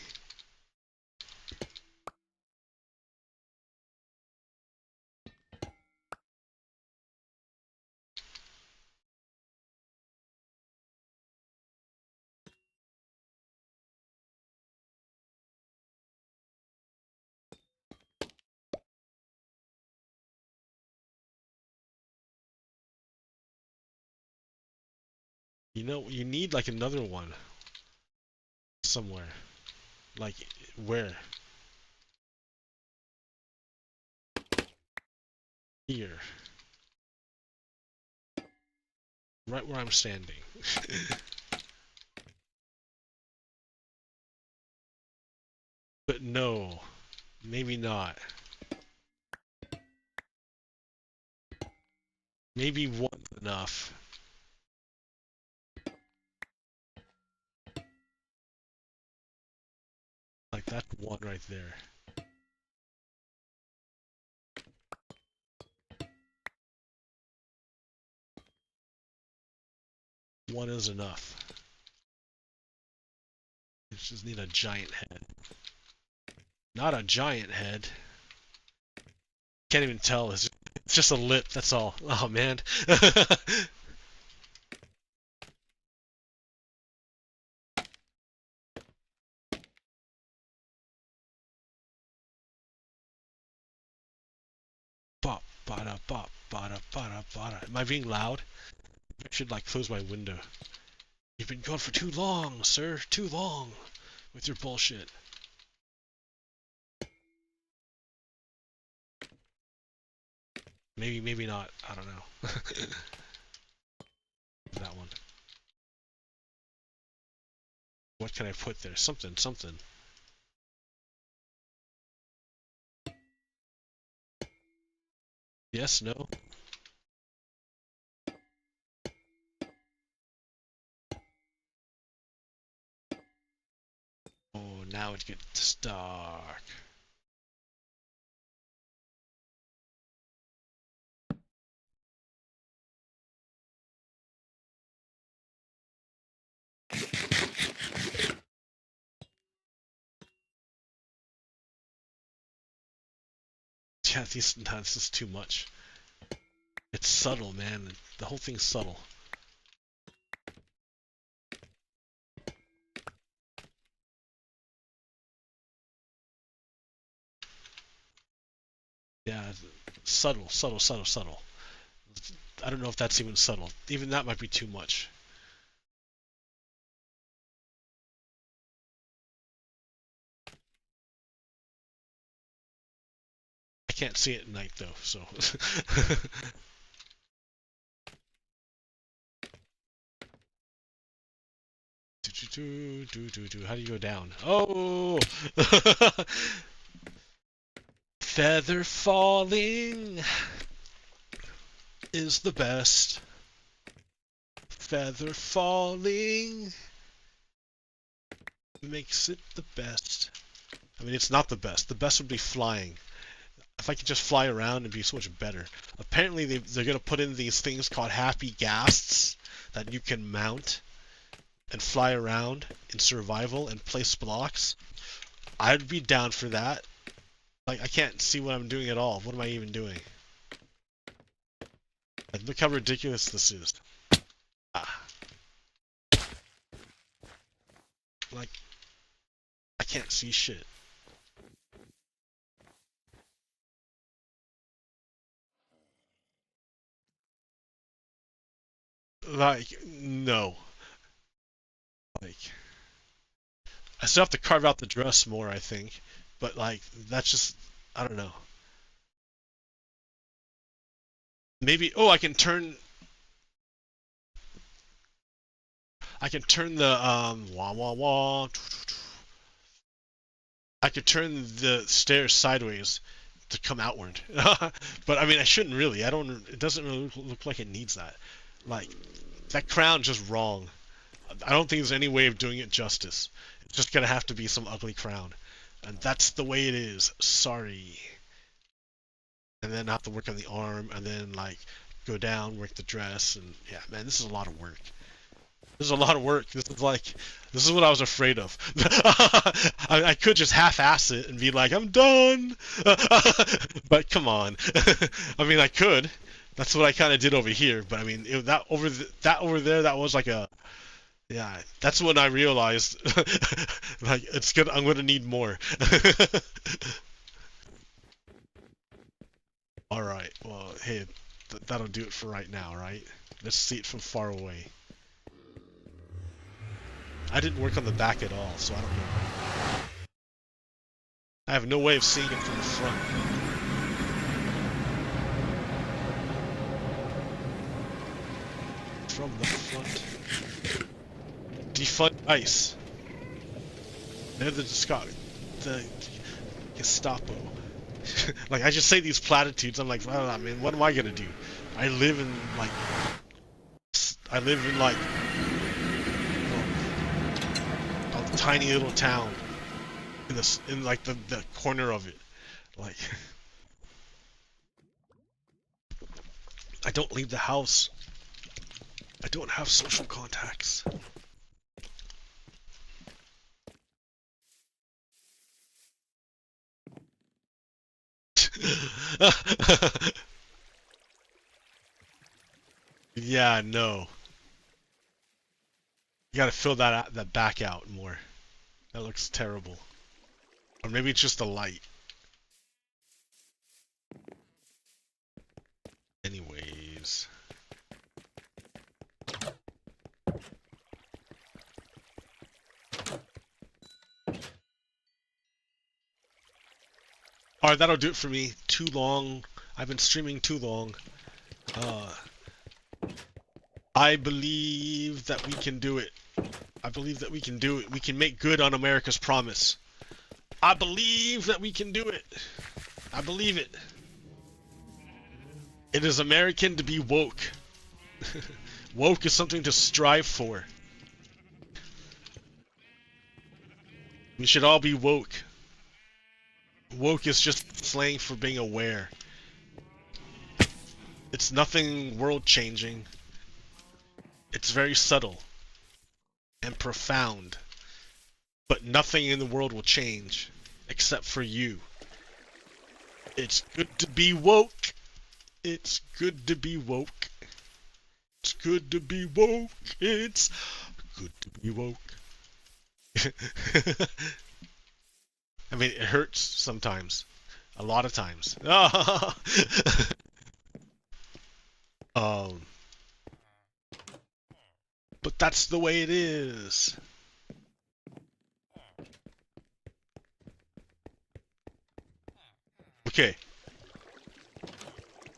You know, you need like another one somewhere. Like, where? Here. Right where I'm standing. But no, maybe not. Maybe one's enough. Like that one right there. One is enough. You just need a giant head. Not a giant head. Can't even tell. It's just a lip, that's all. Oh man. Bop, bada, bop, bada, bada, bada. Am I being loud? I should like close my window. You've been gone for too long, sir. Too long with your bullshit. Maybe, maybe not. I don't know. That one. What can I put there? Something, something. Yes, no? Oh, now it gets dark. Yeah, this is too much. It's subtle, man. The whole thing's subtle. Yeah, subtle, subtle, subtle, subtle. I don't know if that's even subtle. Even that might be too much. I can't see it at night though, so. How do you go down? Oh! Feather falling is the best. feather falling makes it the best. I mean, it's not the best. The best would be flying. If I could just fly around, it'd be so much better. Apparently, they're going to put in these things called happy ghasts that you can mount and fly around in survival and place blocks. I'd be down for that. Like, I can't see what I'm doing at all. What am I even doing? Like, look how ridiculous this is. Ah. Like, I can't see shit. Like, no. Like, I still have to carve out the dress more, I think. But, like, that's just, I don't know. Maybe, oh, I can turn the, wah, wah, wah. I could turn the stairs sideways to come outward. But, I mean, I shouldn't really. It doesn't really look like it needs that. Like, that crown's just wrong. I don't think there's any way of doing it justice. It's just gonna have to be some ugly crown. And that's the way it is. Sorry. And then I have to work on the arm, and then, like, go down, work the dress, and yeah, man, this is a lot of work. This is a lot of work. This is what I was afraid of. I could just half-ass it and be like, I'm done. But come on. I mean, I could. That's what I kind of did over here. But I mean, that over there, that was like a, yeah. That's when I realized, like, it's good. I'm gonna need more. All right. Well, hey, that'll do it for right now, right? Let's see it from far away. I didn't work on the back at all, so I don't know. I have no way of seeing it from the front. From the front. Defund ICE. They're the Gestapo. Like, I just say these platitudes, I'm like, I don't know, man, what am I gonna do? I live in, like, a tiny little town in like the corner of it. Like, I don't leave the house. I don't have social contacts. Yeah, no. You gotta fill that back out more. That looks terrible. Or maybe it's just the light. Anyways. Alright, that'll do it for me. Too long. I've been streaming too long. I believe that we can do it. I believe that we can do it. We can make good on America's promise. I believe that we can do it. I believe it. It is American to be woke. Woke is something to strive for. We should all be woke. Woke is just slang for being aware. It's nothing world-changing. It's very subtle and profound. But nothing in the world will change except for you. It's good to be woke. It's good to be woke. It's good to be woke. It's good to be woke. I mean, it hurts sometimes. A lot of times. But that's the way it is. Okay.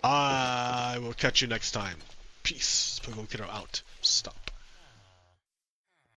I will catch you next time. Peace. Provocator out. Stop.